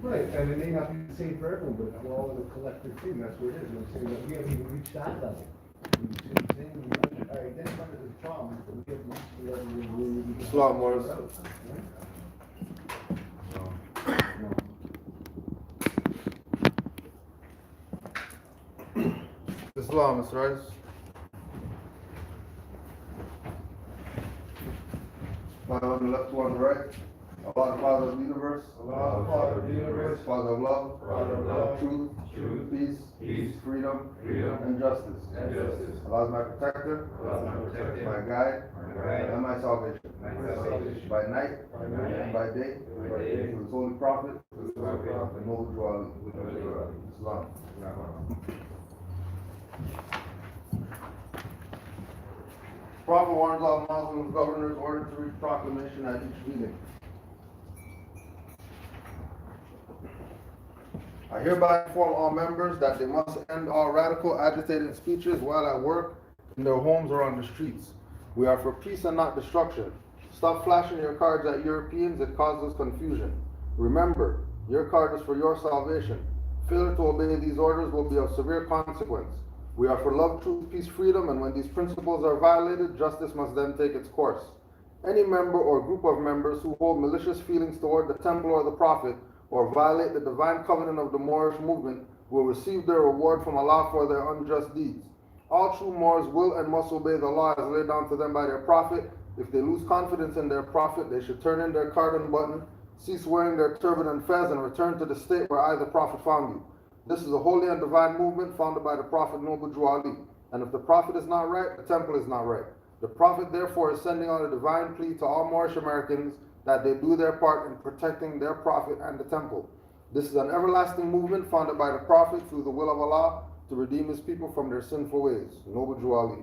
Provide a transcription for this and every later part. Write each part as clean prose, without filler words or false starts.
Right, and it may not be the same for everyone, but we're all in a collective team, that's what it is. I'm saying that we haven't even reached that level. We identify it as a problem, but we haven't reached the level where we can. Islam wars. Islam, right? Father on the left, one on the right. Allah, the Father of the universe. Allah, the Father of the universe. Father of love. Father of love. Truth. Peace. Freedom. And justice. Allah is my protector. My guide. And my salvation. By night. And by day. To His holy prophet. And noble Jawali. Islam. Prophet warns all Muslim governors ordered to read proclamation at each meeting. I hereby inform all members that they must end all radical, agitated speeches while at work, in their homes, or on the streets. We are for peace and not destruction. Stop flashing your cards at Europeans, it causes confusion. Remember, your card is for your salvation. Failure to obey these orders will be of severe consequence. We are for love, truth, peace, freedom, and when these principles are violated, justice must then take its course. Any member or group of members who hold malicious feelings toward the temple or the prophet, or violate the divine covenant of the Moorish movement, will receive their reward from Allah for their unjust deeds. All true Moors will and must obey the law as laid down to them by their prophet. If they lose confidence in their prophet, they should turn in their cardon button, cease wearing their turban and fez, and return to the state where I, the prophet, found you. This is a holy and divine movement founded by the Prophet Noble Drew Ali. And if the Prophet is not right, the temple is not right. The Prophet therefore is sending out a divine plea to all Moorish Americans that they do their part in protecting their Prophet and the temple. This is an everlasting movement founded by the Prophet through the will of Allah to redeem his people from their sinful ways. Noble Drew Ali.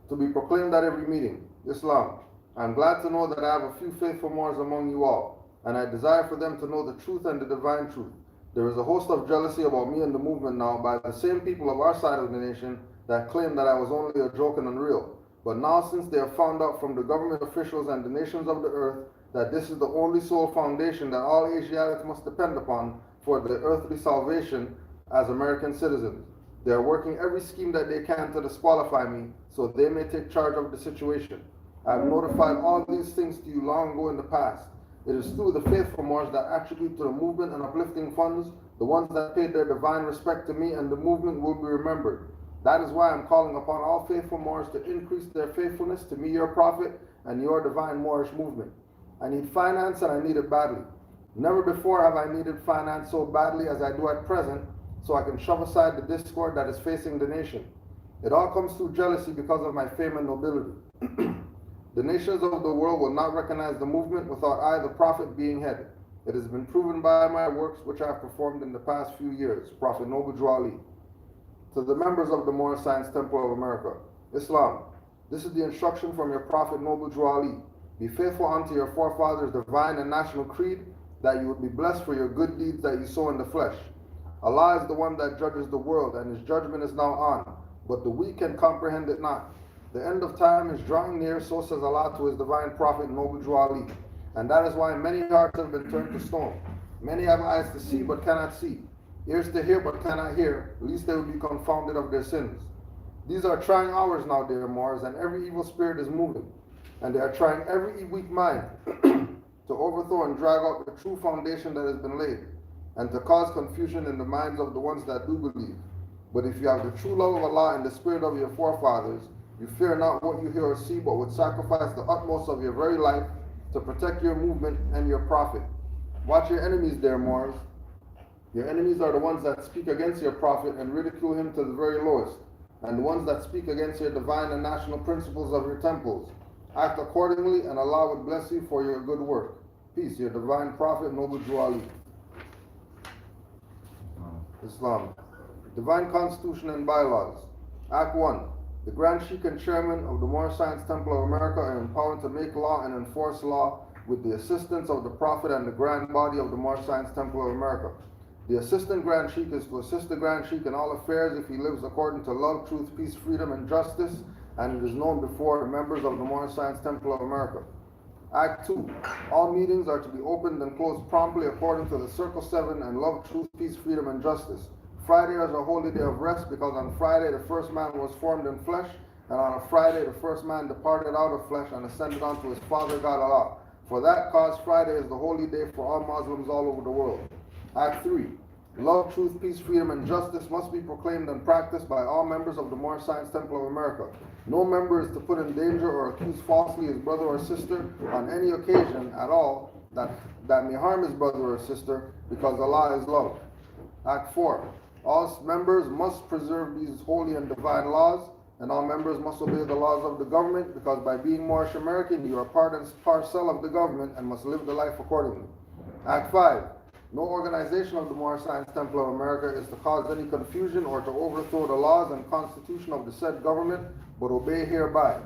To be proclaimed at every meeting. Islam. I am glad to know that I have a few faithful Moors among you all, and I desire for them to know the truth and the divine truth. There is a host of jealousy about me and the movement now by the same people of our side of the nation that claim that I was only a joke and unreal. But now, since they have found out from the government officials and the nations of the earth that this is the only sole foundation that all Asiatics must depend upon for their earthly salvation as American citizens, they are working every scheme that they can to disqualify me so they may take charge of the situation. I have notified all these things to you long ago in the past. It is through the faithful Moors that attribute to the movement and uplifting funds, the ones that paid their divine respect to me and the movement will be remembered. That is why I am calling upon all faithful Moors to increase their faithfulness to me, your prophet, and your divine Moorish movement. I need finance and I need it badly. Never before have I needed finance so badly as I do at present, so I can shove aside the discord that is facing the nation. It all comes through jealousy because of my fame and nobility. The nations of the world will not recognize the movement without I, the prophet, being head. It has been proven by my works which I have performed in the past few years. Prophet Noble Drew Ali. To the members of the Moorish Science Temple of America. Islam. This is the instruction from your Prophet Noble Drew Ali. Be faithful unto your forefathers' divine and national creed, that you would be blessed for your good deeds that you sow in the flesh. Allah is the one that judges the world, and his judgment is now on, but the weak can comprehend it not. The end of time is drawing near, so says Allah to his divine prophet Noble Drew Ali. And that is why many hearts have been turned to stone. Many have eyes to see but cannot see, ears to hear but cannot hear, lest they will be confounded of their sins. These are trying hours now, dear Moors, and every evil spirit is moving. And they are trying every weak mind to overthrow and drag out the true foundation that has been laid, and to cause confusion in the minds of the ones that do believe. But if you have the true love of Allah and the spirit of your forefathers, you fear not what you hear or see, but would sacrifice the utmost of your very life to protect your movement and your prophet. Watch your enemies, dear Moors. Your enemies are the ones that speak against your prophet and ridicule him to the very lowest, and the ones that speak against your divine and national principles of your temples. Act accordingly, and Allah would bless you for your good work. Peace, your divine prophet, Noble Drew Ali. Islam. Divine Constitution and Bylaws. Act 1. The Grand Sheikh and Chairman of the Moorish Science Temple of America are empowered to make law and enforce law with the assistance of the Prophet and the Grand Body of the Moorish Science Temple of America. The Assistant Grand Sheikh is to assist the Grand Sheikh in all affairs if he lives according to love, truth, peace, freedom, and justice, and it is known before the members of the Moorish Science Temple of America. Act 2. All meetings are to be opened and closed promptly according to the Circle 7 and love, truth, peace, freedom, and justice. Friday is a holy day of rest because on Friday the first man was formed in flesh, and on a Friday the first man departed out of flesh and ascended unto his Father God Allah. For that cause Friday is the holy day for all Muslims all over the world. Act 3. Love, truth, peace, freedom, and justice must be proclaimed and practiced by all members of the Moorish Science Temple of America. No member is to put in danger or accuse falsely his brother or sister on any occasion at all that may harm his brother or sister, because Allah is love. Act 4. All members must preserve these holy and divine laws, and all members must obey the laws of the government, because by being Moorish American, you are part and parcel of the government and must live the life accordingly. Act 5. No organization of the Moorish Science Temple of America is to cause any confusion or to overthrow the laws and constitution of the said government, but obey hereby.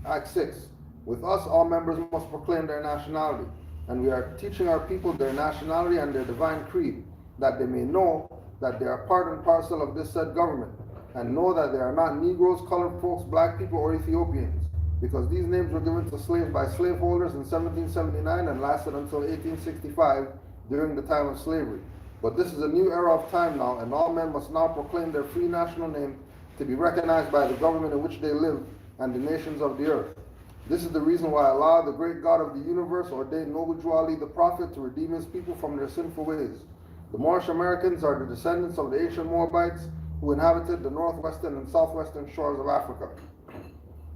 Act 6. With us, all members must proclaim their nationality, and we are teaching our people their nationality and their divine creed, that they may know that they are part and parcel of this said government, and know that they are not Negroes, colored folks, black people, or Ethiopians, because these names were given to slaves by slaveholders in 1779 and lasted until 1865, during the time of slavery. But this is a new era of time now, and all men must now proclaim their free national name to be recognized by the government in which they live and the nations of the earth. This is the reason why Allah, the great God of the universe, ordained Noble Jew Ali the Prophet to redeem his people from their sinful ways. The Moorish Americans are the descendants of the ancient Moabites who inhabited the northwestern and southwestern shores of Africa.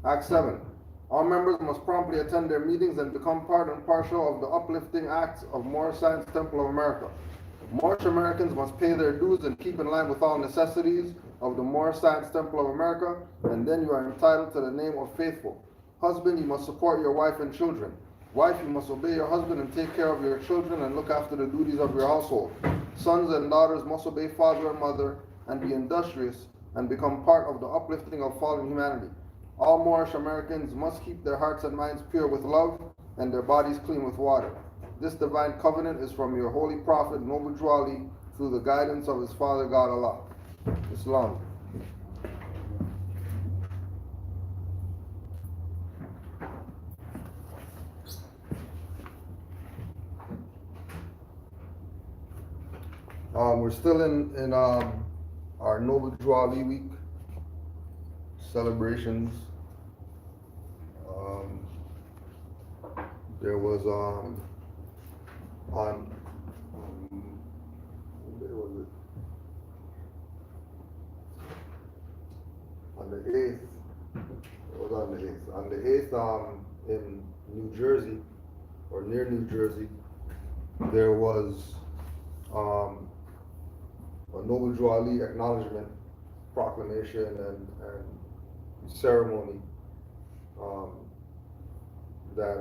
Act 7. All members must promptly attend their meetings and become part and parcel of the uplifting acts of Moorish Science Temple of America. Moorish Americans must pay their dues and keep in line with all necessities of the Moorish Science Temple of America, and then you are entitled to the name of faithful. Husband, you must support your wife and children. Wife, you must obey your husband and take care of your children and look after the duties of your household. Sons and daughters must obey father and mother and be industrious and become part of the uplifting of fallen humanity. All Moorish Americans must keep their hearts and minds pure with love and their bodies clean with water. This divine covenant is from your holy prophet, Noble Jew Ali, through the guidance of his Father God Allah. Islam. We're still in our Noble Jew Ali week celebrations. There was where was it? On the 8th, it was on the 8th. On the 8th, in New Jersey, or near New Jersey, there was a Noble Jew Ali acknowledgement, proclamation, and ceremony that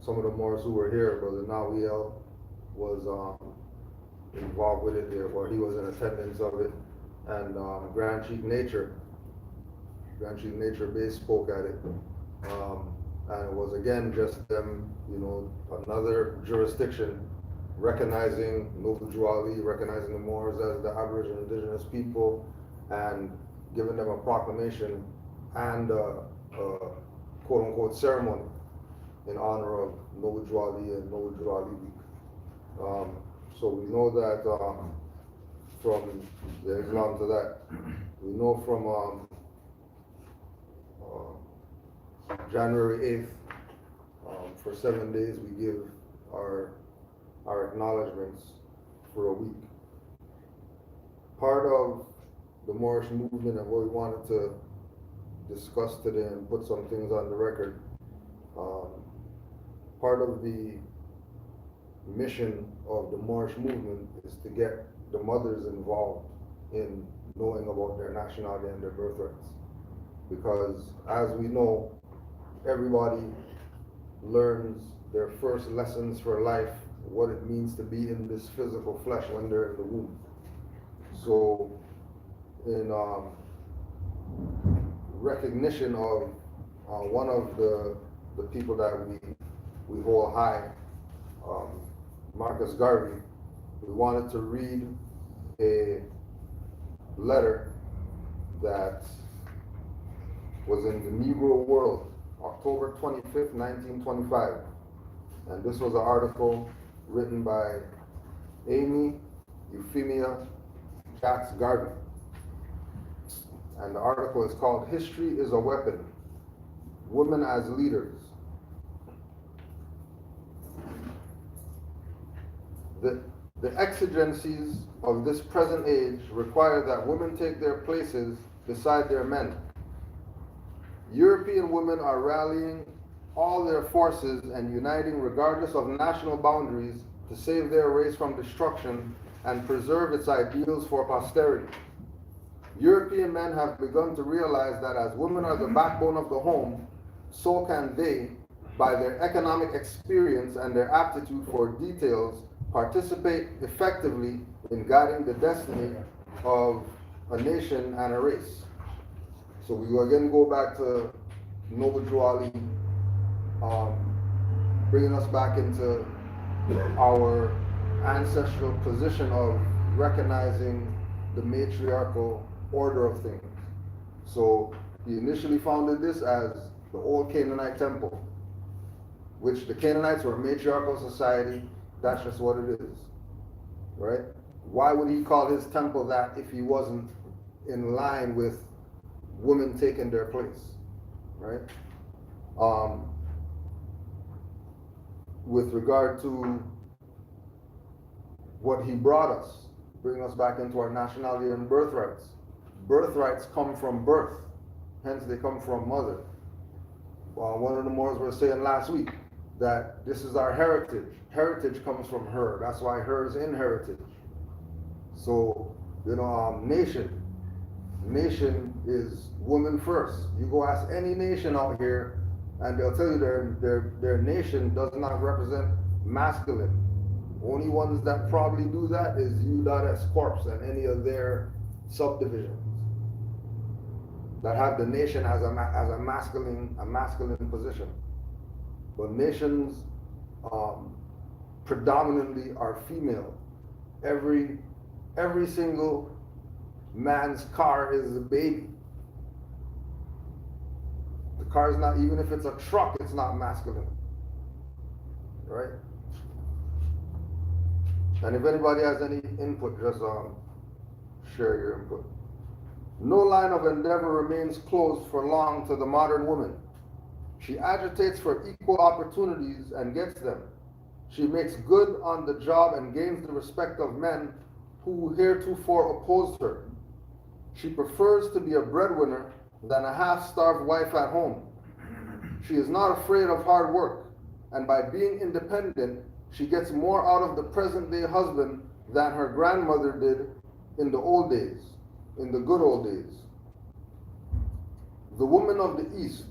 some of the Moors who were here, Brother Nawiel was involved with it there, or he was in attendance of it, and Grand Chief Nature Base spoke at it, and it was again just them, another jurisdiction recognizing Noble Jew Ali, recognizing the Moors as the Aboriginal indigenous people, and giving them a proclamation and a quote-unquote ceremony in honor of Noble Jew Ali and Noble Jew Ali Week. So we know that from the Islam to that, we know from January 8th, for 7 days we give our acknowledgements for a week. Part of the Moorish movement and what we wanted to discuss today and put some things on the record, part of the mission of the Moorish movement is to get the mothers involved in knowing about their nationality and their birthrights. Because as we know, everybody learns their first lessons for life, what it means to be in this physical flesh when they're in the womb. So in recognition of one of the people that we hold high, Marcus Garvey, we wanted to read a letter that was in the Negro World, October 25th, 1925. And this was an article written by Amy Euphemia Jax Garvey. And the article is called History is a Weapon, Women as Leaders. The exigencies of this present age require that women take their places beside their men. European women are rallying all their forces and uniting regardless of national boundaries to save their race from destruction and preserve its ideals for posterity. European men have begun to realize that as women are the backbone of the home, so can they, by their economic experience and their aptitude for details, participate effectively in guiding the destiny of a nation and a race. So we will again go back to Noble Drew Ali, bringing us back into our ancestral position of recognizing the matriarchal order of things. So he initially founded this as the old Canaanite temple, which the Canaanites were a matriarchal society. That's just what it is, right? Why would he call his temple that if he wasn't in line with women taking their place, right? With regard to what he brought us, bringing us back into our nationality and birthrights. Birthrights come from birth, hence they come from mother. One of the Moors were saying last week that this is our heritage. Heritage comes from her. That's why hers in heritage. So, nation. Nation is woman first. You go ask any nation out here, and they'll tell you their nation does not represent masculine. Only ones that probably do that is U.S. Corps and any of their subdivisions that have the nation as a masculine position. But nations predominantly are female. Every single man's car is a baby. The car is not, even if it's a truck, it's not masculine, right? And if anybody has any input, just share your input. No line of endeavor remains closed for long to the modern woman. She agitates for equal opportunities and gets them. She makes good on the job and gains the respect of men who heretofore opposed her. She prefers to be a breadwinner than a half-starved wife at home. She is not afraid of hard work, and by being independent, she gets more out of the present-day husband than her grandmother did in the old days, in the good old days. The women of the East,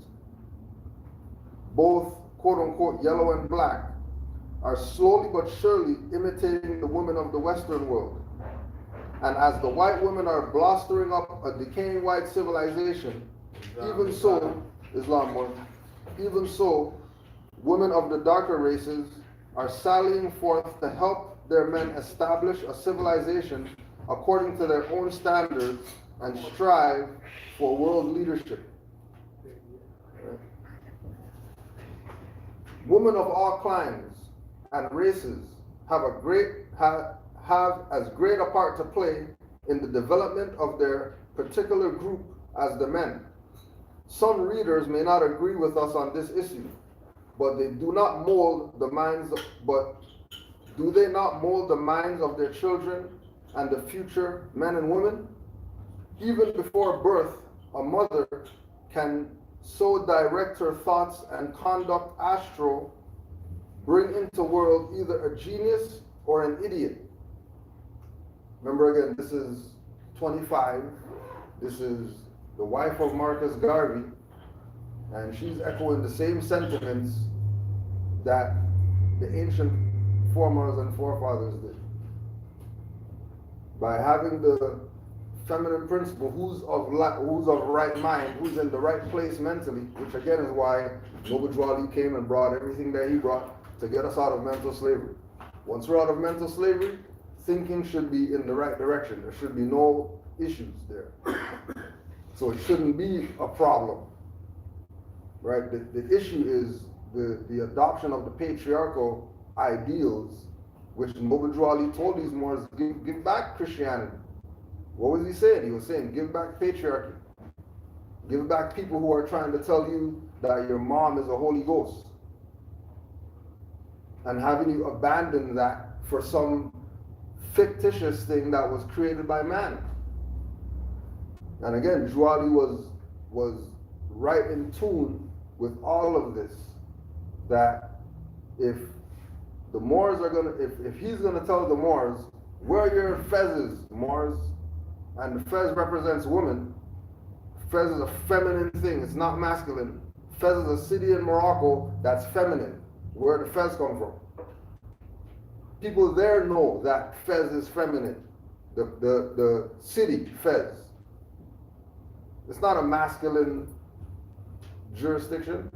both quote-unquote yellow and black, are slowly but surely imitating the women of the Western world. And as the white women are blustering up a decaying white civilization, even so, women of the darker races are sallying forth to help their men establish a civilization according to their own standards and strive for world leadership. Women of all climes and races have as great a part to play in the development of their particular group as the men. Some readers may not agree with us on this issue, but do they not mold the minds of their children and the future men and women? Even before birth, a mother can so direct her thoughts and conduct astral, bring into world either a genius or an idiot. Remember again, this is 25. This is the wife of Marcus Garvey, and she's echoing the same sentiments that the ancient foremothers and forefathers did. By having the feminine principle, who's of right mind, who's in the right place mentally, which again is why Noble Drew Ali came and brought everything that he brought to get us out of mental slavery. Once we're out of mental slavery, thinking should be in the right direction. There should be no issues there. So it shouldn't be a problem, right? The issue is the adoption of the patriarchal ideals, which Noble Ali told these Moors, give back Christianity. What was he saying? He was saying, give back patriarchy. Give back people who are trying to tell you that your mom is a Holy Ghost. And having you abandon that for some fictitious thing that was created by man. And again, Juali was right in tune with all of this, that if the Moors are gonna, if he's gonna tell the Moors, wear your fezzes, Moors, and the fez represents woman. Fez is a feminine thing, it's not masculine. Fez is a city in Morocco that's feminine. Where did Fez come from? People there know that Fez is feminine. The city, Fez. It's not a masculine jurisdiction.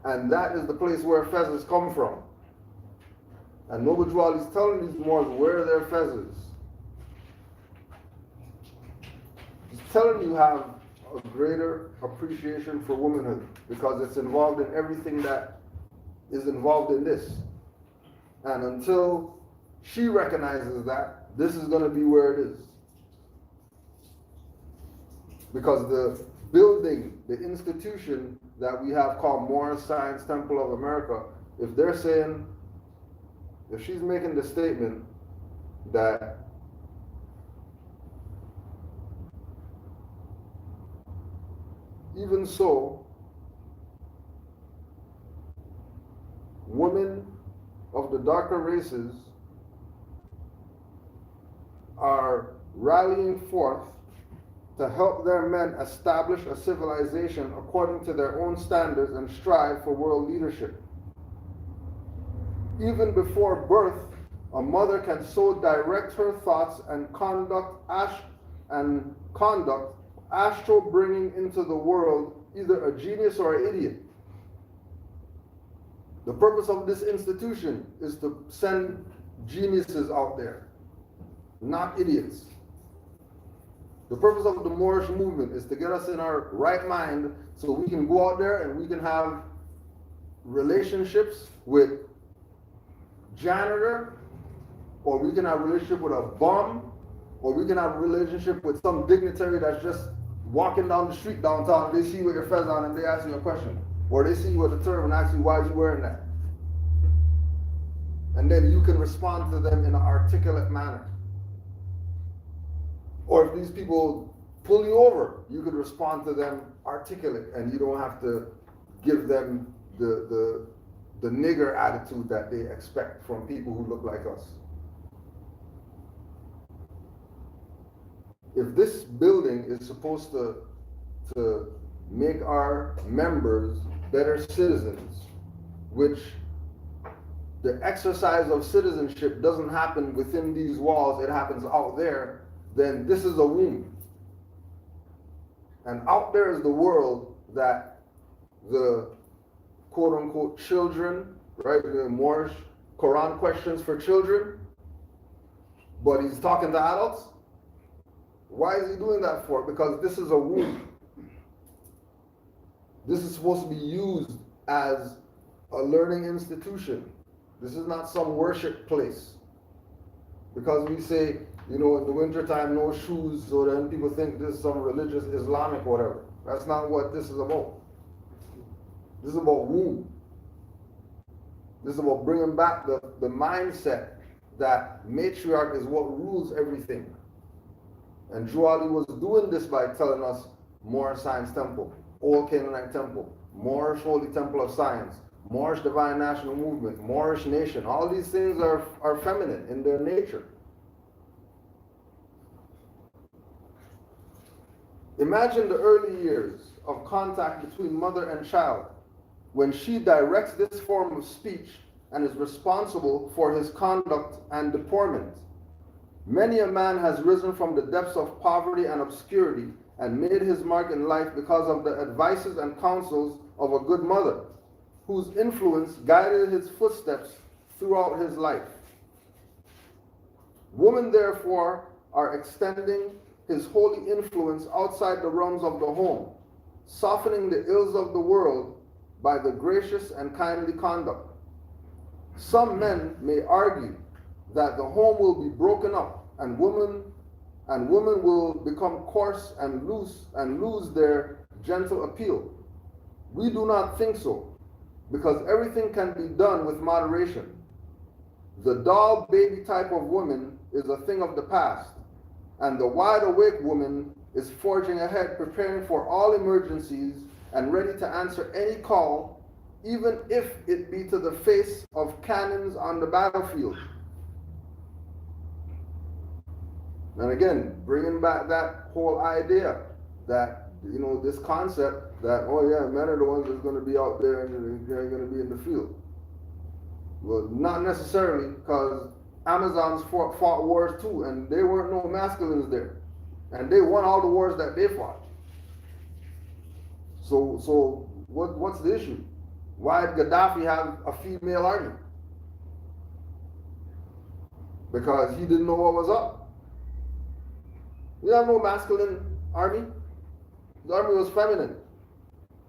And that is the place where fezzes come from. And Noble Juali is telling these Moors where their fezzes. He's telling you have a greater appreciation for womanhood because it's involved in everything that is involved in this. And until she recognizes that, this is going to be where it is. Because the building, the institution that we have called Moorish Science Temple of America, if they're saying, if she's making the statement that even so, women of the darker races are rallying forth to help their men establish a civilization according to their own standards and strive for world leadership. Even before birth, a mother can so direct her thoughts and conduct astral bringing into the world either a genius or an idiot. The purpose of this institution is to send geniuses out there, not idiots. The purpose of the Moorish movement is to get us in our right mind so we can go out there and we can have relationships with janitor, or we can have a relationship with a bum, or we can have a relationship with some dignitary that's just walking down the street downtown and they see you with your fez on and they ask you a question. Or they see you with a turban and ask you, why are you wearing that? And then you can respond to them in an articulate manner. Or if these people pull you over, you could respond to them articulate and you don't have to give them the nigger attitude that they expect from people who look like us. If this building is supposed to make our members better citizens, which the exercise of citizenship doesn't happen within these walls, it happens out there, then this is a womb. And out there is the world that the quote-unquote children, right, the Moorish Quran questions for children, but he's talking to adults. Why is he doing that for? Because this is a womb. This is supposed to be used as a learning institution. This is not some worship place. Because we say, you know, in the wintertime, no shoes, so then people think this is some religious Islamic whatever. That's not what this is about. This is about womb. This is about bringing back the mindset that matriarch is what rules everything. And Juali was doing this by telling us Moorish Science Temple, Old Canaanite Temple, Moorish Holy Temple of Science, Moorish Divine National Movement, Moorish Nation. All these things are feminine in their nature. Imagine the early years of contact between mother and child when she directs this form of speech and is responsible for his conduct and deportment. Many a man has risen from the depths of poverty and obscurity and made his mark in life because of the advices and counsels of a good mother, whose influence guided his footsteps throughout his life. Women, therefore, are extending his holy influence outside the realms of the home, softening the ills of the world by the gracious and kindly conduct. Some men may argue that the home will be broken up and women will become coarse and lose their gentle appeal. We do not think so, because everything can be done with moderation. The doll baby type of woman is a thing of the past, and the wide awake woman is forging ahead, preparing for all emergencies and ready to answer any call, even if it be to the face of cannons on the battlefield. And again, bringing back that whole idea that, you know, this concept that, oh yeah, men are the ones that's going to be out there and they're going to be in the field. Well, not necessarily, because Amazons fought wars too, and there weren't no masculines there. And they won all the wars that they fought. So what's the issue? Why did Gaddafi have a female army? Because he didn't know what was up. You have no masculine army. The army was feminine.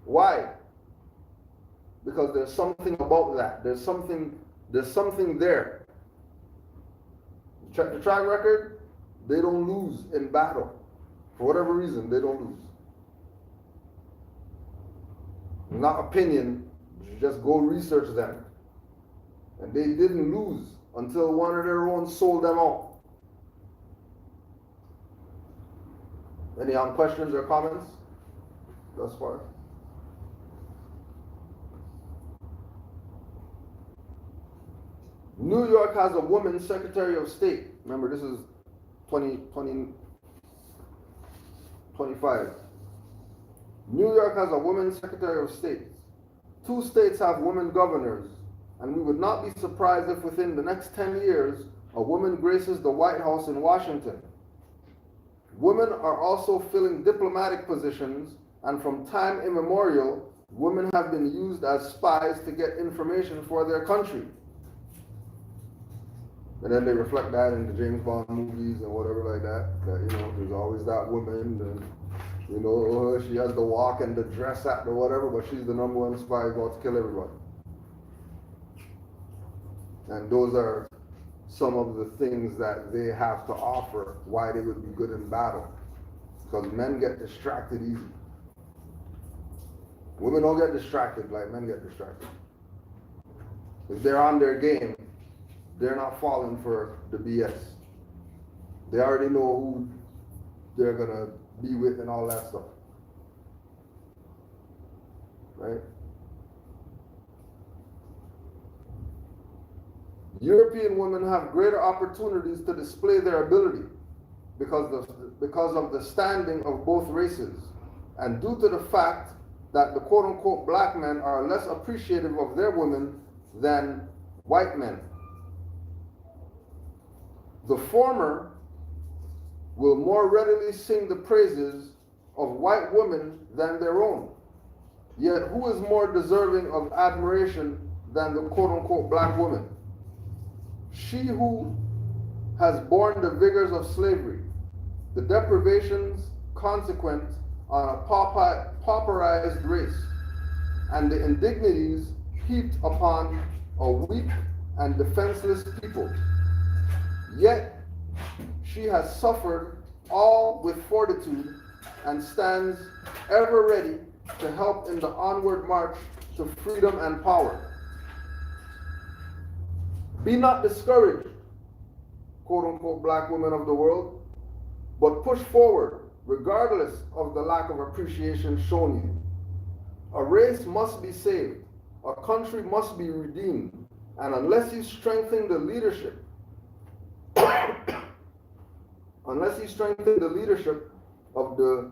Why? Because there's something about that. There's something there. Check the track record. They don't lose in battle. For whatever reason, they don't lose. Not opinion, just go research them. And they didn't lose until one of their own sold them out. Any questions or comments thus far? New York has a woman Secretary of State. Remember, this is 2025. New York has a woman Secretary of State. 2 states have women governors, and we would not be surprised if within the next 10 years, a woman graces the White House in Washington. Women are also filling diplomatic positions, and from time immemorial, women have been used as spies to get information for their country. And then they reflect that in the James Bond movies and whatever like that, that, you know, there's always that woman, and, you know, she has the walk and the dress act or whatever, but she's the #1 spy about to kill everybody. And those are some of the things that they have to offer, why they would be good in battle. Because men get distracted easy. Women don't get distracted like men get distracted. If they're on their game, they're not falling for the BS. They already know who they're gonna be with and all that stuff. Right? European women have greater opportunities to display their ability because of the standing of both races, and due to the fact that the quote-unquote black men are less appreciative of their women than white men. The former will more readily sing the praises of white women than their own. Yet who is more deserving of admiration than the quote-unquote black woman? She who has borne the vigors of slavery, the deprivations consequent on a pauperized race, and the indignities heaped upon a weak and defenseless people. Yet she has suffered all with fortitude and stands ever ready to help in the onward march to freedom and power. Be not discouraged, quote-unquote black women of the world, but push forward regardless of the lack of appreciation shown you. A race must be saved, a country must be redeemed, and unless you strengthen the leadership, of the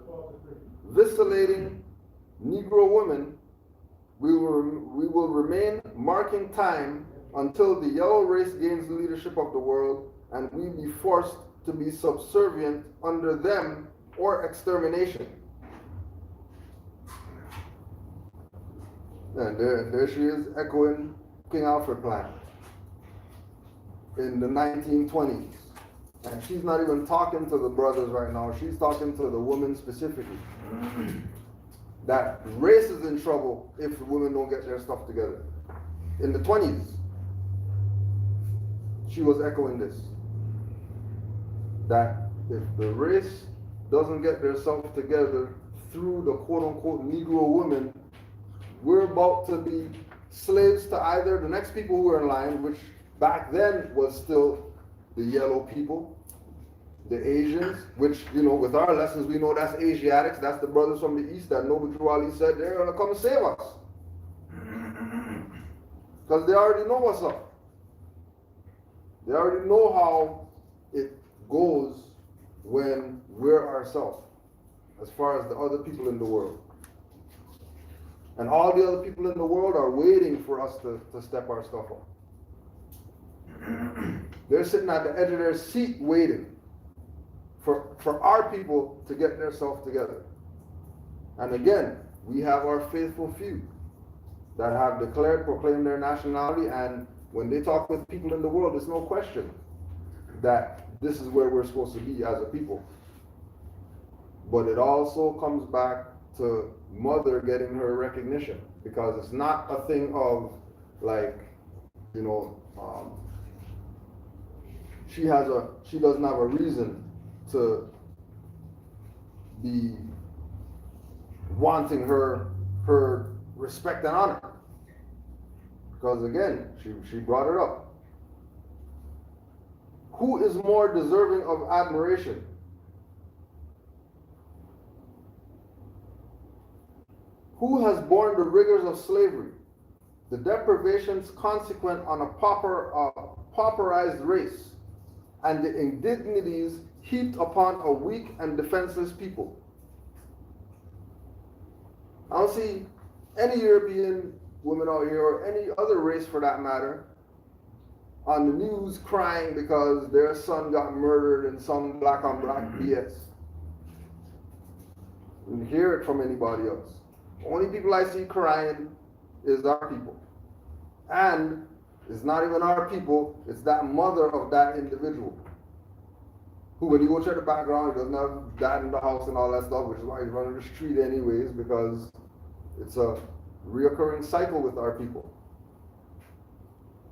vacillating Negro women, we will remain marking time until the yellow race gains leadership of the world and we be forced to be subservient under them or extermination. And there she is echoing King Alfred plan in the 1920s. And she's not even talking to the brothers right now. She's talking to the women specifically. that race is in trouble if the women don't get their stuff together. In the 20s, she was echoing this, that if the race doesn't get themselves together through the quote-unquote Negro women, we're about to be slaves to either the next people who are in line, which back then was still the yellow people, the Asians, which, you know, with our lessons, we know that's Asiatics, that's the brothers from the East that Noble Drew Ali said, they're gonna come and save us. Because they already know what's up. They already know how it goes when we're ourselves, as far as the other people in the world. And all the other people in the world are waiting for us to step our stuff up. They're sitting at the edge of their seat waiting for our people to get themselves together. And again, we have our faithful few that have proclaimed their nationality, and when they talk with people in the world, there's no question that this is where we're supposed to be as a people. But it also comes back to mother getting her recognition, because it's not a thing of like, you know, she doesn't have a reason to be wanting her respect and honor, because again, she brought it up. Who is more deserving of admiration? Who has borne the rigors of slavery, the deprivations consequent on a pauperized race, and the indignities heaped upon a weak and defenseless people? I don't see any European women out here, or any other race for that matter, on the news crying because their son got murdered in some black on black BS. You don't hear it from anybody else. Only people I see crying is our people. And it's not even our people, it's that mother of that individual, who, when you go check the background, he doesn't have dad in the house and all that stuff, which is why he's running the street anyways, because it's a reoccurring cycle with our people,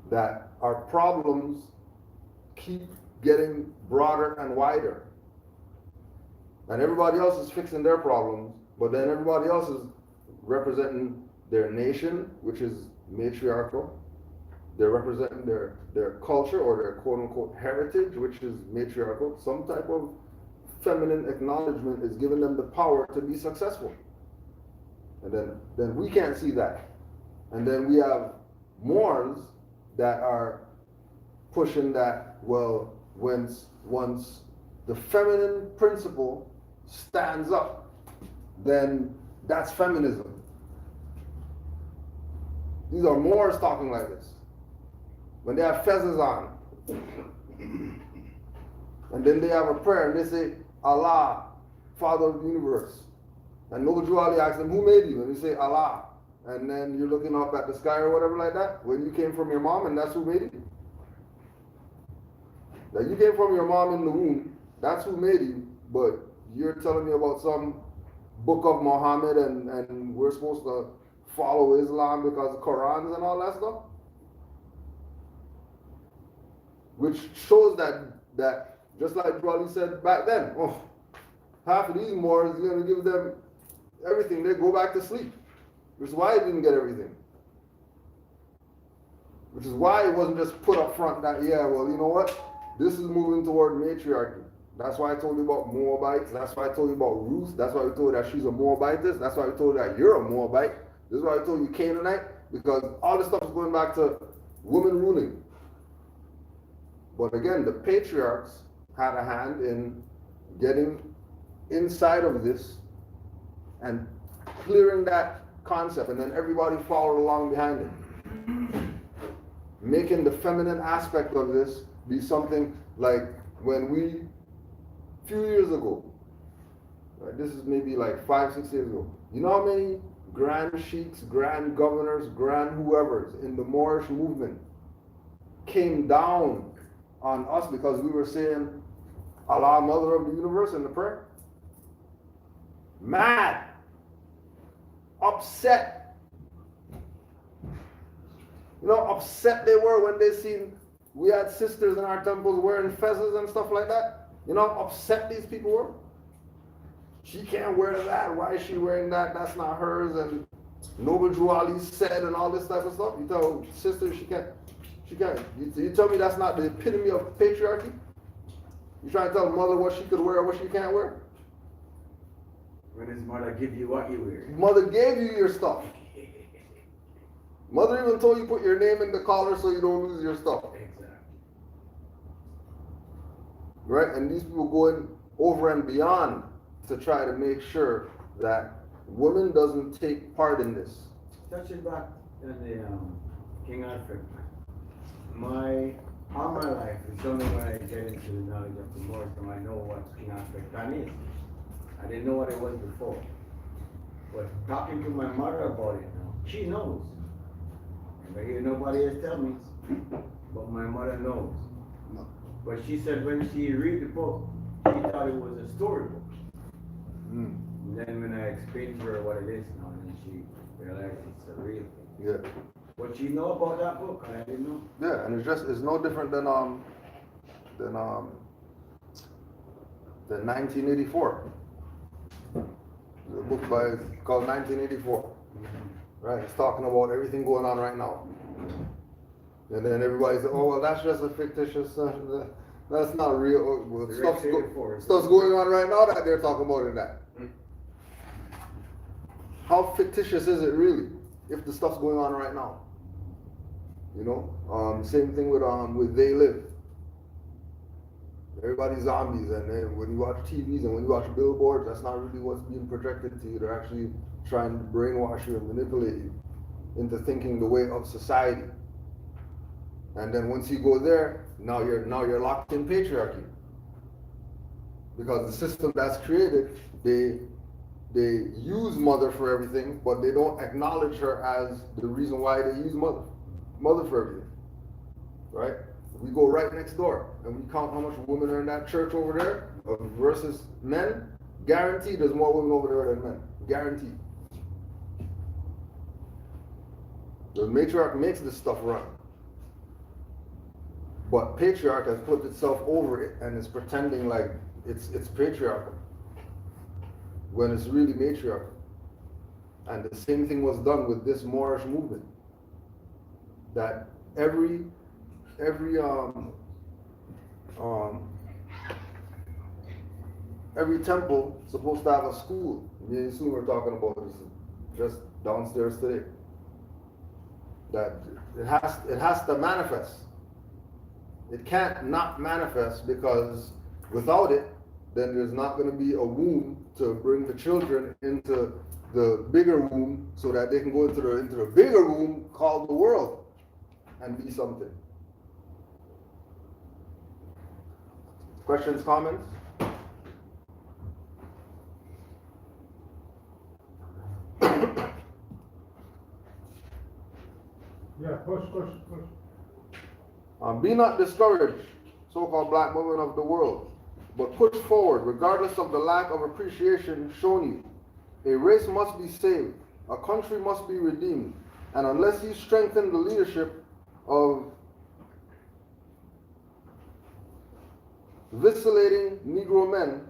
that our problems keep getting broader and wider. And everybody else is fixing their problems, but then everybody else is representing their nation, which is matriarchal. They're representing their culture or their quote-unquote heritage, which is matriarchal. Some type of feminine acknowledgement is giving them the power to be successful. And then we can't see that. And then we have Moors that are pushing that, well, once the feminine principle stands up, then that's feminism. These are Moors talking like this. When they have fezzes on, and then they have a prayer and they say, Allah, Father of the universe. And Noble Drew Ali asks them, who made you? And they say, Allah. And then you're looking up at the sky or whatever like that, when you came from your mom and that's who made you. That you came from your mom in the womb, that's who made you, but you're telling me about some book of Muhammad and we're supposed to follow Islam because of Qurans and all that stuff? Which shows that just like Drew said back then, oh, half of these Moors, you're going to give them everything, they go back to sleep. Which is why he didn't get everything. Which is why it wasn't just put up front that, yeah, well, you know what? This is moving toward matriarchy. That's why I told you about Moabites. That's why I told you about Ruth. That's why I told you that she's a Moabitess. That's why I told you that you're a Moabite. This is why I told you Canaanite. Because all this stuff is going back to women ruling. But again, the patriarchs had a hand in getting inside of this and clearing that concept, and then everybody followed along behind it, making the feminine aspect of this be something like when we, a few years ago, right, this is maybe like 5-6 years ago, you know how many grand sheiks, grand governors, grand whoever's in the Moorish movement came down on us because we were saying Allah, Mother of the Universe in the prayer? Mad. upset. You know, upset they were when they seen we had sisters in our temples wearing fezzes and stuff like that. You know how upset these people were? She can't wear that. Why is she wearing that? That's not hers. And Noble Drew Ali said and all this type of stuff. You tell sisters she can't. You tell me that's not the epitome of patriarchy? You trying to tell mother what she could wear or what she can't wear? When his mother give you what you wear. Mother gave you your stuff. Mother even told you put your name in the collar so you don't lose your stuff. Exactly. Right? And these people going over and beyond to try to make sure that women doesn't take part in this. Touching back in the King Alfred, all my life, it's only when I get into the knowledge of the Muslim, I know what King Alfred plan is. I didn't know what it was before. But talking to my mother about it now, she knows. And I hear nobody else tell me, but my mother knows. But she said when she read the book, she thought it was a storybook. And then when I explained to her what it is now, and she realized it's a real thing. Yeah. What she know about that book, I didn't know. Yeah, and it's no different than 1984. The book called 1984. Right? It's talking about everything going on right now. And then everybody's like, oh well, that's just a fictitious that's not real. Well, stuff's going on right now that they're talking about in that. How fictitious is it really if the stuff's going on right now? You know, same thing with They Live. Everybody's zombies, and then when you watch TVs and when you watch billboards, that's not really what's being projected to you. They're actually trying to brainwash you and manipulate you into thinking the way of society. And then once you go there, now you're locked in patriarchy. Because the system that's created, they use mother for everything, but they don't acknowledge her as the reason why they use mother for everything. Right? We go right next door and we count how much women are in that church over there versus men. Guaranteed there's more women over there than men. Guaranteed. The matriarch makes this stuff run. But patriarch has put itself over it and is pretending like it's patriarchal when it's really matriarchal. And the same thing was done with this Moorish movement. That every temple is supposed to have a school. Me and soon we're talking about this just downstairs today. That it has to manifest. It can't not manifest, because without it, then there's not going to be a womb to bring the children into the bigger womb so that they can go into the bigger womb called the world and be something. Questions, comments? Yeah, push. Be not discouraged, so-called black women of the world, but push forward, regardless of the lack of appreciation shown you. A race must be saved, a country must be redeemed, and unless you strengthen the leadership of vacillating Negro men,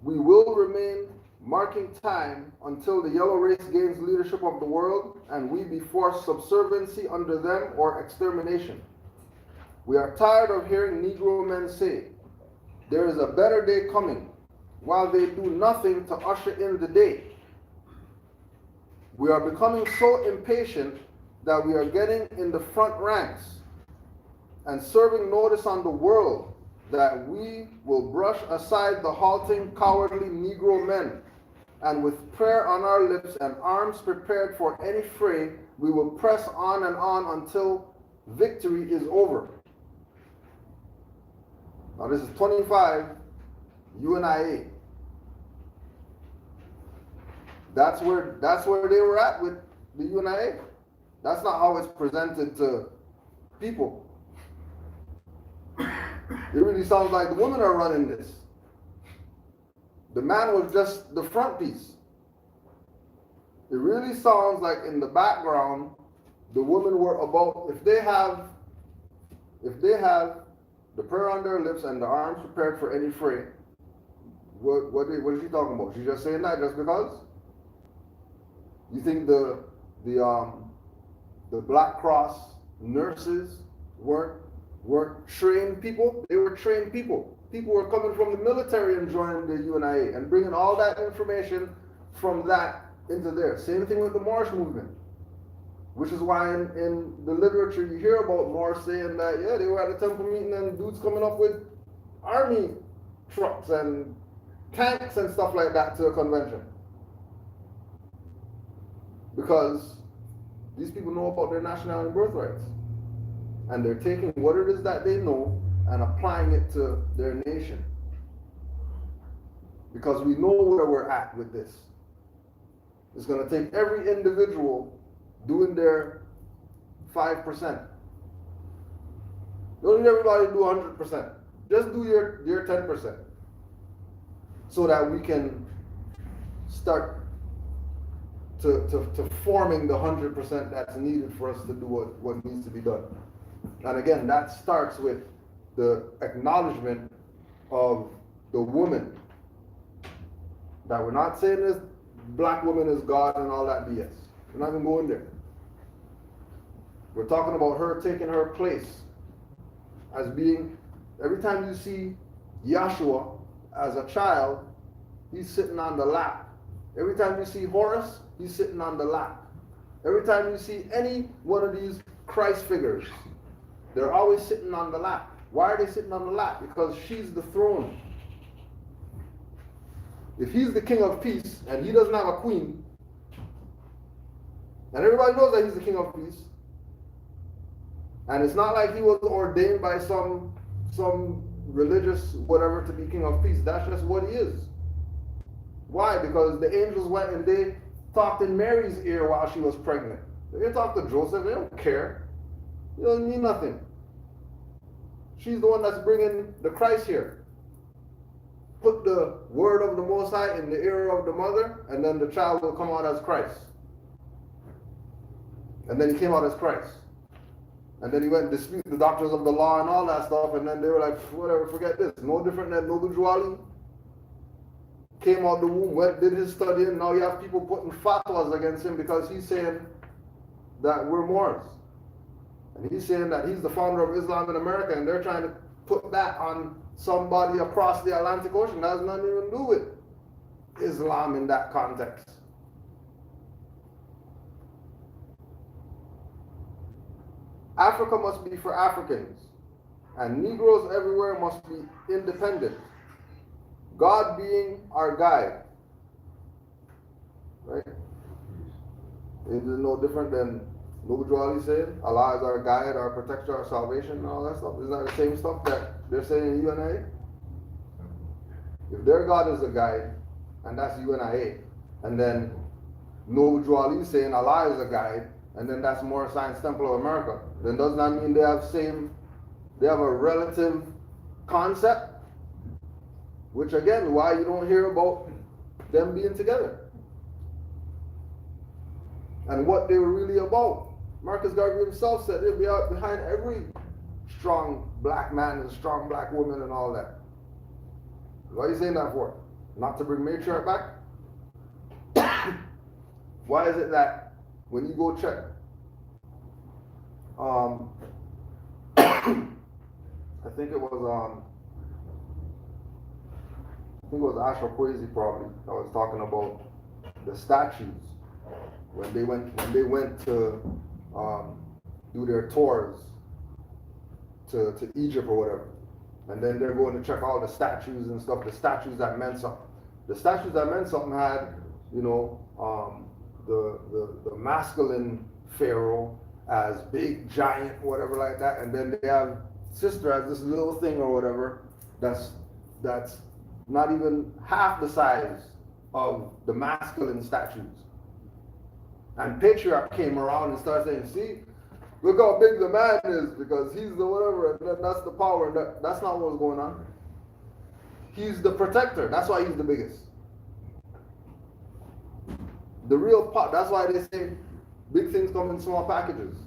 we will remain marking time until the yellow race gains leadership of the world and we be forced subserviency under them or extermination. We are tired of hearing Negro men say, there is a better day coming, while they do nothing to usher in the day. We are becoming so impatient that we are getting in the front ranks and serving notice on the world that we will brush aside the halting, cowardly Negro men, and with prayer on our lips and arms prepared for any fray, we will press on and on until victory is over. Now this is 25 UNIA. That's where they were at with the UNIA. That's not how it's presented to people. It really sounds like the women are running this. The man was just the front piece. It really sounds like in the background, the women were about, if they have the prayer on their lips and the arms prepared for any fray, what is she talking about? She's just saying that just because? You think the Black Cross nurses weren't trained people? They were trained people. People were coming from the military and joining the UNIA and bringing all that information from that into there. Same thing with the Moorish movement, which is why in the literature you hear about Moors saying that, yeah, they were at the temple meeting and dudes coming up with army trucks and tanks and stuff like that to a convention. Because these people know about their nationality and birthrights. And they're taking what it is that they know and applying it to their nation. Because we know where we're at with this. It's going to take every individual doing their 5%. Don't need everybody to do 100%. Just do your 10%. So that we can start to forming the 100% that's needed for us to do what needs to be done. And again, that starts with the acknowledgement of the woman. That we're not saying this black woman is God and all that BS. We're not even going there. We're talking about her taking her place as being, every time you see Yahshua as a child, he's sitting on the lap. Every time you see Horus, he's sitting on the lap. Every time you see any one of these Christ figures, they're always sitting on the lap. Why are they sitting on the lap? Because she's the throne. If he's the king of peace and he doesn't have a queen, and everybody knows that he's the king of peace, and it's not like he was ordained by some religious whatever to be king of peace. That's just what he is. Why? Because the angels went and they talked in Mary's ear while she was pregnant. They didn't talk to Joseph. They don't care. It doesn't mean nothing. She's the one that's bringing the Christ here. Put the word of the Most High in the ear of the mother, and then the child will come out as Christ. And then he came out as Christ. And then he went and disputed the doctrines of the law and all that stuff, and then they were like, whatever, forget this. No different than Noble Juali. Came out the womb, went, did his studying. Now you have people putting fatwas against him because he's saying that we're Moors. And he's saying that he's the founder of Islam in America, and they're trying to put that on somebody across the Atlantic Ocean. That has nothing to even do with Islam in that context. Africa must be for Africans, and Negroes everywhere must be independent. God being our guide. Right? It is no different than Noble Juali said, Allah is our guide, our protector, our salvation, and all that stuff. Isn't that the same stuff that they're saying in UNIA? If their God is a guide, and that's UNIA, and then Noble Juali saying Allah is a guide, and then that's Moorish Science Temple of America, then doesn't that mean they have a relative concept? Which again, why you don't hear about them being together. And what they were really about. Marcus Garvey himself said they'll be out behind every strong black man and strong black woman and all that. What are you saying that for? Not to bring Matriarch back? Why is it that when you go check, I think it was Astrological probably that was talking about the statues when they went to do their tours to Egypt or whatever, and then they're going to check all the statues and stuff. The statues that meant something. The statues that meant something had, you know, the masculine pharaoh as big giant whatever like that, and then they have sister as this little thing or whatever that's not even half the size of the masculine statues. And Patriarch came around and started saying, see, look how big the man is because he's the whatever, and that's the power. That's not what's going on. He's the protector. That's why he's the biggest. the real part, that's why they say big things come in small packages.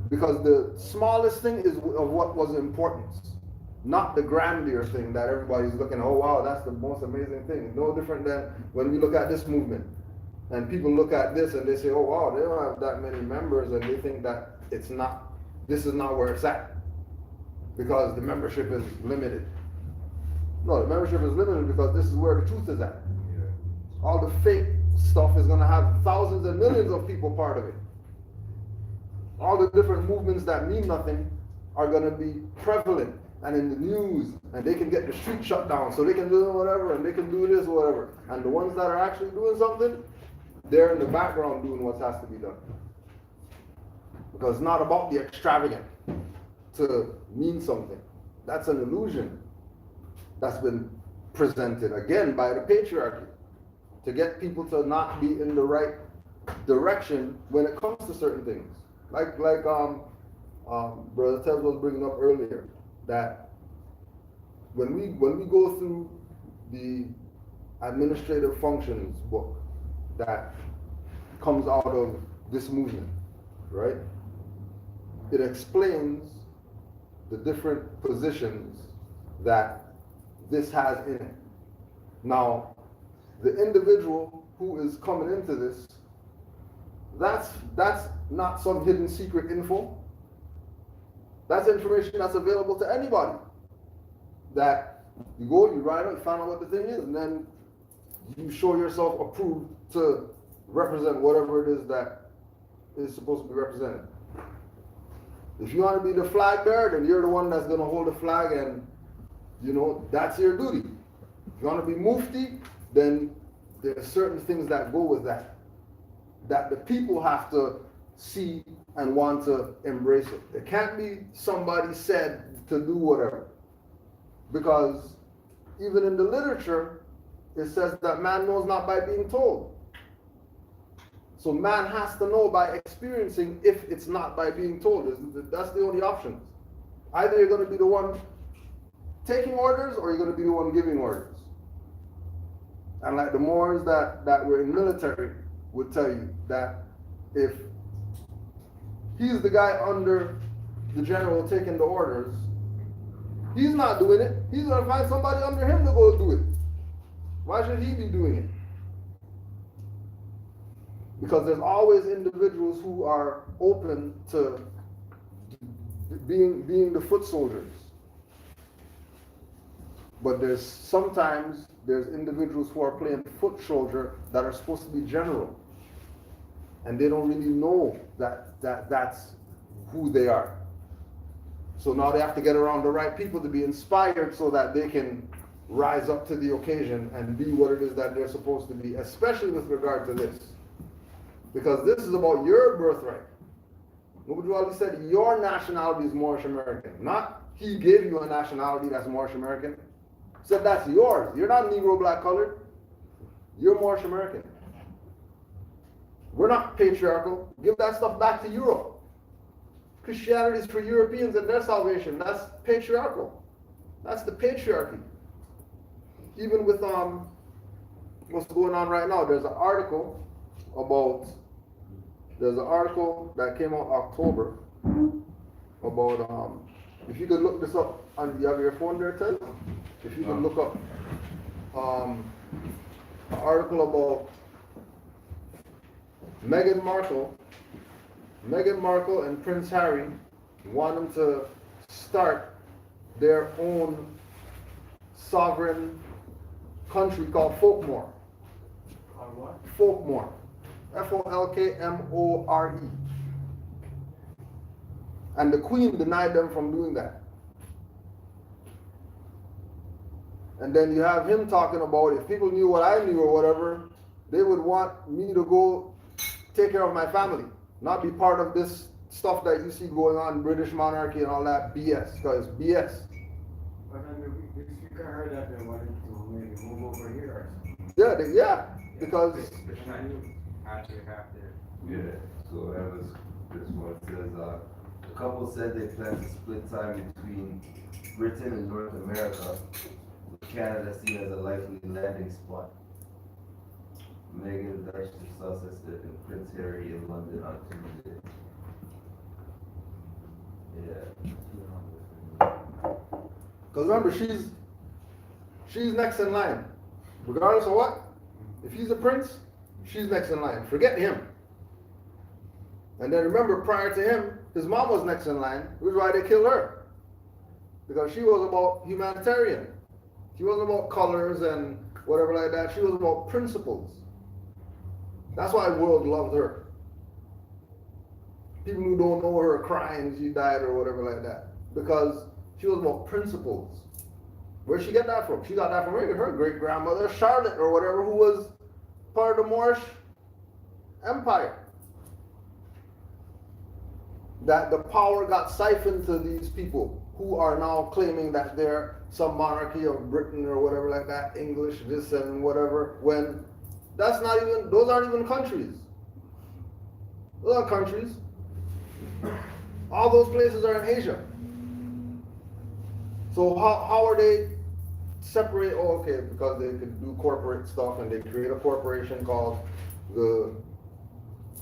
Because the smallest thing is of what was importance, not the grandeur thing that everybody's looking, oh wow, that's the most amazing thing. No different than when we look at this movement. And people look at this and they say, oh wow, they don't have that many members, and they think that it's not, this is not where it's at. Because the membership is limited. No, the membership is limited because this is where the truth is at. All the fake stuff is gonna have thousands and millions of people part of it. All the different movements that mean nothing are gonna be prevalent and in the news, and they can get the street shut down, so they can do whatever, and they can do this, whatever. And the ones that are actually doing something, they're in the background doing what has to be done. Because it's not about the extravagant to mean something. That's an illusion that's been presented, again, by the patriarchy, to get people to not be in the right direction when it comes to certain things. Like Brother Tez was bringing up earlier, that when we go through the administrative functions book that comes out of this movement, right? It explains the different positions that this has in it. Now, the individual who is coming into this, that's not some hidden secret info. That's information that's available to anybody. That you go, you write it, you find out what the thing is, and then you show yourself approved to represent whatever it is that is supposed to be represented. If you want to be the flag bearer, then you're the one that's going to hold the flag, and you know that's your duty. If you want to be mufti, then there are certain things that go with that the people have to see and want to embrace it. It can't be somebody said to do whatever. Because even in the literature, it says that man knows not by being told. So man has to know by experiencing if it's not by being told. That's the only options. Either you're going to be the one taking orders or you're going to be the one giving orders. And like the Moors that were in military would tell you that if he's the guy under the general taking the orders, he's not doing it. He's going to find somebody under him to go do it. Why should he be doing it? Because there's always individuals who are open to being the foot soldiers. But sometimes there's individuals who are playing foot soldier that are supposed to be general. And they don't really know that's who they are. So now they have to get around the right people to be inspired so that they can rise up to the occasion and be what it is that they're supposed to be, especially with regard to this. Because this is about your birthright. Nobody always said your nationality is Moorish American. Not he gave you a nationality that's Moorish American. He said that's yours. You're not Negro, black, colored. You're Moorish American. We're not patriarchal. Give that stuff back to Europe. Christianity is for Europeans and their salvation. That's patriarchal. That's the patriarchy. Even with what's going on right now, there's an article that came out October about if you could look this up on you have your phone there, Ted? If you could look up an article about Meghan Markle and Prince Harry wanting to start their own sovereign country called Folkmore. Called what? Folkmore. Folkmore. And the Queen denied them from doing that. And then you have him talking about if people knew what I knew or whatever, they would want me to go take care of my family, not be part of this stuff that you see going on, British monarchy and all that BS, because BS. But I mean, if you can heard that, they wanted to maybe move over here. Yeah, because Actually have to. Yeah, so that was this one says the couple said they plan to split time between Britain and North America, with Canada seen as a likely landing spot. Meghan, Duchess of Sussex, and Prince Harry in London on Tuesday. Yeah. Because remember, she's next in line. Regardless of what, if he's a prince, she's next in line. Forget him. And then remember, prior to him, his mom was next in line, which is why they killed her. Because she was about humanitarian. She wasn't about colors and whatever like that. She was about principles. That's why the world loved her. People who don't know her crying she died or whatever like that. Because she was about principles. Where'd she get that from? She got that from her great-grandmother, Charlotte or whatever, who was part of the Moorish Empire. That the power got siphoned to these people who are now claiming that they're some monarchy of Britain or whatever like that, English, this and whatever, when that's not even, those aren't even countries. Those are countries. All those places are in Asia. So how are they separate? Oh, okay, because they could do corporate stuff and they create a corporation called the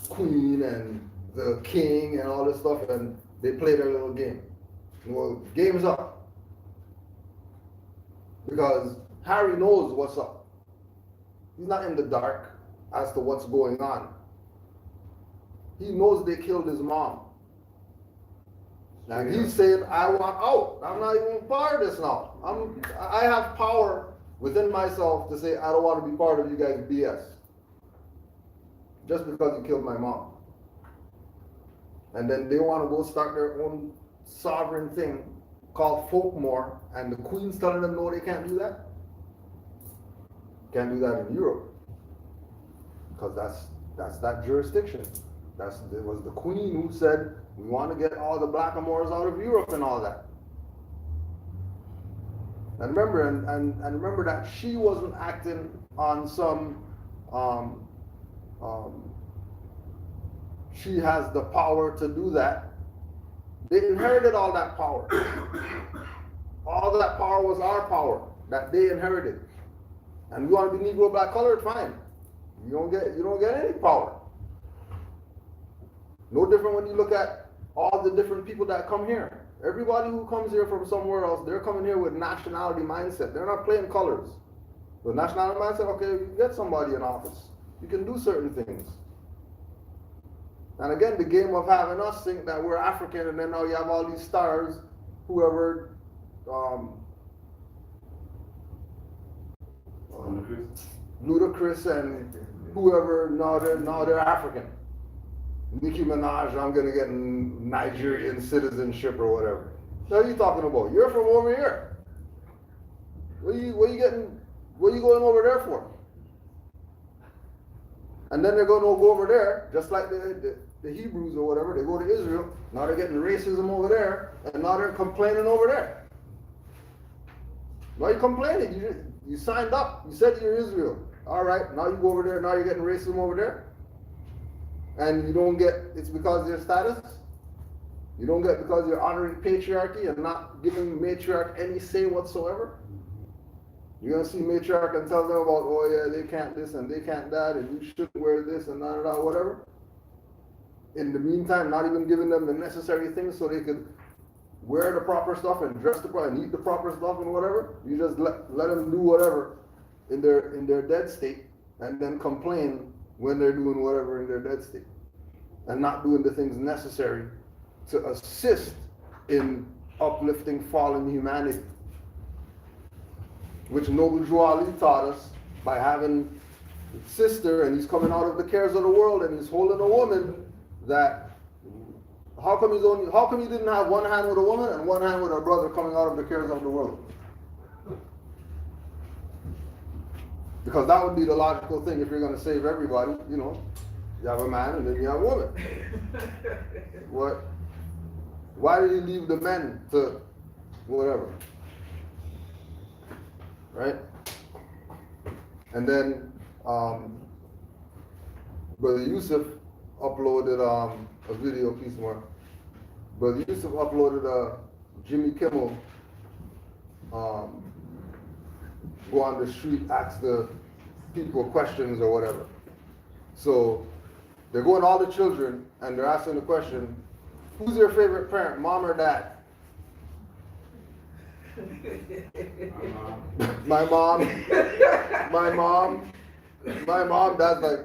Queen and the King and all this stuff, and they play their little game. Well, game's up. Because Harry knows what's up. He's not in the dark as to what's going on. He knows they killed his mom. Now he's saying, I want out. I'm not even part of this now. I have power within myself to say, I don't want to be part of you guys' BS. Just because you killed my mom. And then they want to go start their own sovereign thing called folkmore, and the Queen's telling them, no, they can't do that. Can't do that in Europe. Because that's that jurisdiction. It was the Queen who said, we want to get all the blackamoors out of Europe and all that. And remember, and remember that she wasn't acting on some, she has the power to do that. They inherited all that power. All that power was our power that they inherited. And we want to be Negro, black, colored, fine. You don't get any power. No different when you look at all the different people that come here. Everybody who comes here from somewhere else, they're coming here with nationality mindset. They're not playing colors. The nationality mindset, okay, you get somebody in office. You can do certain things. And again, the game of having us think that we're African, and then now you have all these stars, whoever, Ludacris and whoever, now they're African. Nicki Minaj, I'm gonna get Nigerian citizenship or whatever. What are you talking about? You're from over here. What are you going over there for? And then they're gonna go over there, just like the Hebrews or whatever, they go to Israel, now they're getting racism over there, and now they're complaining over there. Why are you complaining? You signed up, you said you're Israel. All right, now you go over there, now you're getting racism over there. And you don't get, it's because of your status? You don't get because you're honoring patriarchy and not giving matriarch any say whatsoever? You're going to see matriarch and tell them about, oh yeah, they can't this and they can't that, and you shouldn't wear this and that, whatever. In the meantime, not even giving them the necessary things so they could wear the proper stuff and dress the proper and eat the proper stuff and whatever. You just let them do whatever in their dead state and then complain when they're doing whatever in their dead state and not doing the things necessary to assist in uplifting fallen humanity, which Noble Drew Ali taught us by having a sister, and he's coming out of the cares of the world and he's holding a woman that, how come he didn't have one hand with a woman and one hand with a brother coming out of the cares of the world? Because that would be the logical thing if you're going to save everybody, you know. You have a man and then you have a woman. What? Why did he leave the men to whatever? Right? And then Brother Yusuf uploaded a video piece more. Brother Yusuf uploaded a Jimmy Kimmel go on the street, ask the people questions or whatever. So they're going to all the children and they're asking the question, who's your favorite parent, mom or dad? My mom. My mom, dad's like,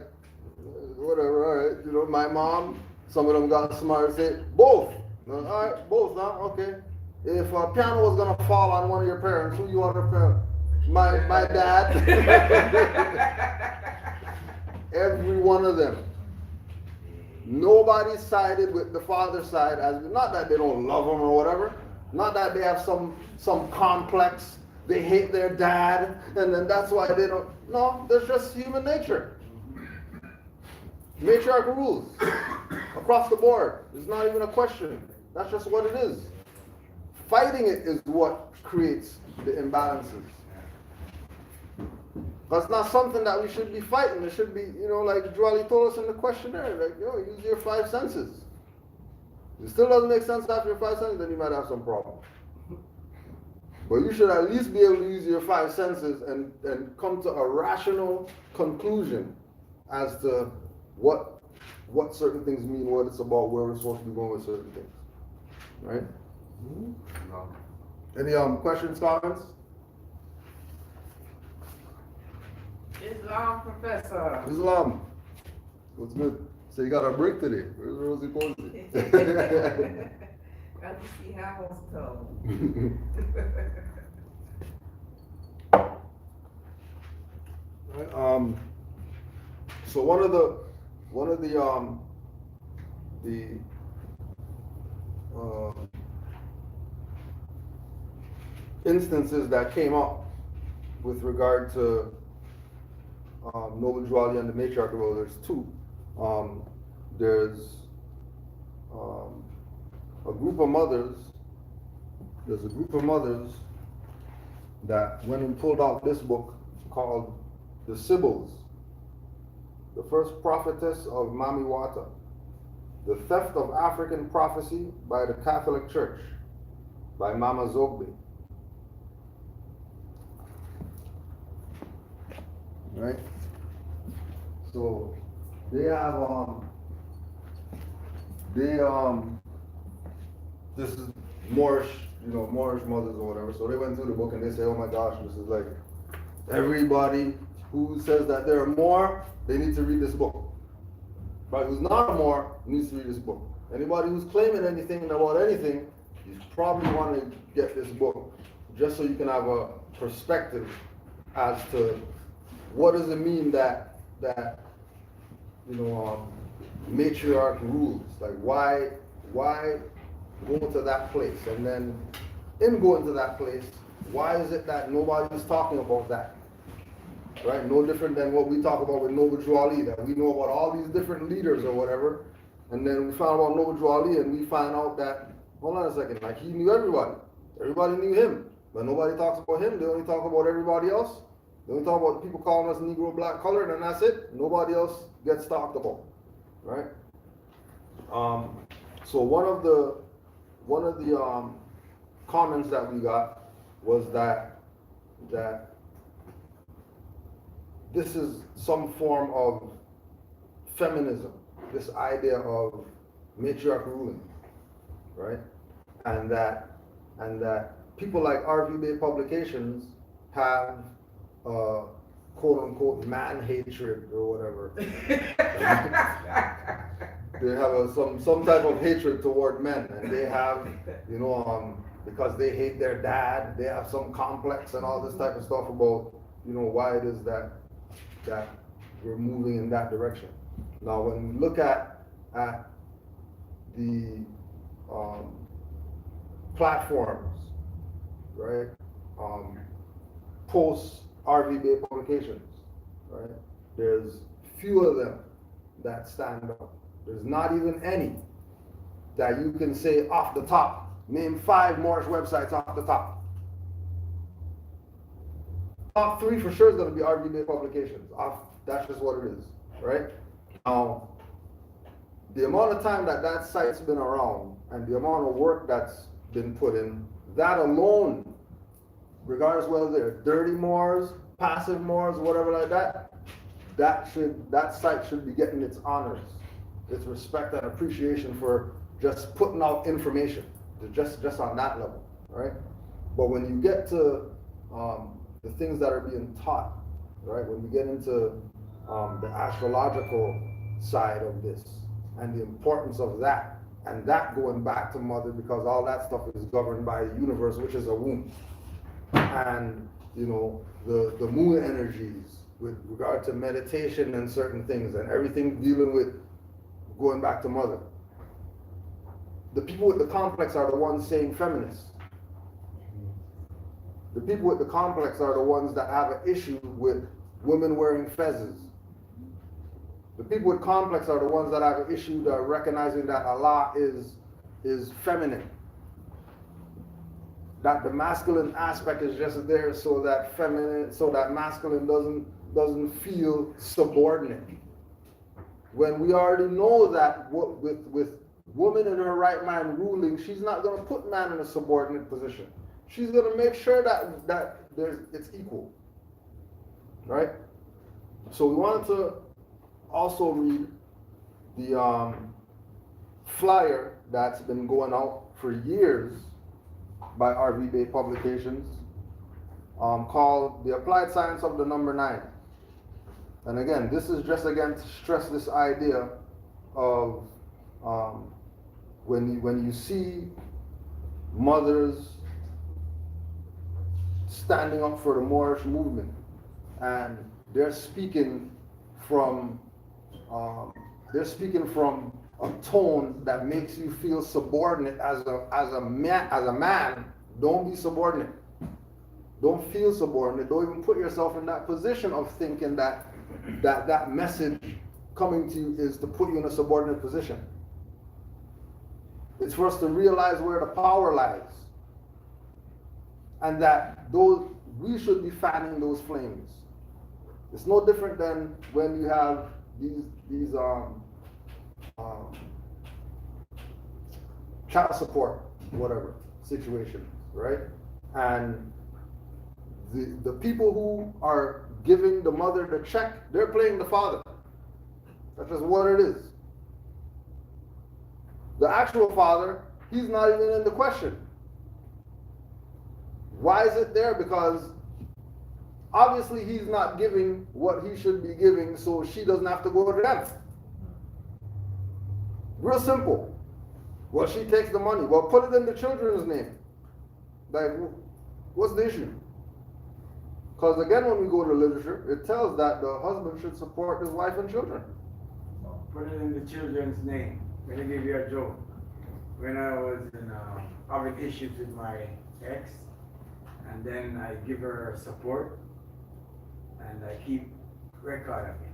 whatever, all right, you know, my mom. Some of them got smart and say, both. All right, both, huh? Okay. If a piano was gonna fall on one of your parents, who you want to parent? My dad. Every one of them. Nobody sided with the father's side, as not that they don't love him or whatever, not that they have some complex, they hate their dad, and then that's why they don't. No, there's just human nature. Matriarchal rules across the board. It's not even a question. That's just what it is. Fighting it is what creates the imbalances. That's not something that we should be fighting. It should be, you know, like Joali told us in the questionnaire, like, yo, use your 5 senses. If it still doesn't make sense after your 5 senses, then you might have some problem. But you should at least be able to use your 5 senses and come to a rational conclusion as to what certain things mean, what it's about, where we're supposed to be going with certain things. Right? No. Any questions, comments? Islam, Professor. Islam. What's good? So you got a break today. Where's Rosie Posey? Got to see how I was told. Right, so one of the instances that came up with regard to Noble Joali and the Matriarchal, well, there's two. There's a group of mothers. There's a group of mothers that went and pulled out this book called The Sibyls, the first prophetess of Mamiwata, the theft of African prophecy by the Catholic Church, by Mama Zogbe. Right? So they have this is Moorish, you know, Moorish mothers or whatever. So they went through the book and they say, oh my gosh, this is like everybody who says that they're more, they need to read this book. But who's not a more needs to read this book. Anybody who's claiming anything about anything, you probably want to get this book just so you can have a perspective as to what does it mean that matriarch rules. Like why go to that place, and then in going to that place, why is it that nobody's talking about that? Right? No different than what we talk about with Noble Joali, that we know about all these different leaders or whatever, and then we found about Noble Joali and we find out that, hold on a second, like he knew everybody. Everybody knew him, but nobody talks about him. They only talk about everybody else. They only talk about people calling us Negro, black, colored, and that's it. Nobody else gets talked about, right? So one of the comments that we got was that this is some form of feminism, this idea of matriarch ruling, right? And that people like RV Bay Publications have quote unquote man hatred or whatever. They have some type of hatred toward men, and they have, because they hate their dad, they have some complex and all this type of stuff about, why it is that we're moving in that direction. Now, when we look at the platforms, right, post RV Bay Publications, right, there's few of them that stand out. There's not even any that you can say off the top. Name 5 Moorish websites off the top. Top 3 for sure is going to be RV Bay Publications. That's just what it is, right? Now, the amount of time that site's been around and the amount of work that's been put in, that alone, regardless whether they're dirty Moors, passive Moors, whatever like that, that site should be getting its honors, its respect and appreciation for just putting out information, just on that level, right? But when you get to the things that are being taught, right? When we get into the astrological side of this and the importance of that, and that going back to mother, because all that stuff is governed by the universe, which is a womb, and you know the moon energies with regard to meditation and certain things and everything dealing with going back to mother. The people with the complex are the ones saying feminist. The people with the complex are the ones that have an issue with women wearing fezzes. The people with complex are the ones that have an issue that are recognizing that Allah is feminine. That the masculine aspect is just there so that masculine doesn't feel subordinate. When we already know that with woman in her right mind ruling, she's not going to put man in a subordinate position. She's going to make sure that it's equal, right? So we wanted to also read the flyer that's been going out for years by RV Bay Publications, called The Applied Science of the Number 9. And again, this is just again to stress this idea of when you see mothers standing up for the Moorish movement, and they're speaking from a tone that makes you feel subordinate as a man. Don't be subordinate. Don't feel subordinate. Don't even put yourself in that position of thinking that message coming to you is to put you in a subordinate position. It's for us to realize where the power lies, and that we should be fanning those flames. It's no different than when you have these child support, whatever situations, right? And the people who are giving the mother the check, they're playing the father. That's just what it is. The actual father, he's not even in the question. Why is it there? Because obviously he's not giving what he should be giving, so she doesn't have to go to them. Real simple. Well, she takes the money. Well, put it in the children's name. Like, what's the issue? Because again, when we go to literature, it tells that the husband should support his wife and children. Put it in the children's name. Let me give you a joke. When I was having issues with my ex, and then I give her support, and I keep record of it.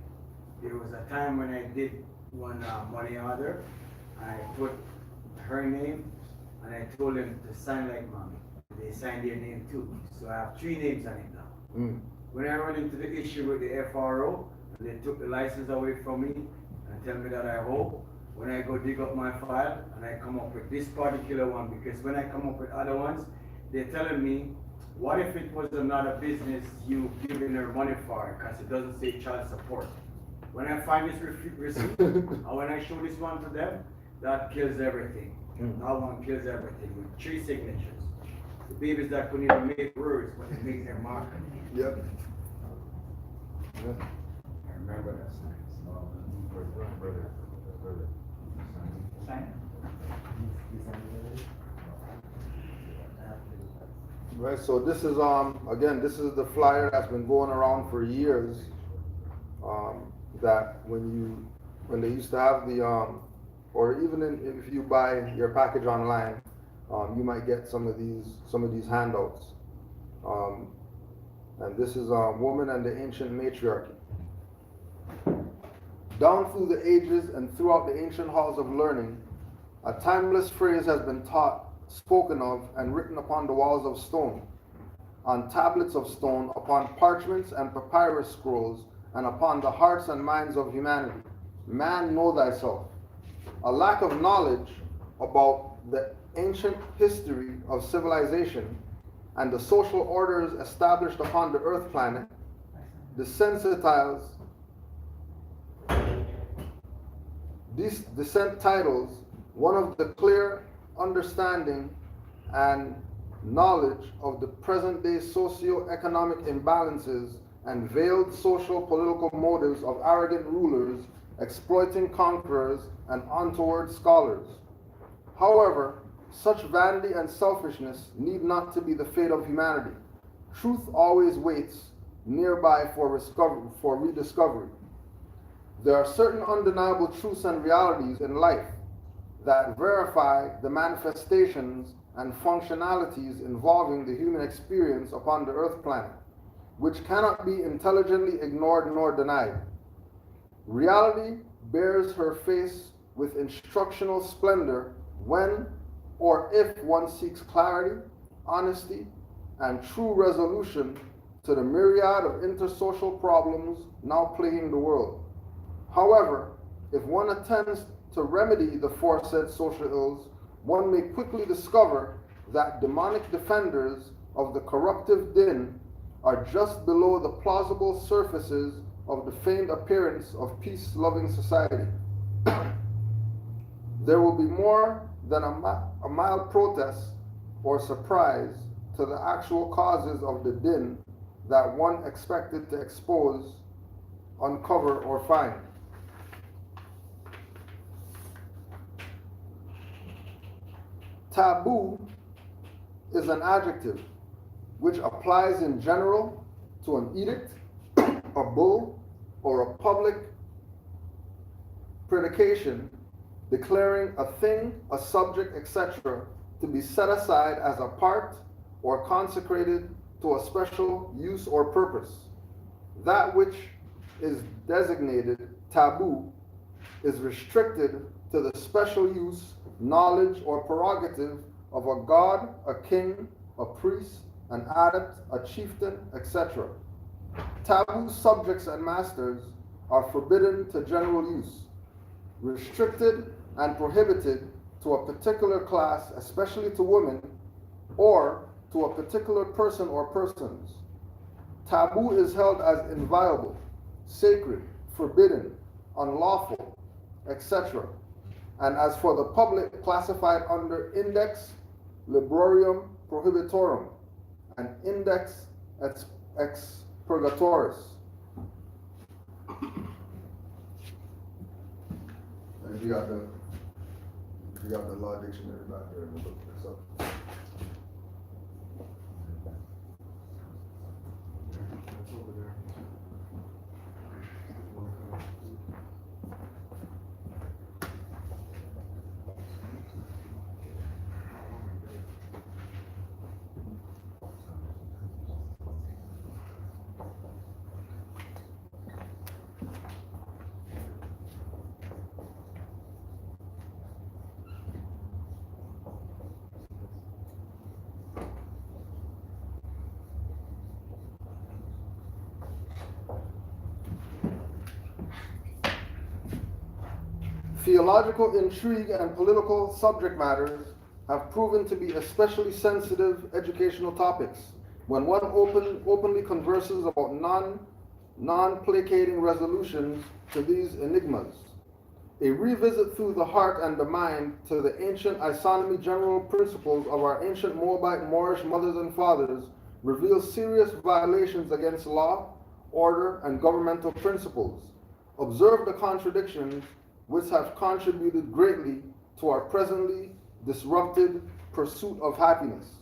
There was a time when I did one money order, I put her name, and I told them to sign like mommy. They signed their name too. So I have 3 names on it now. Mm. When I run into the issue with the FRO, and they took the license away from me and tell me that I owe, when I go dig up my file and I come up with this particular one, because when I come up with other ones, they're telling me, what if it was another business you giving her money for, because it doesn't say child support. When I find this receipt, and when I show this one to them, that kills everything. That one kills everything with 3 signatures. The babies that couldn't even make words, but it makes their marker. Yep. I remember that sign. Right, so this is again, this is the flyer that's been going around for years. That when they used to have the or even if you buy your package online, you might get some of these handouts. And this is Woman and the Ancient Matriarchy. Down through the ages and throughout the ancient halls of learning, a timeless phrase has been taught, spoken of, and written upon the walls of stone, on tablets of stone, upon parchments and papyrus scrolls, and upon the hearts and minds of humanity. Man, know thyself. A lack of knowledge about the ancient history of civilization and the social orders established upon the earth planet desensitize These descent titles, one of the clear understanding and knowledge of the present-day socio-economic imbalances and veiled social political motives of arrogant rulers exploiting conquerors and untoward scholars. However, such vanity and selfishness need not to be the fate of humanity. Truth always waits nearby for rediscovery. There are certain undeniable truths and realities in life that verify the manifestations and functionalities involving the human experience upon the earth planet, which cannot be intelligently ignored nor denied. Reality bears her face with instructional splendor when or if one seeks clarity, honesty, and true resolution to the myriad of intersocial problems now plaguing the world. However, if one attempts to remedy the aforesaid social ills, one may quickly discover that demonic defenders of the corruptive din are just below the plausible surfaces of the feigned appearance of peace-loving society. There will be more than a mild protest or surprise to the actual causes of the din that one expected to expose, uncover, or find. Taboo is an adjective which applies in general to an edict, a bull, or a public predication declaring a thing, a subject, etc., to be set aside as a part or consecrated to a special use or purpose. That which is designated taboo is restricted to the special use, knowledge, or prerogative of a god, a king, a priest, an adept, a chieftain, etc. Taboo subjects and masters are forbidden to general use, restricted and prohibited to a particular class, especially to women, or to a particular person or persons. Taboo is held as inviolable, sacred, forbidden, unlawful, etc. And as for the public, classified under Index Librorum Prohibitorum and Index Expurgatoris. And you got the law dictionary back there in the book. So. That's over there. Theological intrigue and political subject matters have proven to be especially sensitive educational topics when one openly converses about non-placating resolutions to these enigmas. A revisit through the heart and the mind to the ancient isonomy general principles of our ancient Moabite Moorish mothers and fathers reveals serious violations against law, order, and governmental principles. Observe the contradictions which have contributed greatly to our presently disrupted pursuit of happiness.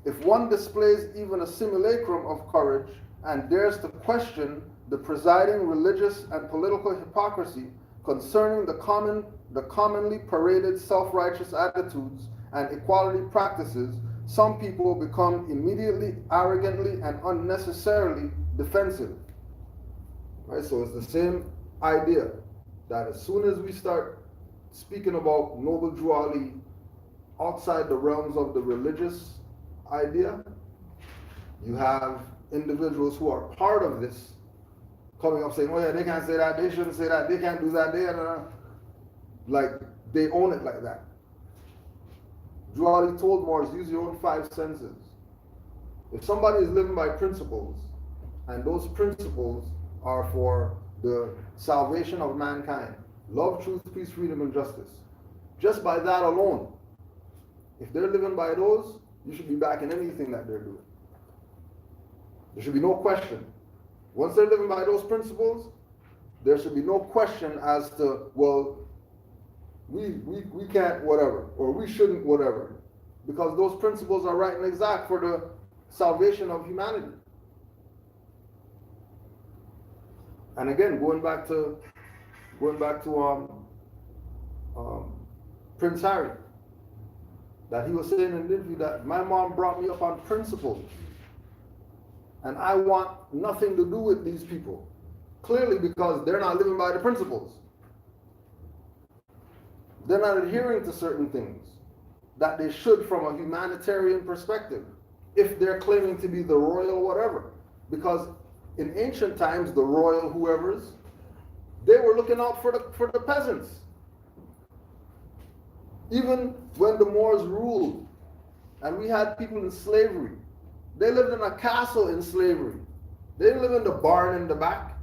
If one displays even a simulacrum of courage and dares to question the presiding religious and political hypocrisy concerning the commonly paraded self-righteous attitudes and equality practices, some people become immediately, arrogantly, and unnecessarily defensive. Right? So it's the same idea that as soon as we start speaking about noble duality outside the realms of the religious idea, you have individuals who are part of this coming up saying, oh yeah, they can't say that, they shouldn't say that, they can't do that, like they own it like that. Duality told Moors, use your own five senses. If somebody is living by principles, and those principles are for the salvation of mankind, Love, truth, peace, freedom, and justice. Just by that alone, if they're living by those, you should be backing anything that they're doing. There should be no question. Once they're living by those principles, there should be no question as to, well, we can't whatever, or we shouldn't whatever. Because those principles are right and exact for the salvation of humanity. And again, going back to Prince Harry, that he was saying in an interview that my mom brought me up on principles, and I want nothing to do with these people. Clearly, because they're not living by the principles. They're not adhering to certain things that they should from a humanitarian perspective, if they're claiming to be the royal whatever. Because in ancient times, the royal whoever's, they were looking out for the peasants. Even when the Moors ruled and we had people in slavery, they lived in a castle in slavery. They didn't live in the barn in the back.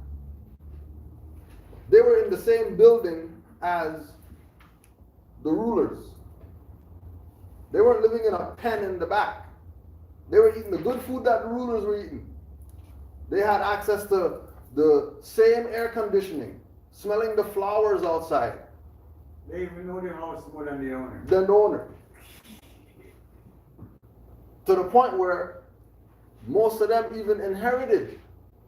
They were in the same building as the rulers. They weren't living in a pen in the back. They were eating the good food that the rulers were eating. They had access to the same air conditioning, smelling the flowers outside. They even know the house more than the owner. Than the owner. To the point where most of them even inherited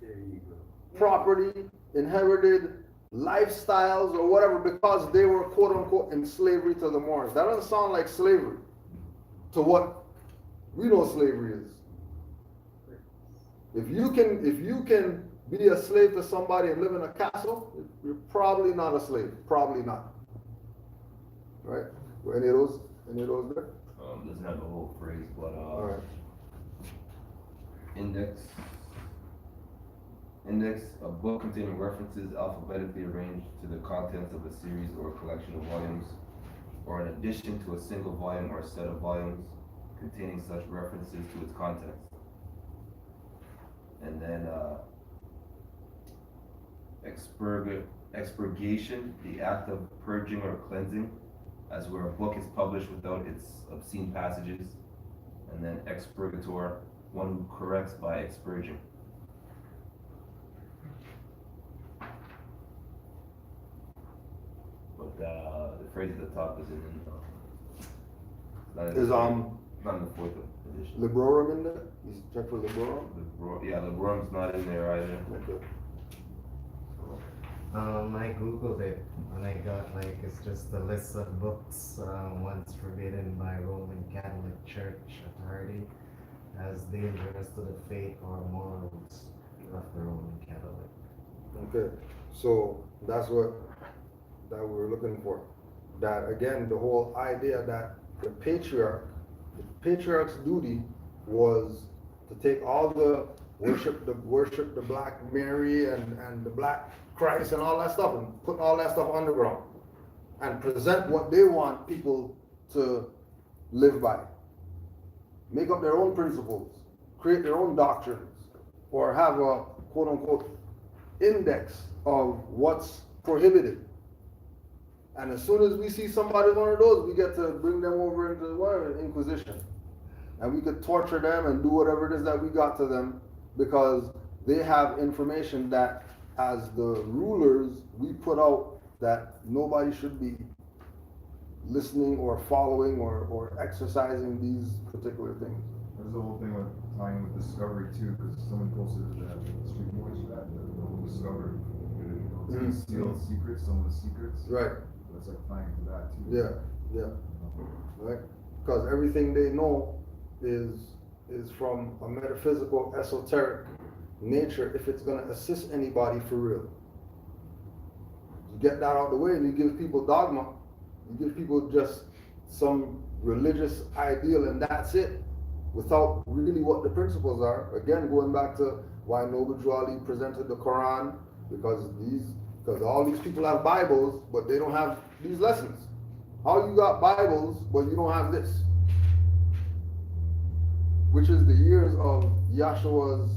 There you go. property, inherited lifestyles or whatever, because they were quote unquote in slavery to the Moors. That doesn't sound like slavery to what we know slavery is. If you can be a slave to somebody and live in a castle, you're probably not a slave. Probably not. Right? Were any of those there? Doesn't have the whole phrase, but All right. Index, a book containing references alphabetically arranged to the contents of a series or a collection of volumes, or in addition to a single volume or a set of volumes containing such references to its context. And then expurgation, the act of purging or cleansing, as where a book is published without its obscene passages. And then expurgator, one who corrects by expurging. But the phrase at the top is not in the fourth edition. Librorum in there? You check for Librorum? Librorum's not in there either. Okay. I googled it and I got it's just a list of books once forbidden by Roman Catholic Church authority as dangerous to the faith or morals of the Roman Catholic. Okay. So that's what we were looking for. That again, the whole idea that the patriarch's duty was to take all the worship the Black Mary and the Black Christ and all that stuff and put all that stuff underground and present what they want people to live by. Make up their own principles, create their own doctrines, or have a quote unquote index of what's prohibited. And as soon as we see somebody one of those, we get to bring them over into the Inquisition. And we could torture them and do whatever it is that we got to them, because they have information that as the rulers we put out that nobody should be listening or following or exercising these particular things. There's the whole thing with tying with discovery too, because someone posted that street voice that the whole discovery, sealed secrets, some of the secrets. Right. That's like tying to that too. Yeah. Right? Because everything they know is from a metaphysical, esoteric nature if it's going to assist anybody for real. You get that out of the way and you give people dogma. You give people just some religious ideal and that's it, without really what the principles are. Again, going back to why Noble Drew Ali presented the Quran, because all these people have Bibles, but they don't have these lessons. How you got Bibles, but you don't have this? Which is the years of Yahshua's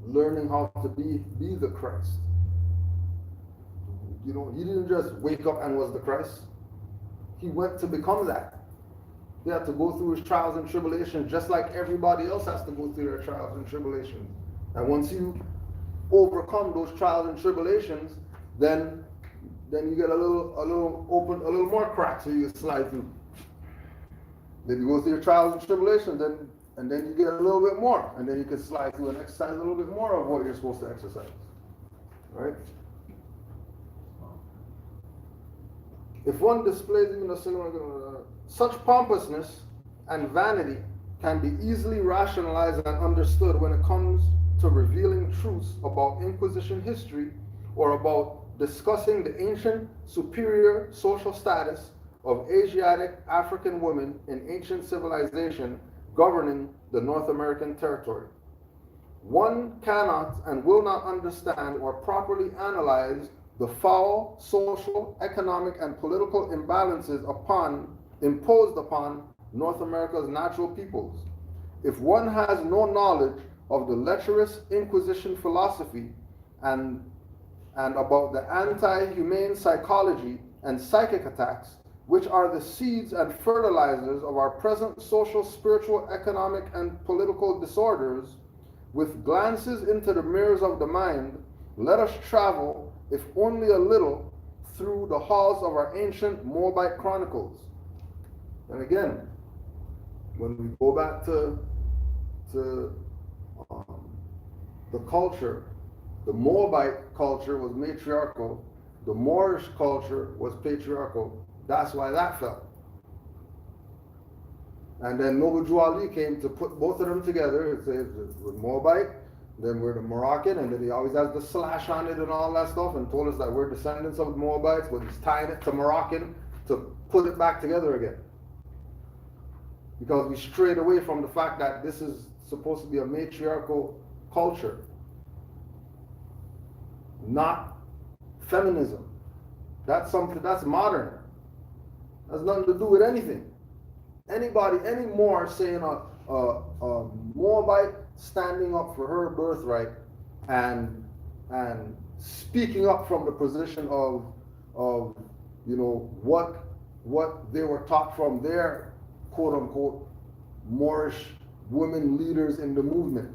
learning how to be the Christ. you know, he didn't just wake up and was the Christ. He went to become that. He had to go through his trials and tribulations just like everybody else has to go through their trials and tribulations. And once you overcome those trials and tribulations, then you get a little more crack so you can slide through. Then you go through your trials and tribulations, and then you get a little bit more, and then you can slide through and exercise a little bit more of what you're supposed to exercise. Right? If one displays even a single, such pompousness and vanity can be easily rationalized and understood when it comes to revealing truths about Inquisition history or about discussing the ancient superior social status of Asiatic African women in ancient civilization governing the North American territory. One cannot and will not understand or properly analyze the foul social, economic, and political imbalances imposed upon North America's natural peoples if one has no knowledge of the lecherous Inquisition philosophy and about the anti-humane psychology and psychic attacks, which are the seeds and fertilizers of our present social, spiritual, economic, and political disorders. With glances into the mirrors of the mind, let us travel, if only a little, through the halls of our ancient Moabite chronicles. And again, when we go back to the culture, the Moabite culture was matriarchal, the Moorish culture was patriarchal. That's why that fell. And then Noble Drew Ali came to put both of them together. It says we're Moabite, then we're the Moroccan, and then he always has the slash on it and all that stuff, and told us that we're descendants of Moabites, but he's tying it to Moroccan to put it back together again. Because we strayed away from the fact that this is supposed to be a matriarchal culture, not feminism. That's something that's modern. Has nothing to do with anything. Anybody anymore saying a Moabite standing up for her birthright and speaking up from the position of you know what they were taught from their quote unquote Moorish women leaders in the movement.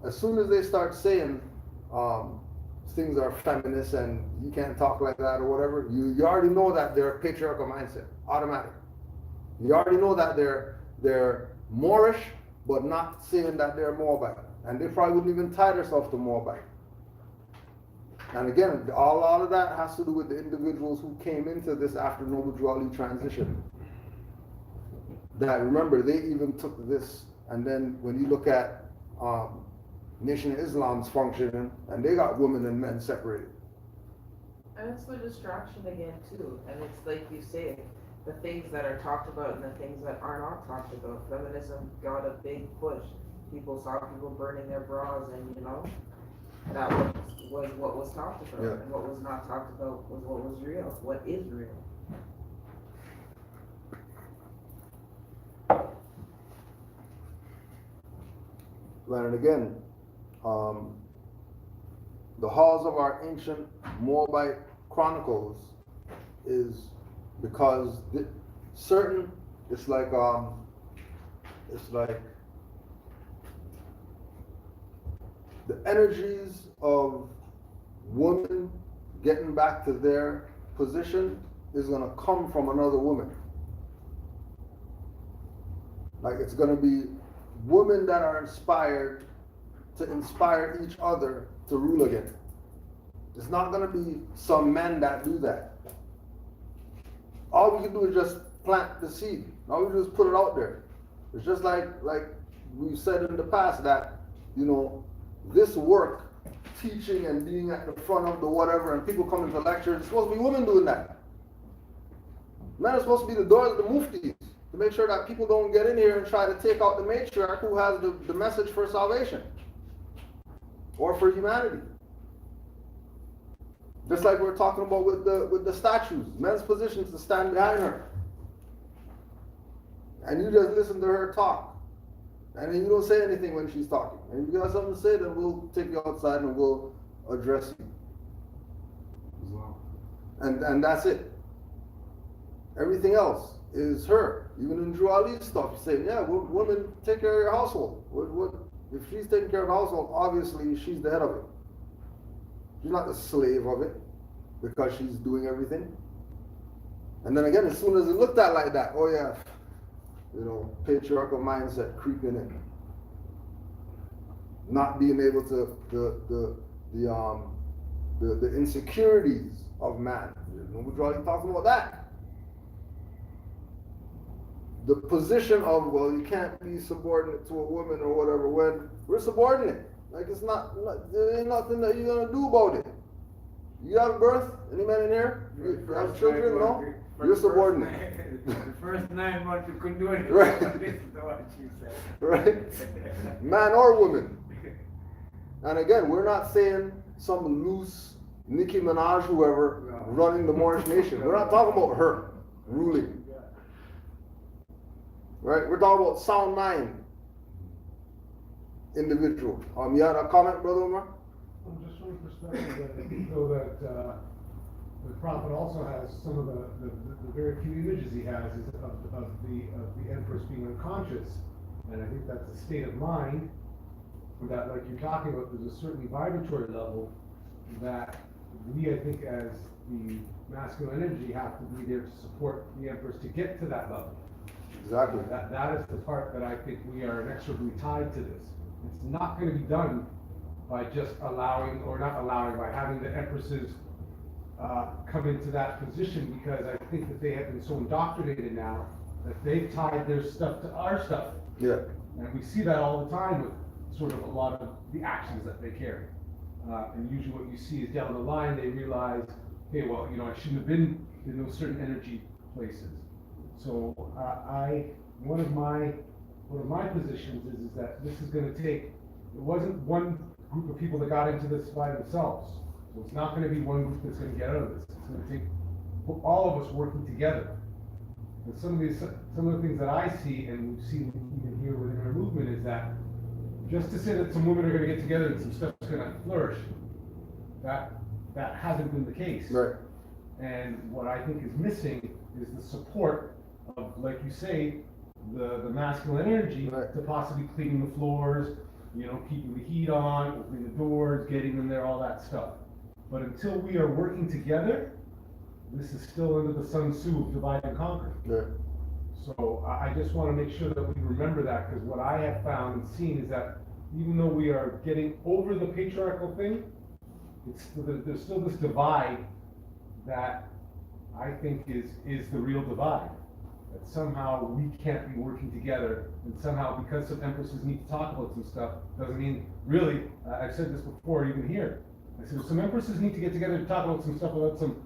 As soon as they start saying things are feminist and you can't talk like that or whatever, you already know that they're a patriarchal mindset, automatic. You already know that they're Moorish, but not saying that they're Moabite. And they probably wouldn't even tie themselves to Moabite. And again, all of that has to do with the individuals who came into this after Noble Drew Ali transition. That, remember, they even took this, and then when you look at Nation of Islam's functioning, and they got women and men separated. And it's the distraction again too. And it's like you say, the things that are talked about and the things that are not talked about. Feminism got a big push. People saw people burning their bras, and you know, that was what was talked about. Yeah. And what was not talked about was what was real. What is real. And again, the halls of our ancient Moabite chronicles is because it's like the energies of women getting back to their position is going to come from another woman. Like, it's going to be women that are inspired to inspire each other to rule again. It's not going to be some men that do that. All we can do is just plant the seed. All we do is put it out there. It's just like we've said in the past that, you know, this work, teaching and being at the front of the whatever, and people coming to lectures, it's supposed to be women doing that. Men are supposed to be the doors of the muftis, to make sure that people don't get in here and try to take out the matriarch who has the message for salvation or for humanity. Just like we're talking about with the statues, men's position is to stand behind her, and you just listen to her talk, and then you don't say anything when she's talking. And if you got something to say, then we'll take you outside and we'll address you. And that's it. Everything else is her. Even in Drew Ali's stuff, he's saying, yeah, women take care of your household. If she's taking care of the household, obviously she's the head of it. She's not the slave of it because she's doing everything. And then again, as soon as it looked at like that, oh yeah, you know, patriarchal mindset creeping in. Not being able to the insecurities of man. Nobody's really talking about that. The position of, well, you can't be subordinate to a woman or whatever when we're subordinate. Like it's not there ain't nothing that you're gonna do about it. You have birth? Any man in here? You have children? No? You're subordinate. The first 9 months you couldn't do anything. Right. This is what she said. Right? Man or woman. And again, we're not saying some loose Nicki Minaj, whoever, running the Moorish nation. We're not talking about her ruling. Right? We're talking about sound mind individual. You had a comment, Brother Omar? Well, just from the perspective that, though that the prophet also has some of the very few images he has is of the empress being unconscious, and I think that's a state of mind that, like you're talking about, there's a certain vibratory level that we, I think, as the masculine energy, have to be there to support the empress to get to that level. Exactly. That is the part that I think we are inexorably tied to this. It's not going to be done by just allowing, or not allowing, by having the empresses come into that position, because I think that they have been so indoctrinated now that they've tied their stuff to our stuff. Yeah. And we see that all the time with sort of a lot of the actions that they carry. And usually what you see is down the line, they realize, hey, well, you know, I shouldn't have been in those certain energy places. So one of my positions is that this is going to take, it wasn't one group of people that got into this by themselves. So it's not going to be one group that's going to get out of this. It's going to take all of us working together. And some of the things that I see, and we've seen even here within our movement, is that just to say that some women are going to get together and some stuff's going to flourish, that hasn't been the case. Right. And what I think is missing is the support of, like you say, the masculine energy, right, to possibly cleaning the floors, you know, keeping the heat on, opening the doors, getting them there, all that stuff. But until we are working together, this is still under the Sun Tzu of divide and conquer. Right. So I just want to make sure that we remember that, because what I have found and seen is that even though we are getting over the patriarchal thing, there's still this divide that I think is the real divide. That somehow we can't be working together, and somehow because some empresses need to talk about some stuff, doesn't mean, really, I've said this before, even here. I said, if some empresses need to get together to talk about some stuff, about some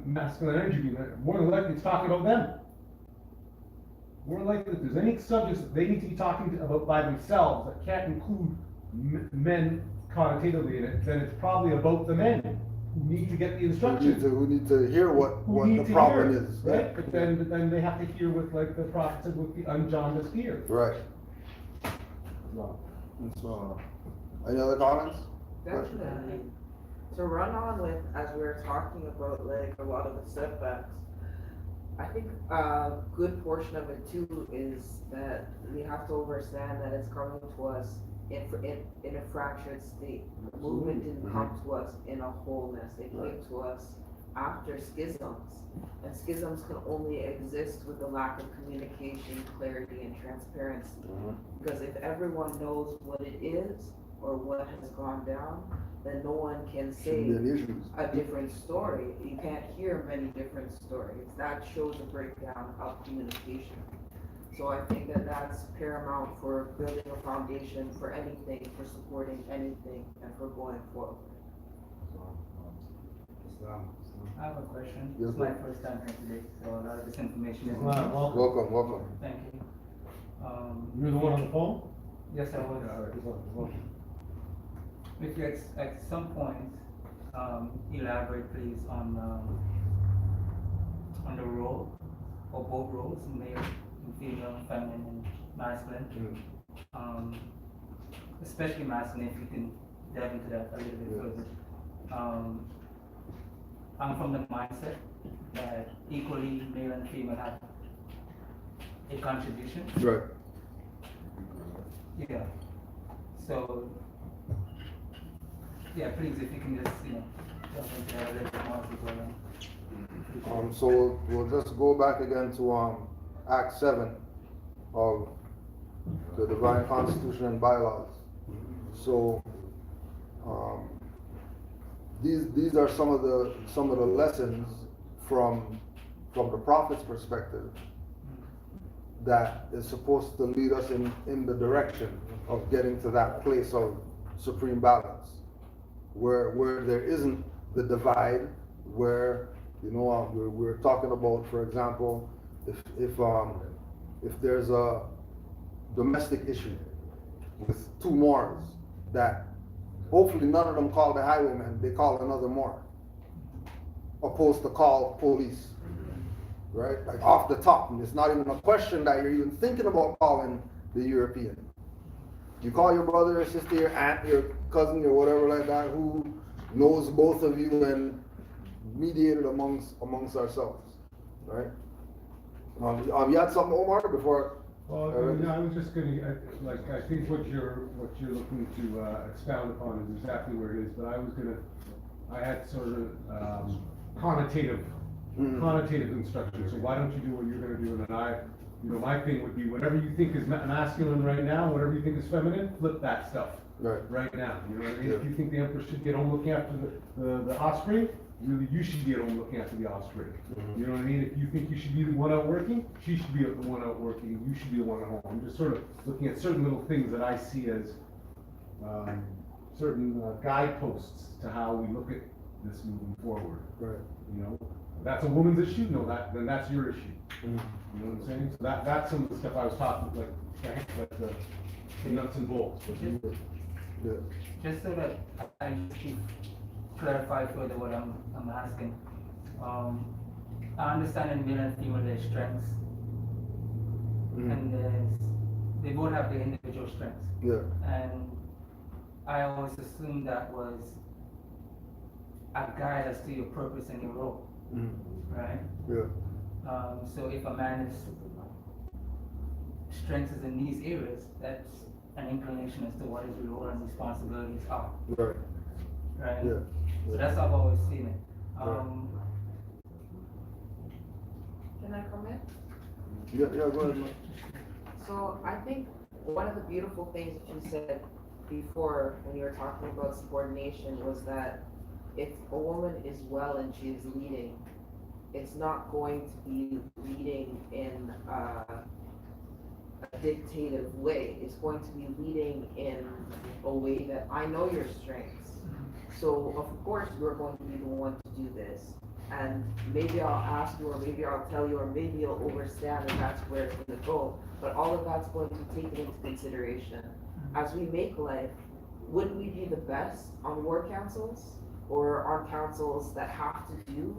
masculine energy being there, more than likely it's talking about them. More than likely, if there's any subjects that they need to be talking about by themselves that can't include men connotatively in it, then it's probably about the men who need to get the instructions. Who need to hear what the problem is. Right? But then they have to hear what, like the prophet said, with the unjaundiced ear. Right. Well, So, any other comments? Definitely. To run on with, as we were talking about, like, a lot of the setbacks, I think a good portion of it too is that we have to understand that it's coming to us in a fractured state. The movement didn't come to us in a wholeness. It came to us after schisms. And schisms can only exist with the lack of communication, clarity, and transparency. Because if everyone knows what it is or what has gone down, then no one can say a different story. You can't hear many different stories. That shows a breakdown of communication. So I think that that's paramount for building a foundation for anything, for supporting anything, and for going forward. I have a question. Yes, It's my first time here today, so a lot of this information is new. Welcome. Thank you. you're the one on the phone? Yes, I was. Welcome. If you at some point elaborate, please, on the role, or both roles, male and female, feminine and masculine. Especially masculine, if you can dive into that a little bit further. I'm from the mindset that equally male and female have a contribution. Right. Yeah. So, yeah, please, if you can just, jump into that a little bit more as we go on. So we'll just go back again to Act 7 of the Divine Constitution and Bylaws. So these are some of the lessons from the prophet's perspective that is supposed to lead us in the direction of getting to that place of supreme balance, where there isn't the divide, where we're talking about, for example, if there's a domestic issue with two Moors that hopefully none of them call the highwayman, they call another Moor, opposed to call police, right? Like off the top, and it's not even a question that you're even thinking about calling the European. You call your brother or sister, your aunt, your cousin, or whatever like that, who knows both of you and mediated amongst ourselves, right? You had something, Omar, before? Well, I was just gonna, I think what you're looking to expound upon is exactly where it is, but I had sort of connotative instructions, so why don't you do what you're gonna do, and then my thing would be, whatever you think is masculine right now, whatever you think is feminine, flip that stuff. Right now, you know what I mean? Yeah. If you think the emperor should get home looking after the offspring, really, you should be at home looking after the offspring. You know what I mean? If you think you should be the one out working, she should be the one out working, you should be the one at home. I'm just sort of looking at certain little things that I see as certain guideposts to how we look at this moving forward. Right. That's a woman's issue, then that's your issue. You know what I'm saying? So that's some of the stuff I was talking, like the nuts and bolts. Yeah. Just so that I can clarify further what I'm asking. I understand in male and female there's strengths, and they both have their individual strengths. Yeah. And I always assumed that was a guide as to your purpose and your role, right? Yeah. So if a man is strengths is in these areas, that's an inclination as to what his role and responsibilities are. Right. Right? Yeah. So that's how I've always seen it. Can I comment? Yeah, go ahead, man. So I think one of the beautiful things that you said before when you were talking about subordination was that if a woman is well and she is leading, it's not going to be leading in a dictative way. It's going to be leading in a way that I know your strengths. So of course you're going to be the one to do this. And maybe I'll ask you, or maybe I'll tell you, or maybe you'll overstand, and that's where it's going to go. But all of that's going to be taken into consideration. As we make life, wouldn't we be the best on war councils or on councils that have to do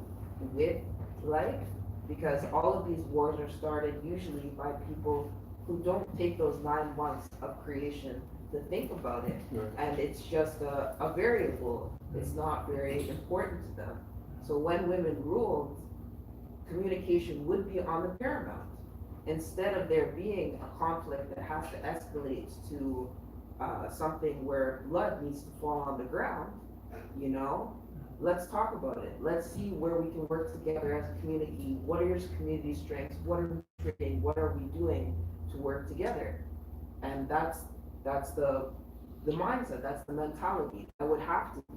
with life? Because all of these wars are started usually by people who don't take those 9 months of creation to think about it. Right. And it's just a variable. It's not very important to them. So when women ruled, communication would be on the paramount. Instead of there being a conflict that has to escalate to something where blood needs to fall on the ground, let's talk about it. Let's see where we can work together as a community. What are your community strengths? What are we trading? What are we doing to work together? And that's the mindset, that's the mentality that would have to be.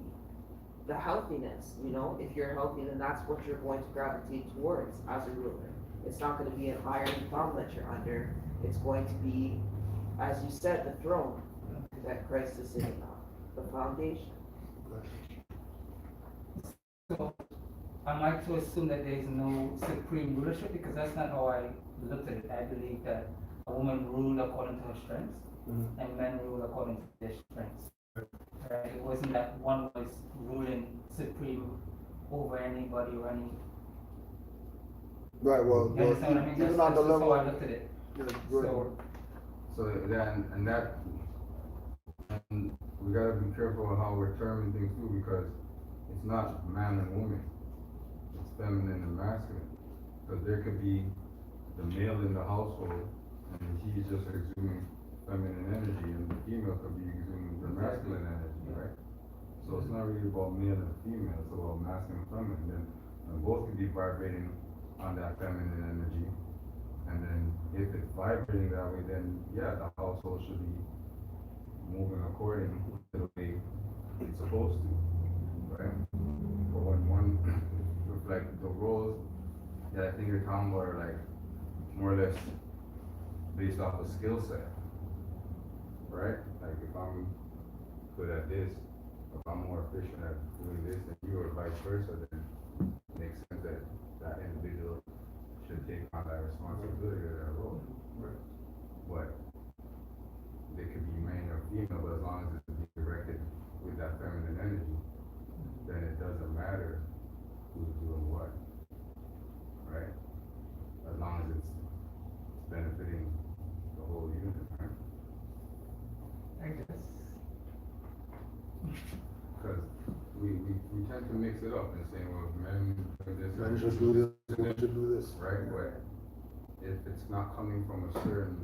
The healthiness, if you're healthy, then that's what you're going to gravitate towards as a ruler. It's not going to be an iron thumb that you're under. It's going to be, as you said, the throne that Christ is sitting on, the foundation. So am I to assume that there is no supreme rulership? Because that's not how I looked at it. I believe that a woman ruled according to her strengths, and men ruled according to their strengths. Right? It wasn't that one was ruling supreme over anybody or any. Right. Well, You understand what I mean? even That's on the how level. I looked at it. Yeah, go ahead. So And we gotta be careful of how we're terming things too, because it's not man and woman. feminine and masculine. Because there could be the male in the household, and he's just exuding feminine energy, and the female could be exuding the masculine energy, right? So it's not really about male and female, it's about masculine and feminine. And both could be vibrating on that feminine energy. And then if it's vibrating that way, then yeah, the household should be moving according to the way it's supposed to, right? But when one, with like the roles that I think you're talking about are like more or less based off a skill set, right? Like if I'm good at this, if I'm more efficient at doing this than you, or vice versa, then it makes sense that that individual should take on that responsibility or that role. But they could be male or female, but as long as it's being directed with that feminine energy, then it doesn't matter who's doing what, right? As long as it's benefiting the whole unit, right? I guess. Because we tend to mix it up and say, well, men do this. Men should do this, women should do this. Right, but if it's not coming from a certain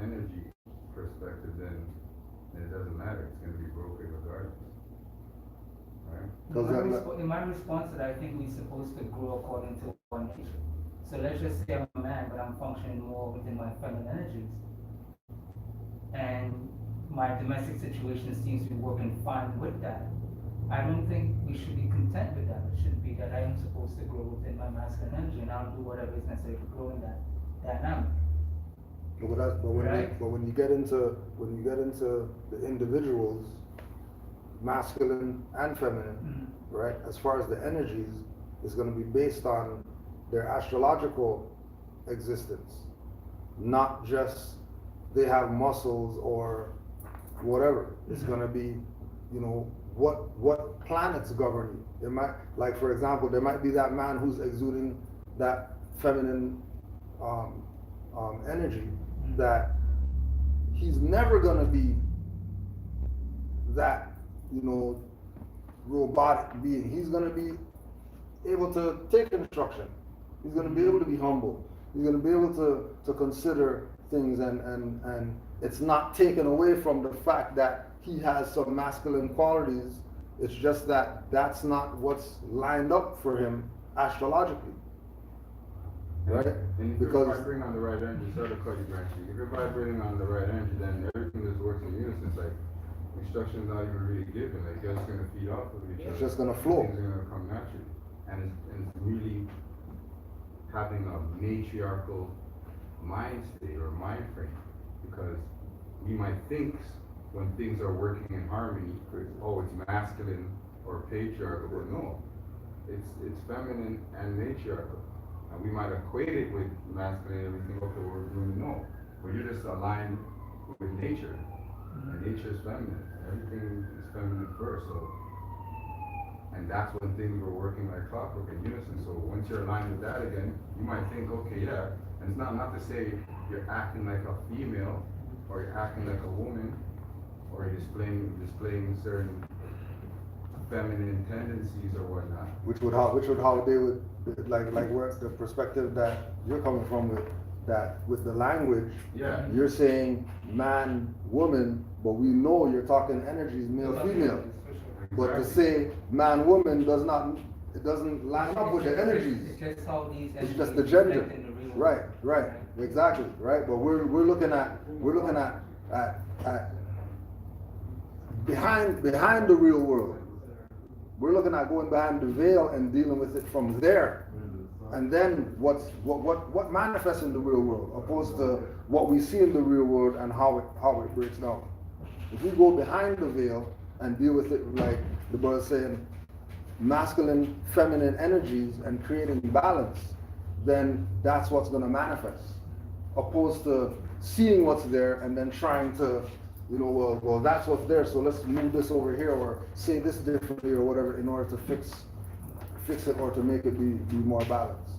energy perspective, then it doesn't matter. It's going to be broken regardless. Right? In my response to that, I think we're supposed to grow according to one nature. So let's just say I'm a man, but I'm functioning more within my feminine energies. And my domestic situation seems to be working fine with that. I don't think we should be content with that. It should be that I am supposed to grow within my masculine energy, and I'll do whatever is necessary to grow in that dynamic. But when you get into the individuals, masculine and feminine, right? As far as the energies, it's going to be based on their astrological existence, not just they have muscles or whatever. It's going to be, you know, what planets govern you. It might, like for example, there might be that man who's exuding that feminine energy, that he's never going to be that, you know, robotic being. He's going to be able to take instruction. He's going to be able to be humble. He's going to be able to consider things, and it's not taken away from the fact that he has some masculine qualities. It's just that that's not what's lined up for him astrologically. Right? And if you're vibrating on the right energy, sorry to cut you, Branchie. If you're vibrating on the right energy, then everything just works in unison. It's like instruction's not even really given. Like you're just gonna feed off of each other. It's just gonna flow. Things are gonna come naturally. And it's really having a matriarchal mind state or mind frame, because we might think when things are working in harmony, oh, it's masculine or patriarchal, but no, it's feminine and matriarchal. And we might equate it with masculine and we think, okay, we're doing no. But you're just aligned with nature. And nature is feminine. Everything is feminine first. So, and that's when things were working like clockwork in unison. So once you're aligned with that again, you might think, okay, yeah. And it's not to say you're acting like a female or you're acting like a woman or you're displaying certain feminine tendencies or whatnot. Which would how they would like where the perspective that you're coming from with the language. Yeah. You're saying man, woman, but we know you're talking energies male, female. But to say man, woman doesn't line up with the energies. It's just how these It's just the gender. Right, exactly, right. But we're looking at behind the real world. We're looking at going behind the veil and dealing with it from there. And then what manifests in the real world, opposed to what we see in the real world and how it breaks down. If we go behind the veil and deal with it like the brother's saying, masculine, feminine energies and creating balance, then that's what's going to manifest. Opposed to seeing what's there and then trying to, you know, well, that's what's there, so let's move this over here or say this differently or whatever in order to fix it or to make it be more balanced.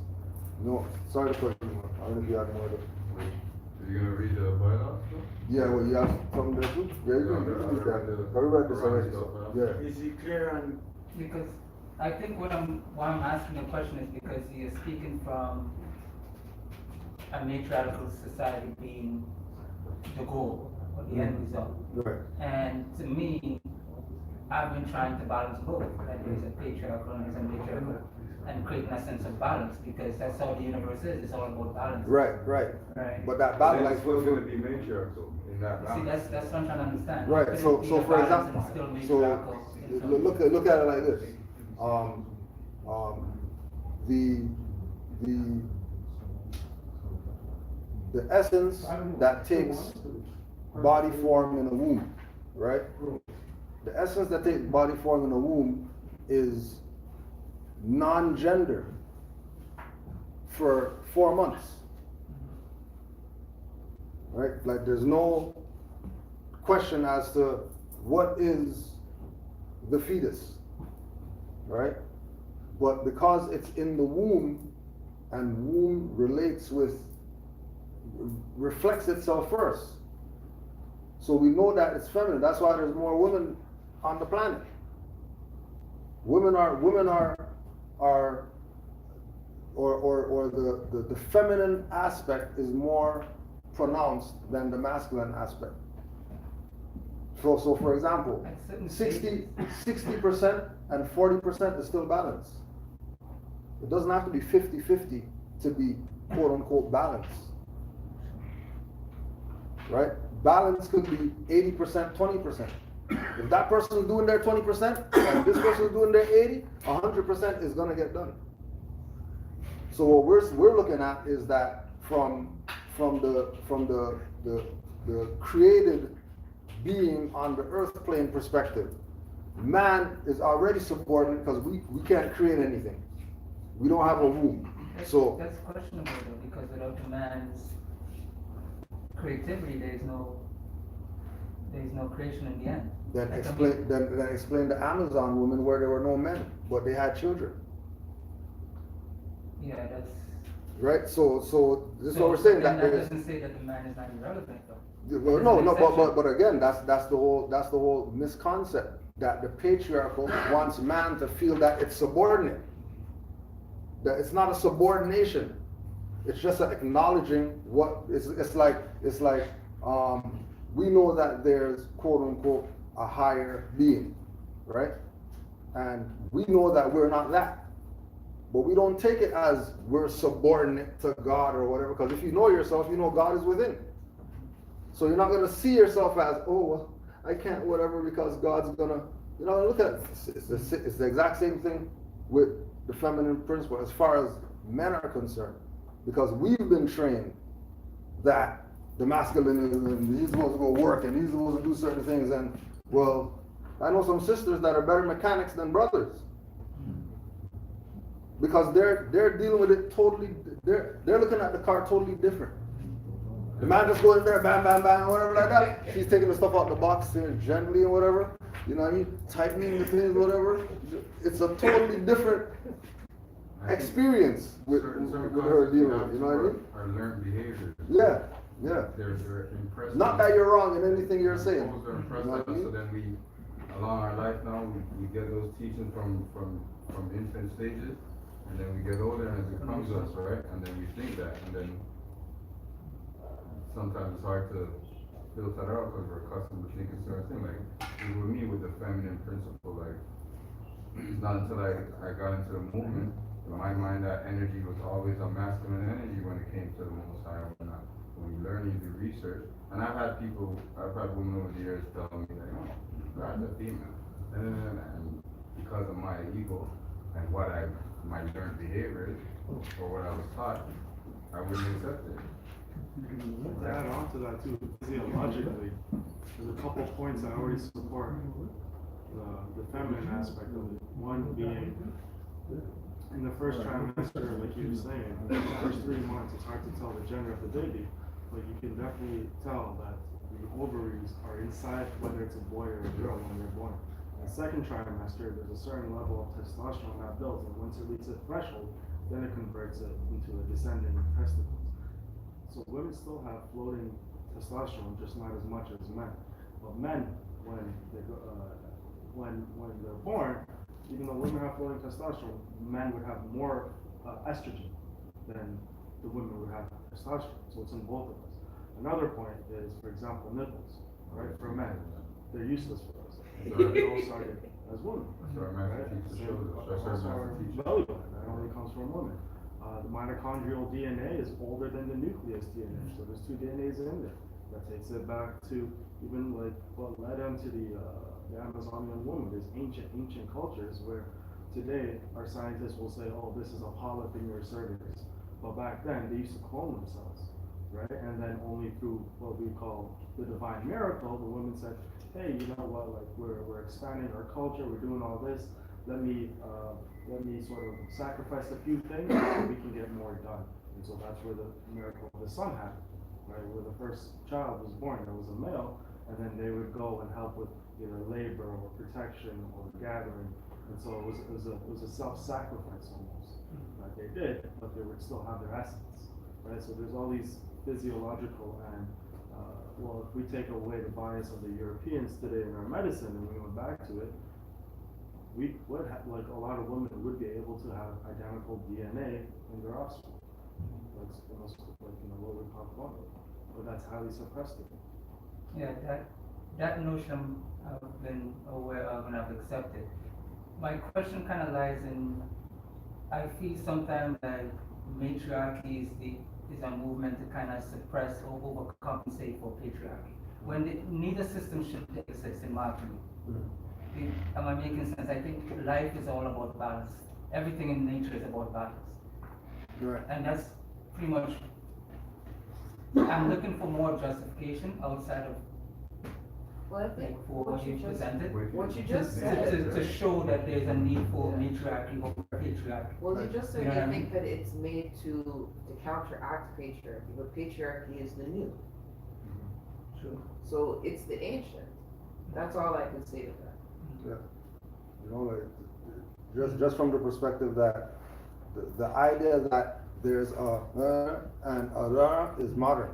No, sorry to put you. I don't know if you have more. Are you gonna read the bylaws? Yeah, well, you have something there too? Yeah, you can read that. I read this already. So, yeah. Is it clear on Because I think why I'm asking the question is because you're speaking from a matriarchal society being the goal or the end result. Right. And to me, I've been trying to balance both. That there's a patriarchal and there's a matriarchal, and creating a sense of balance because that's how the universe is. It's all about balance. Right. Right. But that Then balance it's supposed to be matriarchal in that See, balance. that's what I'm trying to understand. Right, Could so it be for a balance example, and still so matriarchal in some- look at it like this. The essence that takes body form in a womb, right? The essence that takes body form in a womb is non-gender for 4 months. Right? Like there's no question as to what is the fetus, right? But because it's in the womb and womb reflects itself first. So we know that it's feminine. That's why there's more women on the planet. Women are the feminine aspect is more pronounced than the masculine aspect. So for example, 60% and 40% is still balanced. It doesn't have to be 50-50 to be quote unquote balanced. Right? Balance could be 80%, 20%. If that person is doing their 20% and this person is doing their 80, 100% is gonna get done. So what we're looking at is that from the created being on the earth plane perspective, man is already subordinate because we can't create anything. We don't have a womb. So that's questionable though, because without the man's creativity, there's no creation in the end. then Like, explain the Amazon women where there were no men, but they had children. Yeah, that's. Right? So this is what we're saying, that that there's doesn't say that the man is not irrelevant though. well, no, but again, that's the whole misconcept that the patriarchal wants man to feel that it's subordinate. That it's not a subordination. It's just acknowledging what it's like we know that there's quote unquote a higher being, right? And we know that we're not that. But we don't take it as we're subordinate to God or whatever, because if you know yourself, you know God is within. So you're not going to see yourself as, oh, well, I can't whatever because God's going to, look at it. It's the exact same thing with the feminine principle as far as men are concerned. Because we've been trained that the masculine is he's supposed to go work and he's supposed to do certain things. And, well, I know some sisters that are better mechanics than brothers. Because they're dealing with it totally, they're looking at the car totally different. The man just goes in there, bam, bam, bam, whatever like that. She's taking the stuff out the box gently and whatever. You know what I mean? Tightening the things, whatever. It's a totally different experience with her dealing with, you know what I mean? Our learned behaviors. Yeah. They're impressed. Not that you're wrong in anything you're saying. They're impressed You know with what I us, mean? so then along our life now, we get those teachings from infant stages, and then we get older and it becomes us, right? And then we think that, and then sometimes it's hard to filter out because we're accustomed to thinking certain things. Like, with me with the feminine principle, like, it's not until I got into the movement, in my mind that energy was always a masculine energy when it came to the Most High. When you learn, you do research. And I've had women over the years tell me that, God's a female. And because of my ego and what my learned behavior is, or what I was taught, I wouldn't accept it. To add on to that too, physiologically, there's a couple points that already support the feminine aspect of it. One being, in the first trimester, like you were saying, the first 3 months, it's hard to tell the gender of the baby, but you can definitely tell that the ovaries are inside, whether it's a boy or a girl when they're born. In the second trimester, there's a certain level of testosterone that builds, and once it reaches a threshold, then it converts it into a descending testicles. So women still have floating testosterone, just not as much as men. But men, when they're born, even though women have low testosterone, men would have more estrogen than the women would have testosterone. So it's in both of us. Another point is, for example, nipples, right? For men, they're useless for us. They all started as women. So our master teacher shows us. That's our Also master our teacher. belly button, that only comes from women. The mitochondrial DNA is older than the nucleus DNA, so there's two DNAs in there. That takes it back to even like what led them to the Amazonian woman. There's ancient cultures where today our scientists will say, oh, this is a polyp in your cervix. But back then they used to clone themselves, right? And then only through what we call the divine miracle, the women said, hey, you know what, like we're expanding our culture, we're doing all this. Let me sort of sacrifice a few things so we can get more done. And so that's where the miracle of the son happened, right? Where the first child was born, there was a male, and then they would go and help with either labor or protection or gathering. And so it was a self-sacrifice almost that they did, but they would still have their essence, right? So there's all these physiological and well, if we take away the bias of the Europeans today in our medicine and we went back to it, we would have, like a lot of women would be able to have identical DNA in their offspring. That's almost like, you know, what we talk about, but that's highly suppressed. Yeah, that notion I've been aware of and I've accepted. My question kind of lies in, I feel sometimes that matriarchy is a movement to kind of suppress or overcompensate for patriarchy. When neither system should exist, in my opinion. Am I making sense? I think life is all about balance. Everything in nature is about balance. Right. And that's pretty much, I'm looking for more justification outside of Well, I think for what you presented. what you just said, To show that there's a need for matriarchy or patriarchy. well, you just said You know you what I think that it's made to counteract patriarchy, but patriarchy is the new. True. So it's the ancient. That's all I can say to that. Yeah. You know, like just from the perspective that the idea that there's a and a is modern.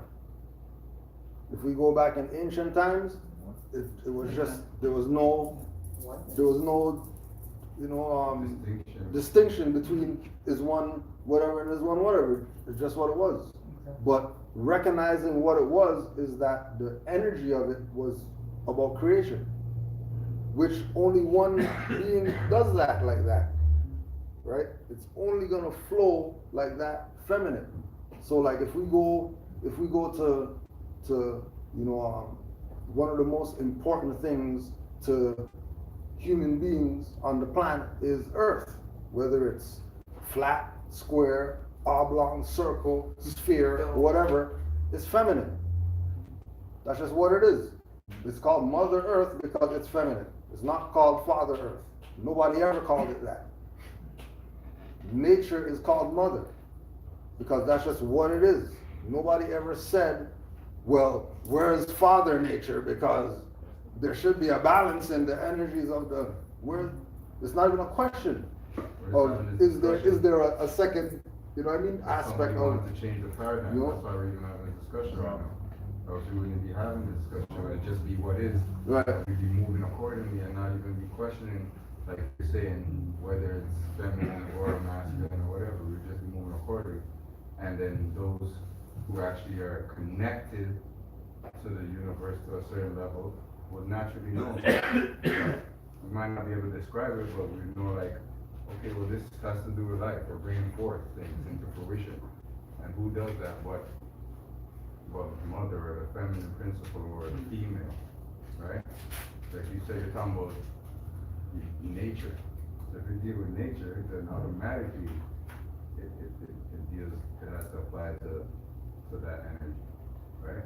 If we go back in ancient times, it was just there was no you know distinction between is one whatever and is one whatever. It's just what it was. But recognizing what it was is that the energy of it was about creation, which only one being does that like that, right? It's only gonna flow like that, feminine. So like if we go to you know one of the most important things to human beings on the planet is Earth, whether it's flat, square, oblong, circle, sphere, whatever, it's feminine. That's just what it is. It's called Mother Earth because it's feminine. It's not called Father Earth. Nobody ever called it that. Nature is called Mother because that's just what it is. Nobody ever said, well, where's Father Nature? Because there should be a balance in the energies of the world. It's not even a question of is there a second, you know what I mean, aspect of wanted to change the paradigm. You know? That's why we're even having a discussion right now. Or if we wouldn't be having the discussion, it would just be what is. Right. We'd be moving accordingly and not even be questioning, like you're saying, whether it's feminine or masculine or whatever. We'd just be moving accordingly. And then those who actually are connected to the universe to a certain level would naturally know. We might not be able to describe it, but we know like, okay, well this has to do with life or bringing forth things into fruition. And who does that? Well, the mother or the feminine principle or the female, right? Like you say, you're talking about nature. So if you deal with nature, then automatically it has to apply to that energy, right?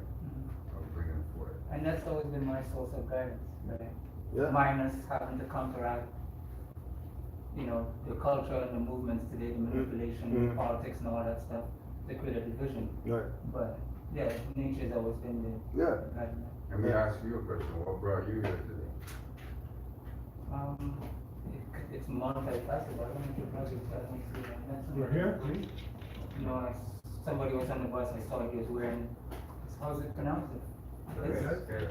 Of bringing forth. And that's always been my source of guidance, right? Yeah. Minus having to counteract, you know, the culture and the movements today, the manipulation, politics and all that stuff, to create a division. Right. But yeah, nature's always been there. Yeah. Let me ask you a question. What brought you here today? It's multifaceted. I don't think you probably tell me to. You're here, please? You know, somebody was on the bus, I saw he was wearing, how's it pronounced? Yeah. Yeah.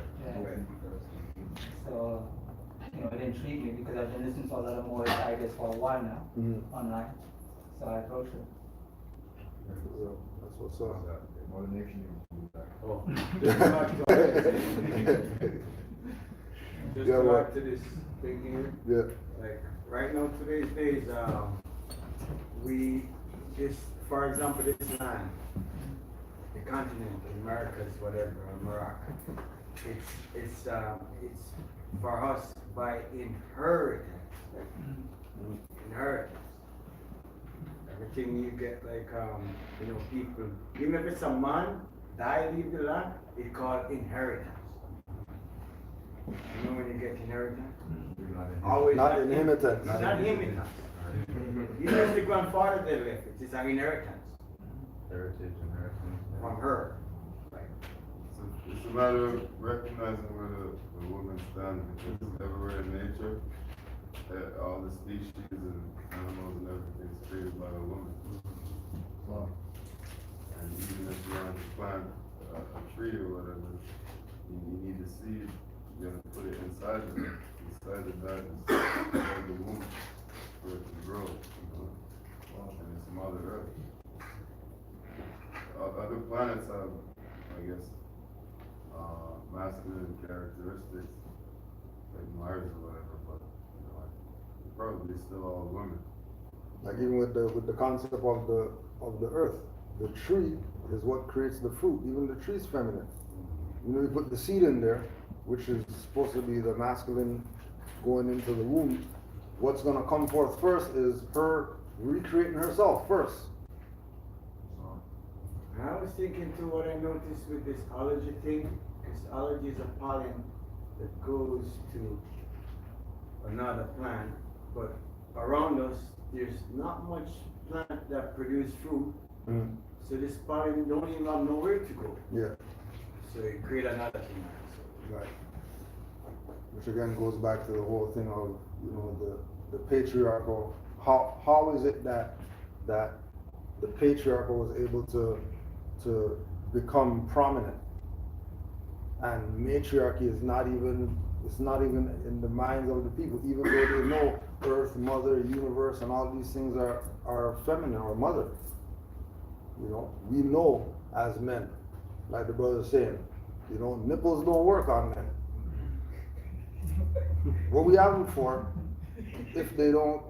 So, it intrigued me because I've been listening to a lot of more ideas for a while now online. So I approached it. That's what's up. Mother Nature needs to Oh. Just Yeah, to well- add to this thing here, Yeah. like, right now, today's days, for example, this land, the continent, the Americas, whatever, or Morocco, it's for us by inheritance. Inheritance. Everything you get, like, people, even if it's a man, die, leave the land, it's called inheritance. You know when you get inheritance? Always Not inheritance. Not inheritance. Even if the grandfather they left it, it's an inheritance Heritage, inheritance. from her. It's a matter of recognizing where the woman stands, because everywhere in nature, all the species and animals and everything is created by a woman. And even if you want to plant a tree or whatever, you need the seed, you have to put it inside the womb for it to grow, and it's Mother Earth. Other planets have, I guess, masculine characteristics, like Mars or whatever, but probably still all women. Like even with the concept of the earth, the tree is what creates the fruit. Even the tree's feminine. You put the seed in there, which is supposed to be the masculine going into the womb. What's gonna come forth first is her recreating herself first. And I was thinking too, what I noticed with this allergy thing, because allergy is a pollen that goes to another plant, but around us, there's not much plant that produce fruit, so this pollen don't even have nowhere to go. Yeah. So it create another thing. Right. Which again goes back to the whole thing of the patriarchal. How is it that the patriarchal was able to become prominent, and matriarchy is not even in the minds of the people, even though they know Earth, Mother, Universe, and all these things are feminine or mother. We know as men, like the brother's saying, nipples don't work on men. What we have them for, if they don't,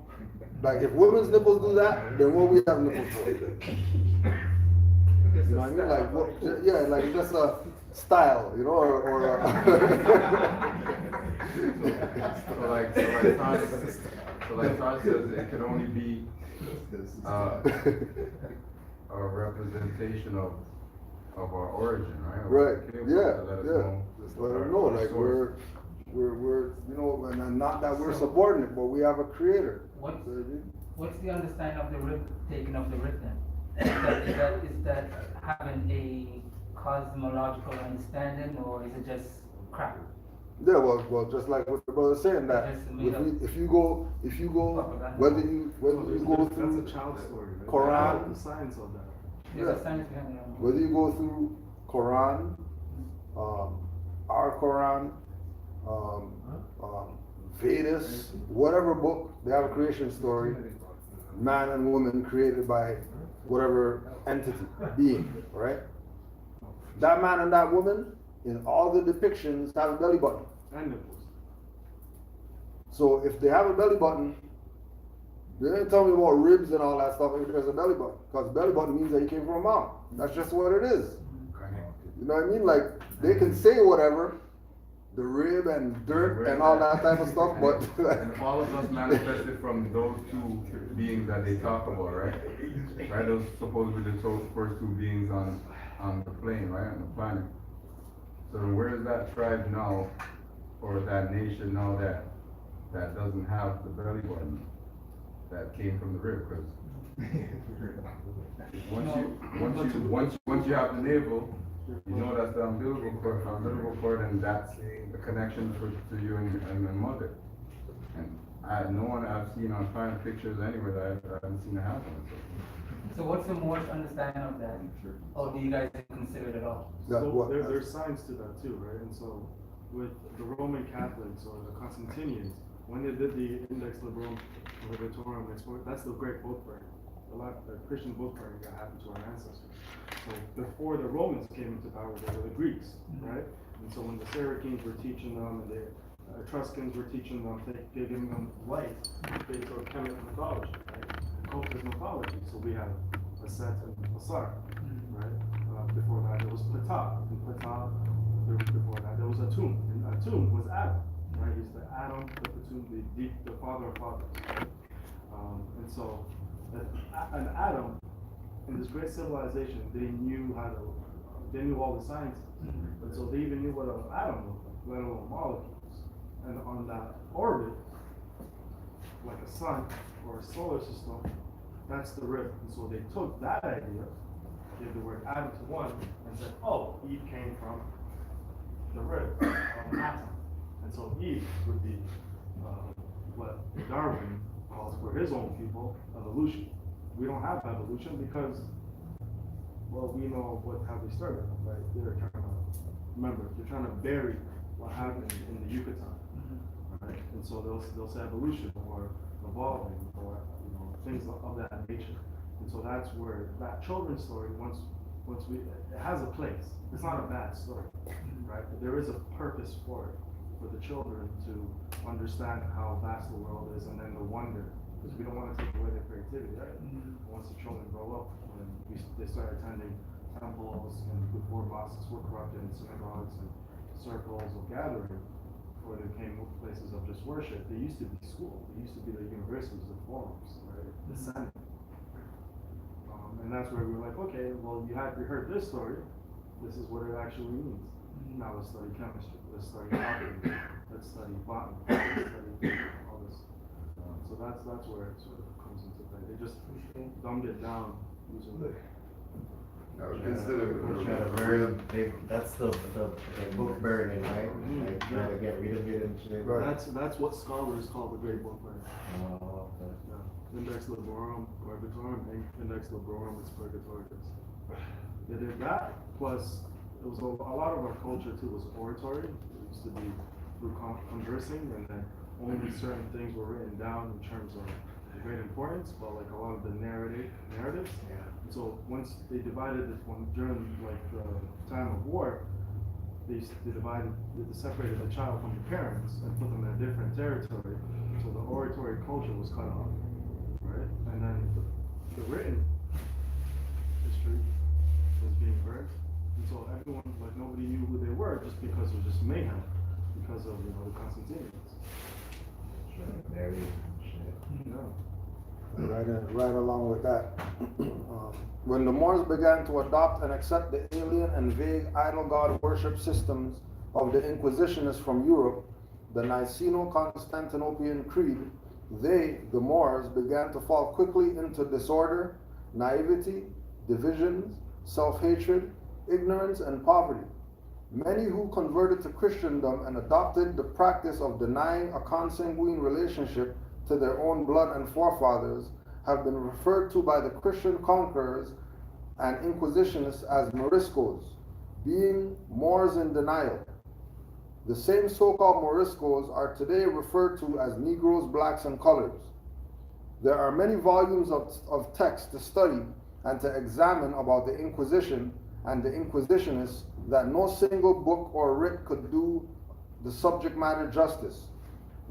like if women's nipples do that, then what we have nipples for? You know what I mean? Like, yeah, like just a style, or So like Todd says, it can only be a representation of our origin, right? Right. Yeah. Let us Yeah. know Just let our them know, like source. we're and not that we're subordinate, but we have a creator. What's the understanding of the rib, taking of the rib then? Is that having a cosmological understanding, or is it just crap? Yeah, well, just like what the brother's saying, that if you go, whether you go through That's a child story, right? Quran, The science of that. There's a science behind it. whether you go through Quran, our Quran, Vedas, whatever book, they have a creation story, man and woman created by whatever entity, being, right? That man and that woman, in all the depictions, have a belly button. And nipples. So if they have a belly button, they didn't tell me about ribs and all that stuff if there's a belly button. Because belly button means that you came from a mom. That's just what it is. You know what I mean? Like, they can say whatever, the rib and dirt and all that type of stuff, but... And all of us manifested from those two beings that they talk about, right? Right, those supposed to be the first two beings on the plane, right, on the planet. So where is that tribe now, or that nation now that doesn't have the belly button that came from the rib? Because once you have the navel, you know that's the umbilical cord, and that's the connection to you and your mother. And no one I've seen on fine pictures anywhere that I haven't seen it happen. So what's the more understanding of that? Or do you guys consider it at all? So there's science to that too, right? And so with the Roman Catholics or the Constantinians, when they did the Index Librorum Revitorum, that's the great book burning. A lot of Christian book burning that happened to our ancestors. So before the Romans came into power, they were the Greeks, right? And so when the Syracusans were teaching them and the Etruscans were teaching them, giving them light, they took Kemet mythology, right? Cultist mythology. So we have a Set and a Sar, right? Before that, there was Ptah. And Ptah, before that, there was Atum. And Atum was Adam, right? He's the Adam, the Atum, the father of fathers. And so, an Adam, in this great civilization, they knew they knew all the sciences. And so they even knew what an atom looked like, let alone molecules. And on that orbit, like a sun or a solar system, that's the rib. And so they took that idea, gave the word atom to one, and said, oh, Eve came from the rib of an atom. And so Eve would be what Darwin calls for his own people, evolution. We don't have evolution because, well, we know how they started, right? They're trying to, remember, they're trying to bury what happened in the Yucatan, right? And so they'll say evolution or evolving or, things of that nature. And so that's where that children's story, once it has a place. It's not a bad story, right? But there is a purpose for it, for the children to understand how vast the world is and then the wonder. Because we don't want to take away their creativity, right? Once the children grow up, when they start attending temples and before mosques were corrupted and synagogues and circles of gathering, before they became places of just worship, they used to be schools. They used to be the universities, the forums, right? The Senate. And that's where we were like, okay, well, you heard this story. This is what it actually means. Now let's study chemistry. Let's study alchemy. Let's study botany. Let's study all this. So that's where it sort of comes into play. They just dumbed it down using the. I would consider That's the book burning, right? Like trying to get rid of it and shit. That's what scholars call the Great Book Burning. Oh, okay. Yeah. Index Librorum Revitorum, Index Librorum Expurgatorius. They did that, plus it was a lot of our culture too was oratory. It used to be through conversing, and then only certain things were written down in terms of great importance, but like a lot of the narratives. Yeah. And so once they divided this one during like the time of war, they separated the child from the parents and put them in a different territory. So the oratory culture was cut off, right? And then the written history was being burned. And so everyone, like nobody knew who they were just because it was just mayhem, because of the Constantinians. Very shit. Yeah. Right along with that. When the Moors began to adopt and accept the alien and vague idol god worship systems of the Inquisitionists from Europe, the Niceno-Constantinopian Creed, they, the Moors, began to fall quickly into disorder, naivety, divisions, self-hatred, ignorance, and poverty. Many who converted to Christendom and adopted the practice of denying a consanguine relationship to their own blood and forefathers have been referred to by the Christian conquerors and Inquisitionists as Moriscos, being Moors in denial. The same so-called Moriscos are today referred to as Negroes, blacks, and colors. There are many volumes of text to study and to examine about the Inquisition and the Inquisitionists that no single book or writ could do the subject matter justice.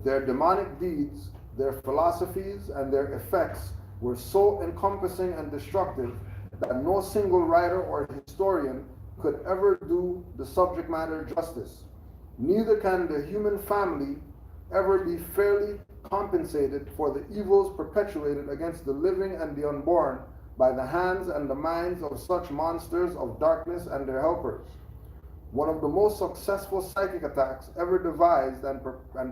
Their demonic deeds, their philosophies, and their effects were so encompassing and destructive that no single writer or historian could ever do the subject matter justice. Neither can the human family ever be fairly compensated for the evils perpetuated against the living and the unborn by the hands and the minds of such monsters of darkness and their helpers. One of the most successful psychic attacks ever devised and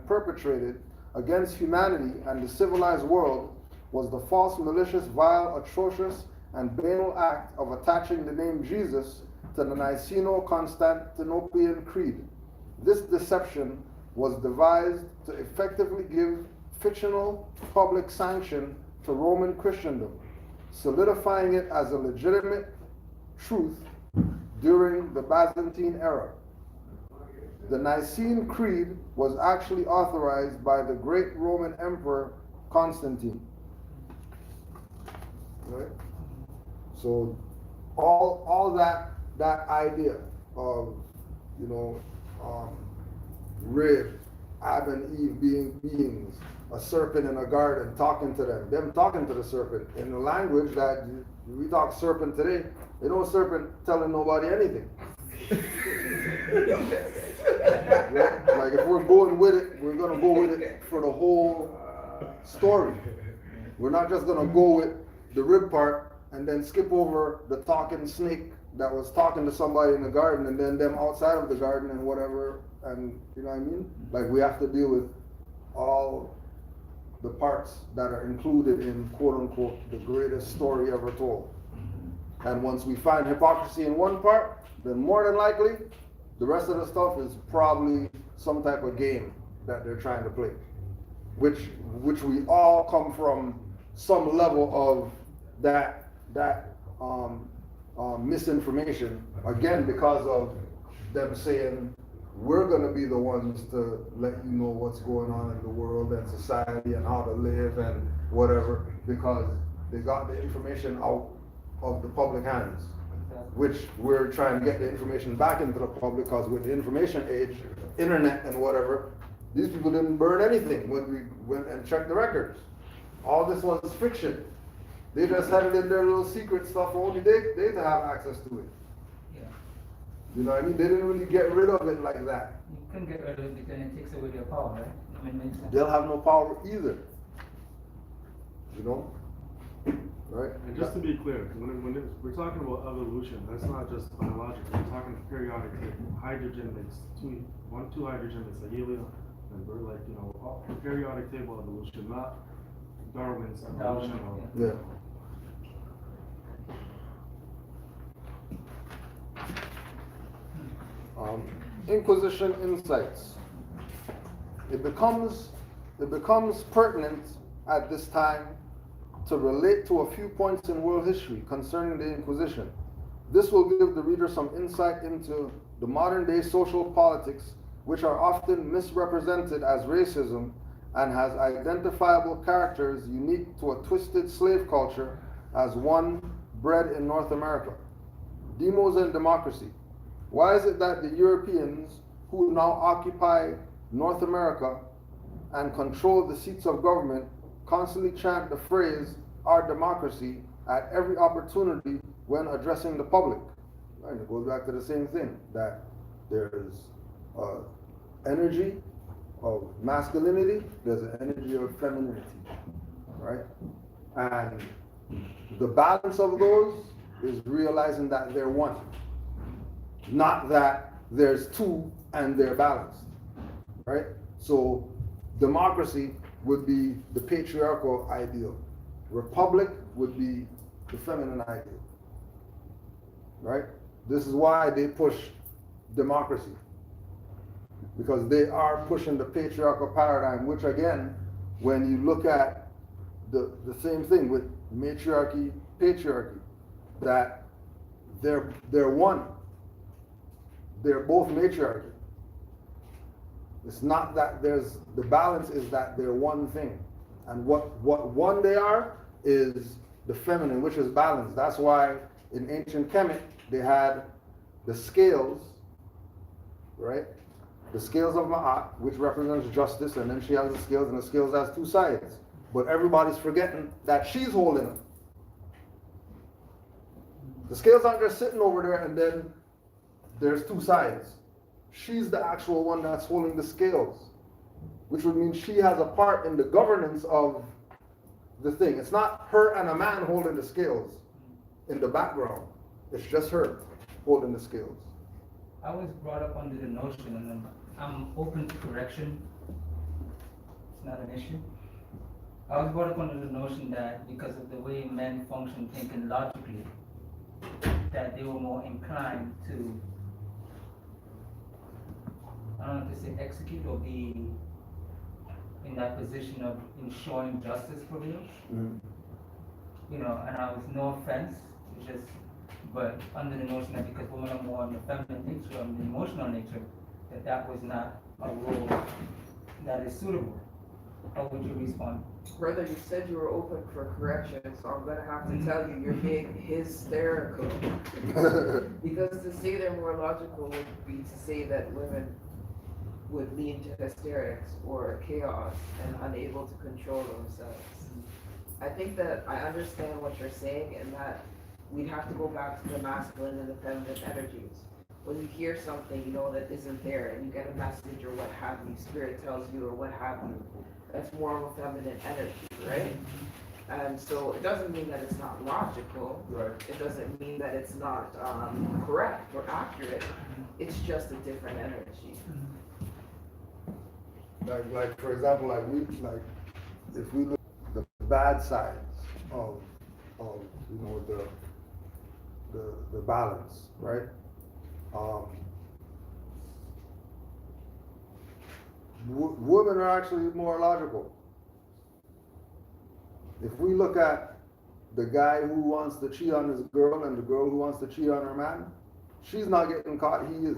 perpetrated against humanity and the civilized world was the false, malicious, vile, atrocious, and banal act of attaching the name Jesus to the Niceno-Constantinopian Creed. This deception was devised to effectively give fictional public sanction to Roman Christendom, solidifying it as a legitimate truth during the Byzantine era. the Nicene Creed was actually authorized by the great Roman Emperor Constantine. Right? So all that idea of, you know, rib, Adam and Eve being beings, a serpent in a garden talking to them talking to the serpent in the language that we talk serpent today, they don't serpent telling nobody anything. Yeah? Like if we're going with it, we're gonna go with it for the whole story. We're not just gonna go with the rib part and then skip over the talking snake that was talking to somebody in the garden and then them outside of the garden and whatever, and you know what I mean? Like we have to deal with all the parts that are included in quote unquote the greatest story ever told. And once we find hypocrisy in one part, then more than likely the rest of the stuff is probably some type of game that they're trying to play, which we all come from some level of that misinformation, again because of them saying we're going to be the ones to let you know what's going on in the world and society and how to live and whatever, because they got the information out of the public hands, which we're trying to get the information back into the public, because with the information age, internet and whatever, these people didn't burn anything when we went and checked the records. All this was fiction. They just had it in their little secret stuff, only they to have access to it. Yeah. You know what I mean? They didn't really get rid of it like that. You couldn't get rid of it because it takes away their power, right? I mean, it makes sense. They'll have no power either. You know? Right? And just to be clear, we're talking about evolution, that's not just biological. We're talking periodic table. Hydrogen makes two hydrogen makes a helium, and we're like, you know, the periodic table evolution, not Darwin's evolution. Yeah. Inquisition insights. It becomes pertinent at this time to relate to a few points in world history concerning the Inquisition. This will give the reader some insight into the modern day social politics, which are often misrepresented as racism and has identifiable characters unique to a twisted slave culture as one bred in North America. Demos and democracy. Why is it that the Europeans who now occupy North America and control the seats of government constantly chant the phrase, our democracy, at every opportunity when addressing the public? And it goes back to the same thing, that there's energy of masculinity, there's an energy of femininity, right? And the balance of those is realizing that they're one, not that there's two and they're balanced, right? So democracy would be the patriarchal ideal. Republic would be the feminine ideal, right? This is why they push democracy, because they are pushing the patriarchal paradigm, which again, when you look at the same thing with matriarchy, patriarchy, that they're one. They're both matriarchy. It's not that there's, the balance is that they're one thing. And what one they are is the feminine, which is balance. That's why in ancient Kemet, they had the scales, right? The scales of Ma'at, which represents justice, and then she has the scales, and the scales has two sides. But everybody's forgetting that she's holding them. The scales aren't just sitting over there and then there's two sides. She's the actual one that's holding the scales, which would mean she has a part in the governance of the thing. It's not her and a man holding the scales in the background. It's just her holding the scales. I was brought up under the notion, and I'm open to correction. It's not an issue. I was brought up under the notion that because of the way men function thinking logically, that they were more inclined to, I don't know if to say execute or be in that position of ensuring justice prevails. Mm-hmm. You know, and I was no offense, it's just, but under the notion that because women are more on the feminine nature, on the emotional nature, that that was not a role that is suitable. How would you respond? Brother, you said you were open for correction, so I'm gonna have to tell you, you're being hysterical. Because to say they're more logical would be to say that women would lean to hysterics or chaos and unable to control themselves. I think that I understand what you're saying, and that we'd have to go back to the masculine and the feminine energies. When you hear something, you know, that isn't there, and you get a message or what have you, spirit tells you or what have you, that's more of a feminine energy, right? And so it doesn't mean that it's not logical. Right. It doesn't mean that it's not correct or accurate. It's just a different energy. Like for example, if we look at the bad sides of you know the balance, right? Women are actually more logical. If we look at the guy who wants to cheat on his girl and the girl who wants to cheat on her man, she's not getting caught, he is.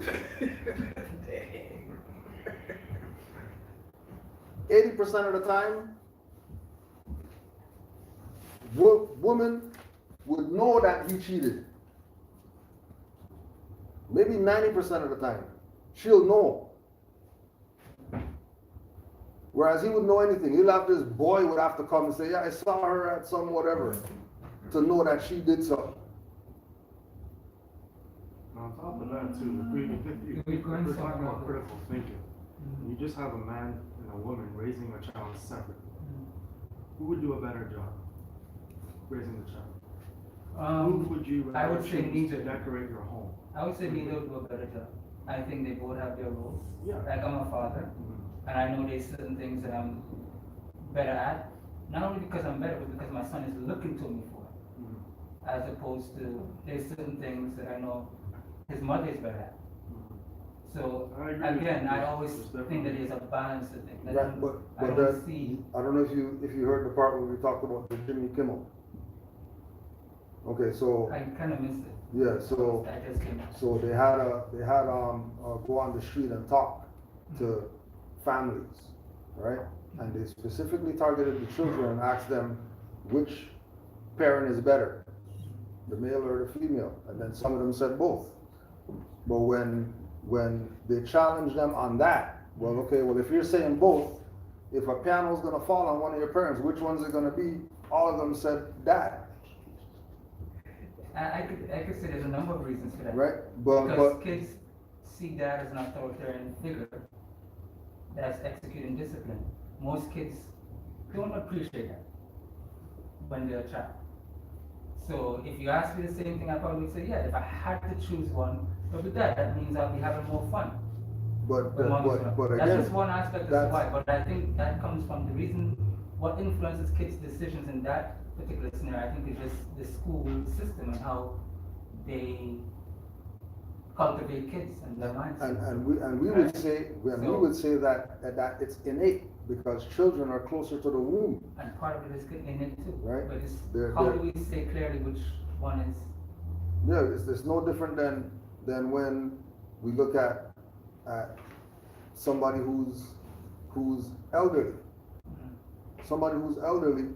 80% of the time, woman would know that he cheated. Maybe 90% of the time, she'll know. Whereas he wouldn't know anything. He'll have this boy would have to come and say, yeah, I saw her at some whatever, to know that she did something. On top of that too, if we're talking about critical thinking, you just have a man and a woman raising a child separately. Who would do a better job raising the child? Who would you I would say choose neither. to decorate your home? I would say neither would do a better job. I think they both have their roles. Yeah. Like I'm a father, and I know there's certain things that I'm better at. Not only because I'm better, but because my son is looking to me for it. As opposed to, there's certain things that I know his mother is better at. So again, I always think that there's a balance to things. Right, but I don't see. I don't know if you heard the part where we talked about the Jimmy Kimmel. Okay, so I kind of missed it. yeah, so I just came out. so they had go on the street and talk to families, right? And they specifically targeted the children and asked them which parent is better, the male or the female, and then some of them said both. But when they challenged them on that, well, okay, well, if you're saying both, if a piano's gonna fall on one of your parents, which one's it gonna be? All of them said dad. I could say there's a number of reasons for that. Right, because kids see dad as an authoritarian figure that's executing discipline. Most kids don't appreciate that when they're a child. So if you ask me the same thing, I probably would say, yeah, if I had to choose one, it would be that means I'll be having more fun. But That's again, just one aspect of why, but I think that comes from the reason what influences kids' decisions in that particular scenario. I think is just the school system and how they cultivate kids and their minds. And we would say that it's innate because children are closer to the womb. And part of it is innate too. Right. But it's, How do we say clearly which one is? Yeah, it's no different than when we look at somebody who's elderly. Somebody who's elderly,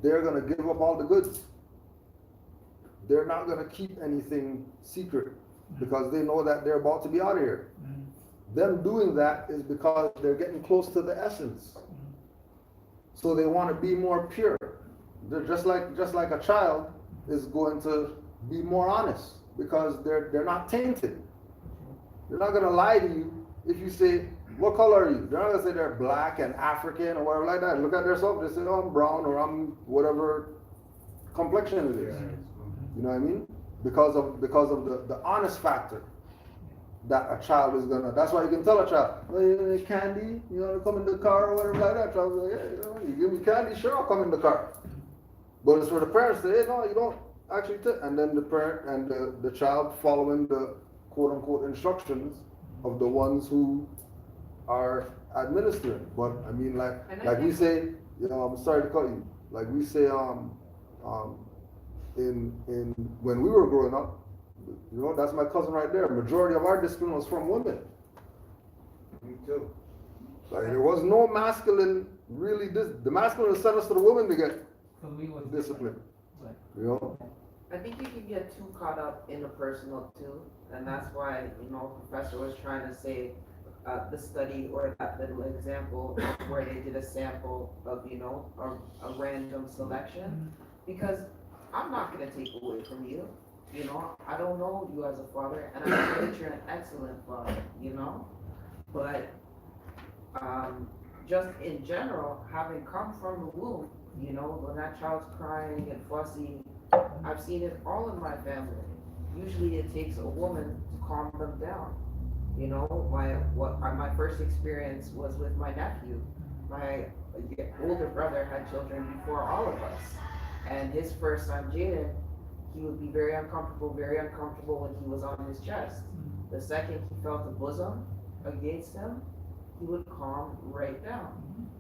they're gonna give up all the goods. They're not gonna keep anything secret because they know that they're about to be out of here. Them doing that is because they're getting close to the essence. So they want to be more pure. They're just like a child is going to be more honest because they're not tainted. They're not gonna lie to you if you say, what color are you? They're not gonna say they're black and African or whatever like that. Look at themselves, they say, oh, I'm brown or I'm whatever complexion it is. You know what I mean? Because of the honest factor that a child is gonna. That's why you can tell a child, oh, you need candy, you wanna come in the car or whatever like that. Child's like, yeah, you know, you give me candy, sure, I'll come in the car. But it's for the parents to say, hey, no, you don't actually and then the parent and the child following the quote unquote instructions of the ones who are administering. But I mean, like we say, you know, I'm sorry to cut you. Like we say, in when we were growing up, you know, that's my cousin right there. Majority of our discipline was from women. Me too. Like there was no masculine really. The masculine sent us to the woman to get For me, it was discipline. Right. You know. I think you can get too caught up in the personal too, and that's why, Professor was trying to say, the study or that little example where they did a sample of, a random selection, because I'm not gonna take away from you, I don't know you as a father, and I know that you're an excellent father, but, just in general, having come from the womb, when that child's crying and fussy, I've seen it all in my family. Usually it takes a woman to calm them down. My first experience was with my nephew. My older brother had children before all of us. And his first son, Jaden, he would be very uncomfortable when he was on his chest. The second he felt a bosom against him, he would calm right down.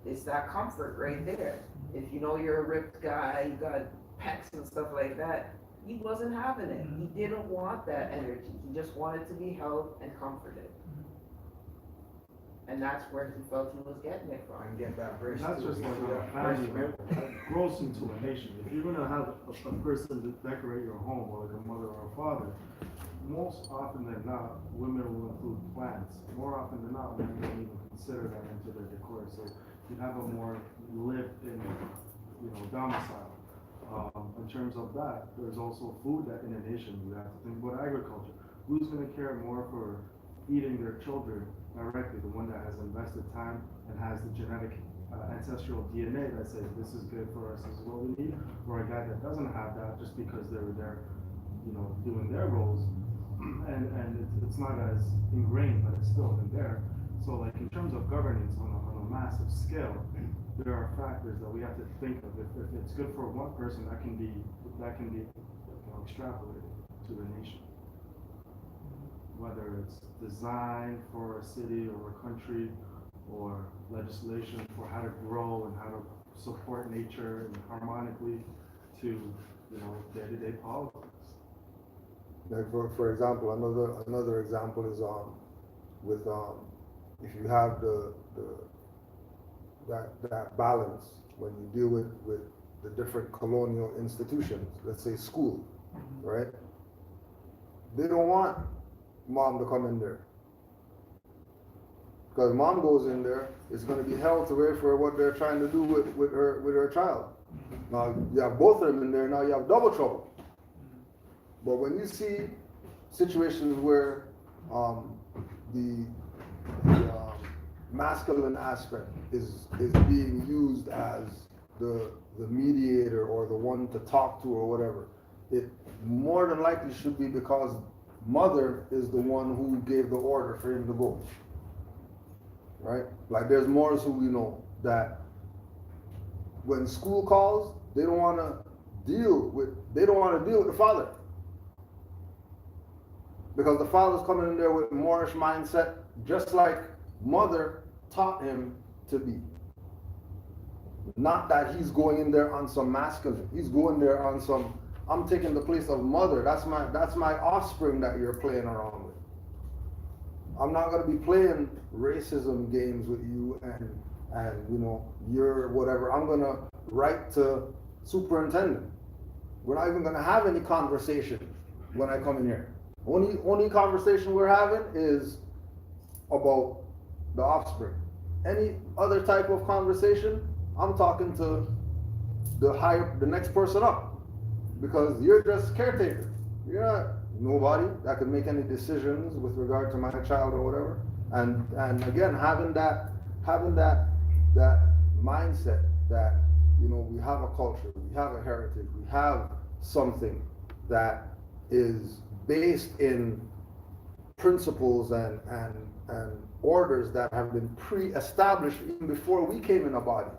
It's that comfort right there. If you're a ripped guy, you got pecs and stuff like that, he wasn't having it. He didn't want that energy. He just wanted to be held and comforted. And that's where he felt he was getting it from. And get that verse. That's just like a family that grows into a nation. If you're gonna have a person to decorate your home, or like a mother or a father, most often than not, women will include plants. More often than not, women don't even consider that into their decor. So you have a more lived-in, domicile. In terms of that, there's also food that in a nation you have to think about agriculture. Who's going to care more for feeding their children directly? The one that has invested time and has the genetic ancestral DNA that says this is good for us, this is what we need, or a guy that doesn't have that just because they were there, doing their roles, and it's not as ingrained, but it's still in there. So like in terms of governance on a massive scale, there are factors that we have to think of. If it's good for one person, that can be extrapolated to the nation. Whether it's design for a city or a country, or legislation for how to grow and how to support nature and harmonically to day-to-day politics. Like for example, another example is with if you have that balance when you deal with the different colonial institutions, let's say school, right? They don't want mom to come in there. Because mom goes in there, it's going to be hell to wait for what they're trying to do with her child. Now you have both of them in there, now you have double trouble. But when you see situations where the masculine aspect is being used as the mediator or the one to talk to or whatever, it more than likely should be because mother is the one who gave the order for him to go. Right? Like there's Moors who we know that when school calls, they don't want to deal with the father. Because the father's coming in there with Moorish mindset, just like mother taught him to be. Not that he's going in there on some masculine. He's going there on some, I'm taking the place of mother. That's my offspring that you're playing around with. I'm not going to be playing racism games with you and you're whatever. I'm going to write to superintendent. We're not even going to have any conversation when I come in here. Only conversation we're having is about the offspring. Any other type of conversation, I'm talking to the next person up, because you're just caretaker. You're not nobody that can make any decisions with regard to my child or whatever. And again, having that mindset that we have a culture, we have a heritage, we have something that is based in principles and orders that have been pre-established even before we came in a body.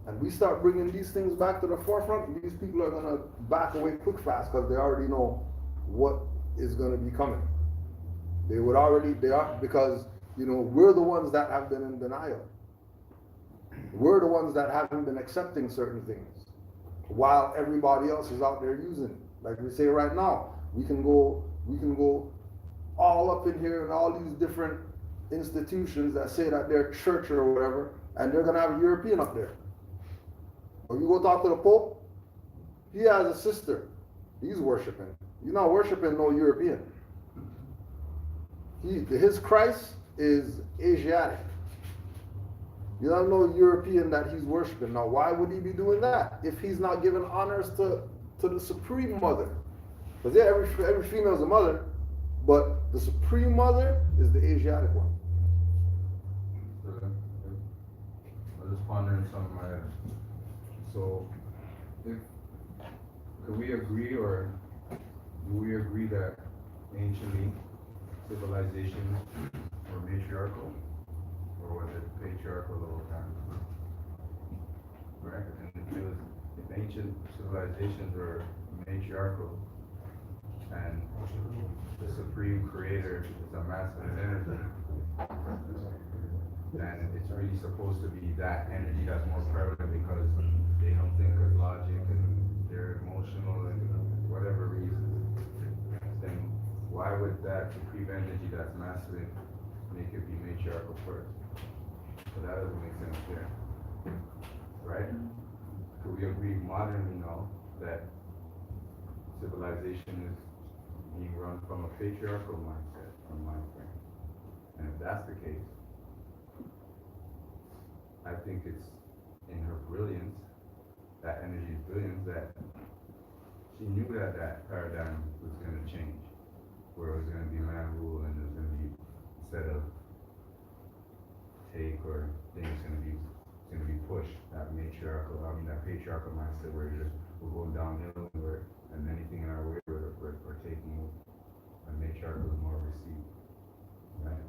And we start bringing these things back to the forefront, these people are going to back away quick fast because they already know what is going to be coming. They are, because we're the ones that have been in denial. We're the ones that haven't been accepting certain things while everybody else is out there using it. Like we say right now, we can go all up in here and all these different institutions that say that they're church or whatever, and they're gonna have a European up there. Or you go talk to the Pope, he has a sister. He's worshiping. He's not worshiping no European. His Christ is Asiatic. You don't know European that he's worshiping. Now, why would he be doing that if he's not giving honors to the Supreme Mother? Because yeah, every female is a mother, but the Supreme Mother is the Asiatic one. I was just pondering something in my head. So, could we agree, or do we agree that anciently civilizations were matriarchal, or was it patriarchal the whole time? Right? And if ancient civilizations were matriarchal, and the supreme creator is a masculine energy, then it's really supposed to be that energy that's more prevalent because they don't think with logic and they're emotional and whatever reasons. Then why would that supreme energy that's masculine make it be matriarchal first? So that doesn't make sense there. Right? Could we agree modernly now that civilization is being run from a patriarchal mindset or mind frame? And if that's the case, I think it's in her brilliance, that energy's brilliance, that she knew that that paradigm was going to change, where it was going to be man rule and there's going to be, instead of take or things, going to be pushed, that patriarchal mindset where we're going downhill and anything in our way we're taking over. And matriarchal is more received, right?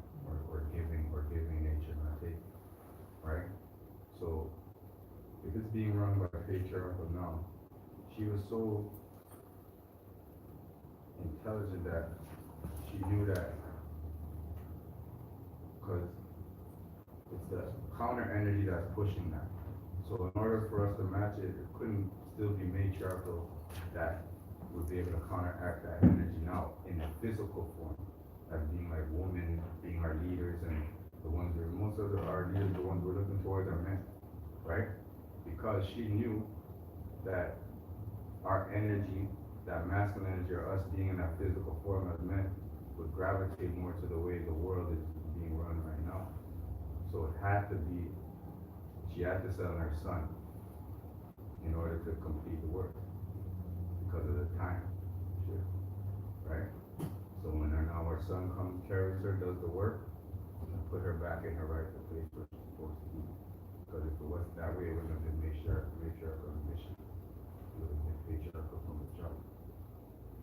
Or giving nature, not taking, right? So, if it's being run by patriarchal now, she was so intelligent that she knew that, because it's the counter energy that's pushing that. So in order for us to match it, it couldn't still be matriarchal that would be able to counteract that energy now in a physical form, as being like women, being our leaders, and the ones that most of our leaders, the ones we're looking towards are men, right? Because she knew that our energy, that masculine energy, or us being in that physical form as men, would gravitate more to the way the world is being run right now. So it had to be, she had to sell her son in order to complete the work because of the time shift, right? So when our son comes, carries her, does the work, and put her back in her rightful place where she's supposed to be. Because if it was that way, it wouldn't have been matriarchal mission. It would have been patriarchal from the jump.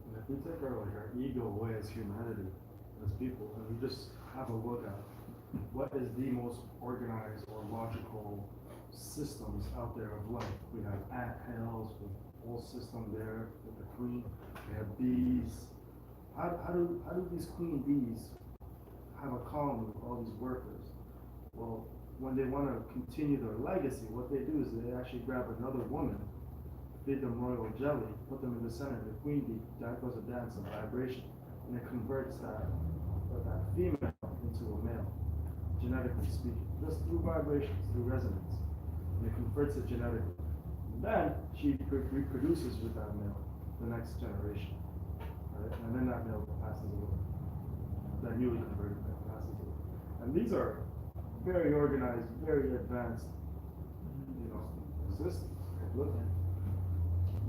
And if we take our ego away as humanity, as people, and we just have a look at what is the most organized or logical systems out there of life. We have ant hills with whole system there with the queen. We have bees. How do these queen bees have a colony with all these workers? Well, when they want to continue their legacy, what they do is they actually grab another woman, feed them royal jelly, put them in the center of the queen bee. That goes a dance of vibration, and it converts that female into a male, genetically speaking, just through vibrations, through resonance. And it converts it genetically. And then she reproduces with that male, the next generation. Right? And then that male passes away. That newly converted male passes away. And these are very organized, very advanced, systems.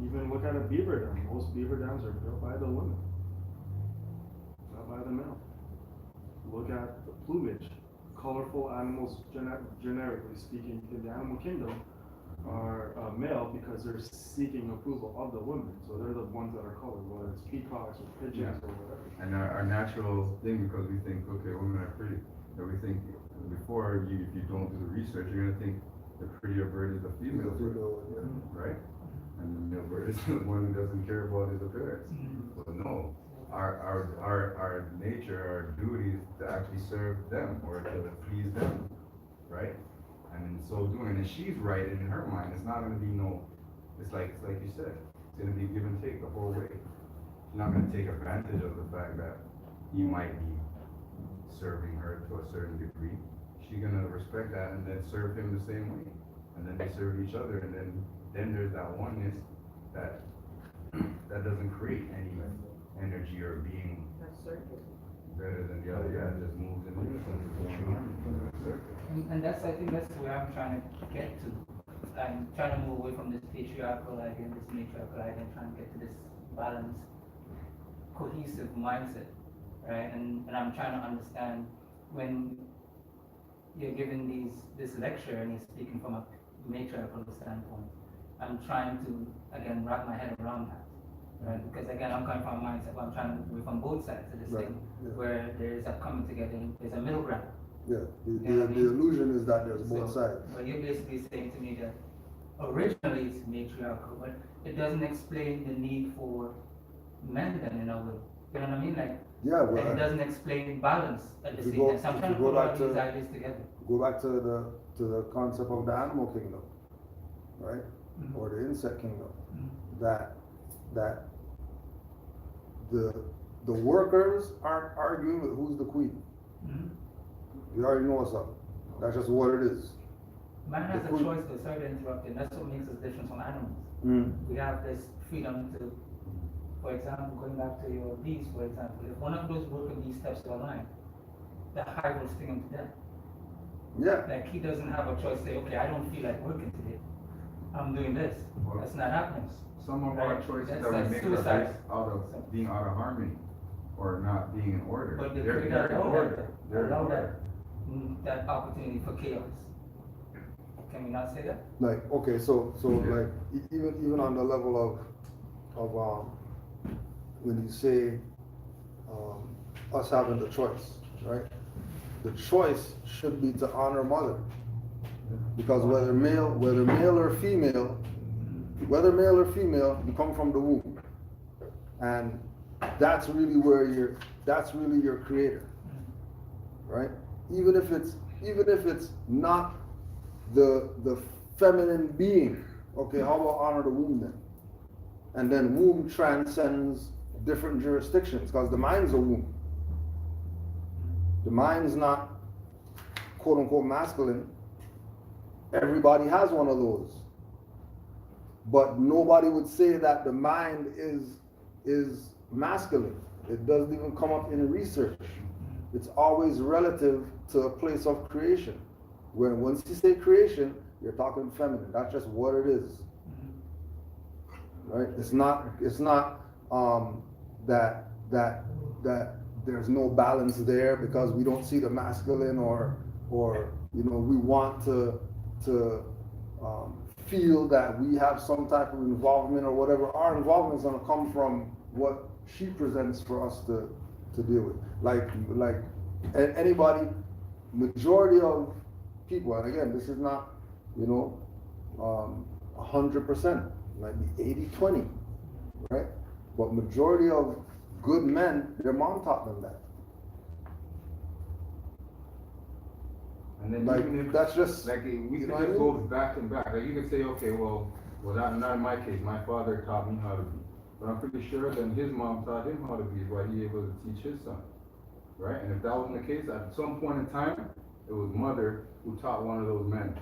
Even look at a beaver dam. Most beaver dams are built by the women, not by the male. Look at the plumage. Colorful animals, generically speaking, in the animal kingdom, are male because they're seeking approval of the women. So they're the ones that are colored, whether it's peacocks or pigeons or whatever. And our natural thing, because we think, okay, women are pretty, that we think before if you don't do the research, you're gonna think the prettier bird is the female bird, right? And the male bird is the one who doesn't care about his appearance. Well, no. Our nature, our duty is to actually serve them or to please them, right? And in so doing, and she's right in her mind, it's not gonna be it's like you said, it's gonna be give and take the whole way. She's not gonna take advantage of the fact that you might be serving her to a certain degree, she's gonna respect that and then serve him the same way. And then they serve each other, and then there's that oneness that doesn't create any energy or being That's certain. better than the other. Yeah, it just moves in unison. And that's, I think that's where I'm trying to get to. I'm trying to move away from this patriarchal idea and this matriarchal idea and trying to get to this balanced, cohesive mindset, right? And I'm trying to understand when you're giving this lecture and you're speaking from a matriarchal standpoint, I'm trying to, again, wrap my head around that, right? Because again, I'm coming from a mindset where I'm trying to move from both sides of this Right, thing, yeah. where there is a coming together, there's a middle ground. Yeah, You know what I the mean? illusion is that there's both So, sides. but you're basically saying to me that originally it's matriarchal, but it doesn't explain the need for men then in a way. You know what I mean? Like, Yeah, and well, it doesn't explain balance at the If you same go- time. So I'm if trying you to go put all back these to- ideas together. go back to the concept of the animal kingdom, right? Mhm. Or the insect kingdom. Mhm. That the workers aren't arguing with who's the queen. Mhm. You already know what's up. That's just what it is. Man has The a queen- choice to sorry to interrupt you, and that's what makes us different from animals. Mm. We have this freedom to, for example, going back to your bees, for example, if one of those worker bees steps to a line, the hive will sting him to death. Yeah, Like, he doesn't have a choice to say, okay, I don't feel like working today, I'm doing this. Well, That's not happening. Some of our Right. choices That's that we like make are suicide. based out of being out of harmony or not being in order. But the They're Creator in allowed order. that, They're in allowed order. that opportunity for chaos. Can we not say that? like, okay, so Yeah. like, even on the level of when you say, us having the choice, right? The choice should be to honor mother. Because whether male or female, you come from the womb. And that's really your creator, right? Even if it's not the feminine being, okay, how about honor the womb then? And then womb transcends different jurisdictions, because the mind's a womb. The mind's not quote unquote masculine. Everybody has one of those. But nobody would say that the mind is masculine. It doesn't even come up in research. It's always relative to a place of creation. Once you say creation, you're talking feminine. That's just what it is. Right? It's not that there's no balance there because we don't see the masculine or we want to feel that we have some type of involvement or whatever. Our involvement is going to come from what she presents for us to deal with. Like anybody, majority of people, and again, this is not 100%, might be 80-20, right? But majority of good men, their mom taught them that. And then Like, even if that's just, like we you could know what I just mean? go back and back. Like you could say, okay, well, not in my case. My father taught me how to be, but I'm pretty sure that his mom taught him how to be. Is why he able to teach his son, right? And if that wasn't the case, at some point in time, it was mother who taught one of those men,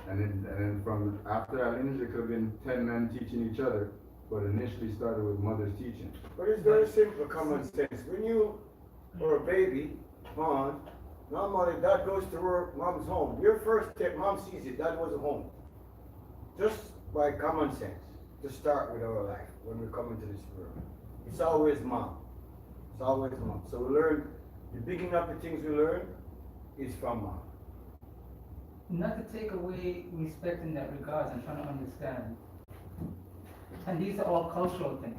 and then from after that lineage, it could have been 10 men teaching each other, but initially started with mother's teaching. But it's very simple common sense. When you are a baby, born, normally dad goes to work, mom's home. Your first step, mom sees it, dad wasn't home. Just by common sense, to start with our life when we come into this world. It's always mom. It's always mom. So we learn, the beginning of the things we learn is from mom. Not to take away respect in that regards, I'm trying to understand. And these are all cultural things,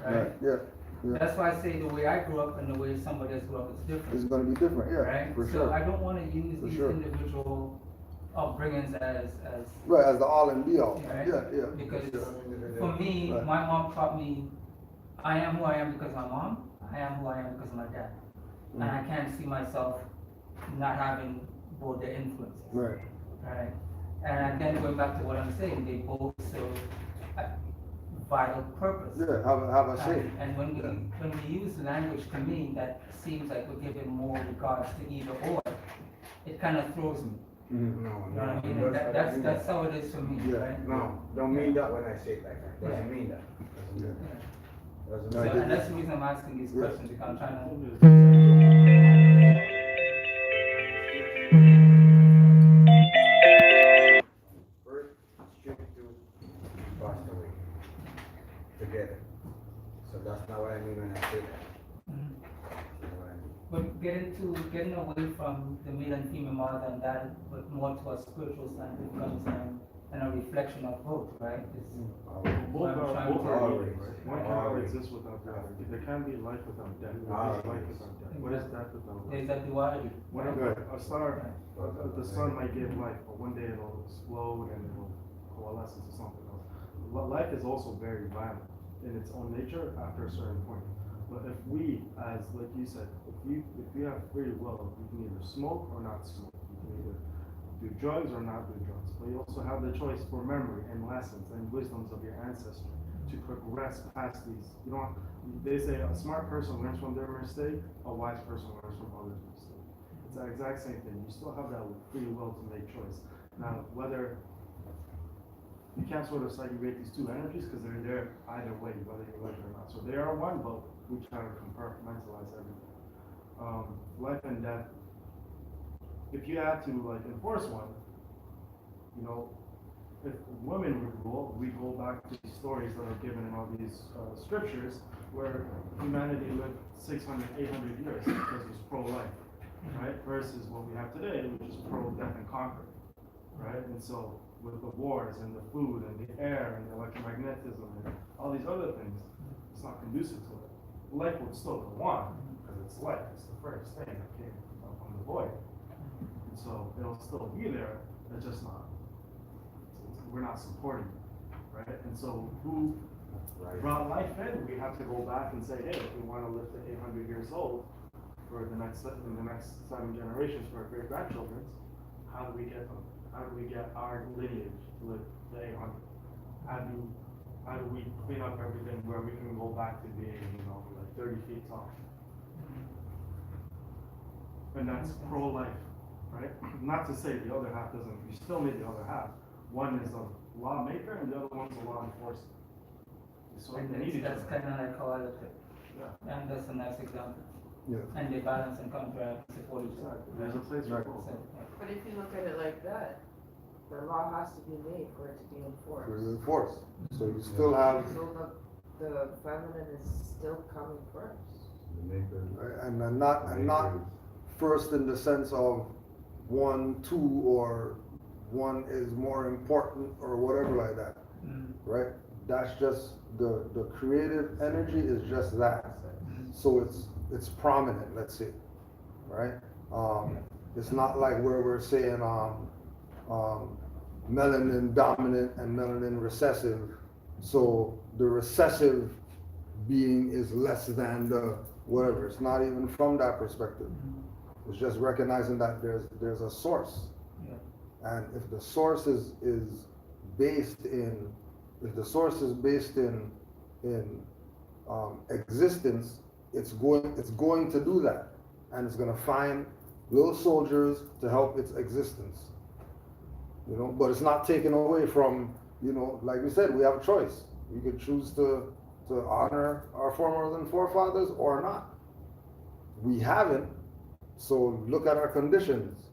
right? yeah. That's why I say the way I grew up and the way somebody else grew up is different. It's going to be different, yeah, Right? for So sure. I don't want to use For these sure. individual upbringings as Right, as the all and be all. right? Yeah. Because Sure. for me, Right. my mom taught me I am who I am because of my mom, I am who I am because of my dad. And I can't see myself not having both their influences. Right. Right? And then going back to what I'm saying, they both serve vital purpose. Yeah, have a say. And when we use language to me that seems like we're giving more regards to either or, it kind of throws me. Mhm. No, You know what I mean? no, And that's how it is for me, Yeah. right? No, don't mean that when I say it like that, Yeah. doesn't mean that. Yeah. Doesn't So, mean and that. that's the reason I'm asking these Yeah. questions, because I'm trying to. First, strict to passed away together. So that's not what I mean when I say that. Mhm. You know what I mean? But getting away from the male and female mother and that, but more to a spiritual side becomes and a reflection of both, right? It's, Both I'm are, trying both to- are Always. equal. One cannot exist without the other. There can be life without death. There is life without death. What is death without life? there's that duality. Whenever a star, the sun might give life, but one day it'll explode and it'll coalesce into something else. Life is also very violent in its own nature after a certain point. But if we, as like you said, if you have free will, you can either smoke or not smoke. You can either do drugs or not do drugs. But you also have the choice for memory and lessons and wisdoms of your ancestry to progress past these. You don't. They say a smart person learns from their mistake, a wise person learns from others' mistake. It's the exact same thing. You still have that free will to make choice. Now, whether you can't sort of segregate these two energies because they're there either way, whether you like it or not. So they are one, but we try to compartmentalize everything. Life and death. If you had to like enforce one, you know, if women would rule, we go back to these stories that are given in all these scriptures where humanity lived 600, 800 years because it was pro-life, right? Versus what we have today, which is pro-death and conquer, right? And so with the wars and the food and the air and the electromagnetism and all these other things, it's not conducive to it. Life would still go on because it's life. It's the first thing that came from the void. And so it'll still be there, it's just not. We're not supporting it, right? And so who brought life in? We have to go back and say, hey, if we want to live to 800 years old for the next 7 generations for our great grandchildren, how do we get them? How do we get our lineage to live to 800? How do we clean up everything where we can go back to being, you know, like 30 feet tall? And that's pro-life, right? Not to say the other half doesn't, you still need the other half. One is a lawmaker and the other one's a law enforcer. So And they need each that's other. kind of like how I look at it. Yeah. And that's a nice example. Yeah. And they balance and contrast, support each other. There's a place for Right. both. So, But if you look at it like that, the law has to be made for it to be enforced. For you enforce. So you still have, So the feminine is still coming first. and not first in the sense of 1, 2, or one is more important or whatever like that, right? That's just the creative energy is just that. So it's prominent, let's say, right? It's not like where we're saying melanin dominant and melanin recessive. So the recessive being is less than the whatever. It's not even from that perspective. It's just recognizing that there's a source. And if the source is based in existence, it's going to do that, and it's going to find little soldiers to help its existence. You know, but it's not taken away from, you know, like we said, we have a choice. We could choose to honor our forefathers or not. We haven't, so look at our conditions.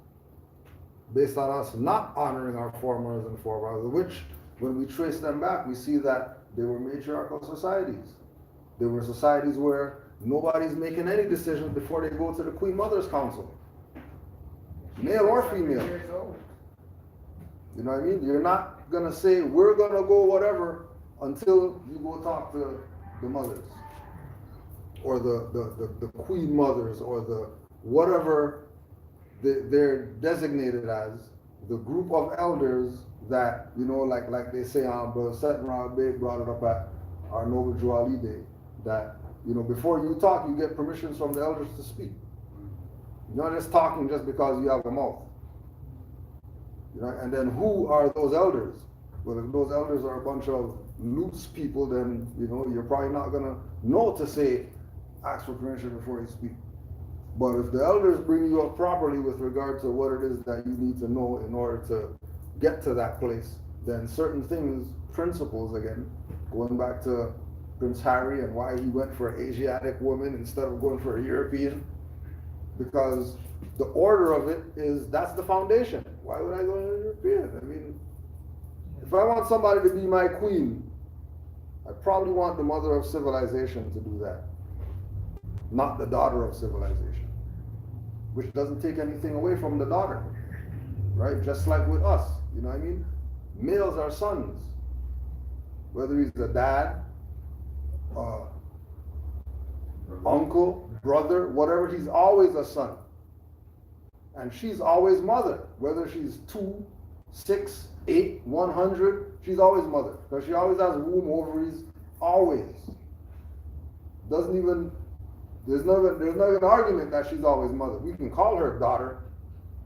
Based on us not honoring our forefathers, which, when we trace them back, we see that they were matriarchal societies. They were societies where nobody's making any decisions before they go to the Queen Mother's Council, male or female. Years old. You know what I mean? You're not gonna say we're gonna go whatever until you go talk to the mothers, or the Queen Mothers, or the whatever they're designated as, the group of elders that, you know, like they say, Brother Settenrod Bay brought it up at our Noble Juali Day, that, you know, before you talk, you get permissions from the elders to speak. You're not just talking just because you have a mouth. You know, and then who are those elders? Well, if those elders are a bunch of loose people, then you're probably not gonna know to say ask for permission before you speak. But if the elders bring you up properly with regard to what it is that you need to know in order to get to that place, then certain things, principles again, going back to Prince Harry and why he went for an Asiatic woman instead of going for a European, because the order of it is, that's the foundation. Why would I go to a European? I mean, if I want somebody to be my queen, I probably want the mother of civilization to do that, not the daughter of civilization, which doesn't take anything away from the daughter, right? Just like with us, you know what I mean? Males are sons, whether he's a dad, uncle, brother, whatever, he's always a son. And she's always mother, whether she's 2, 6, 8, 100, she's always mother, because she always has womb, ovaries, always. There's not even an argument that she's always mother. We can call her daughter,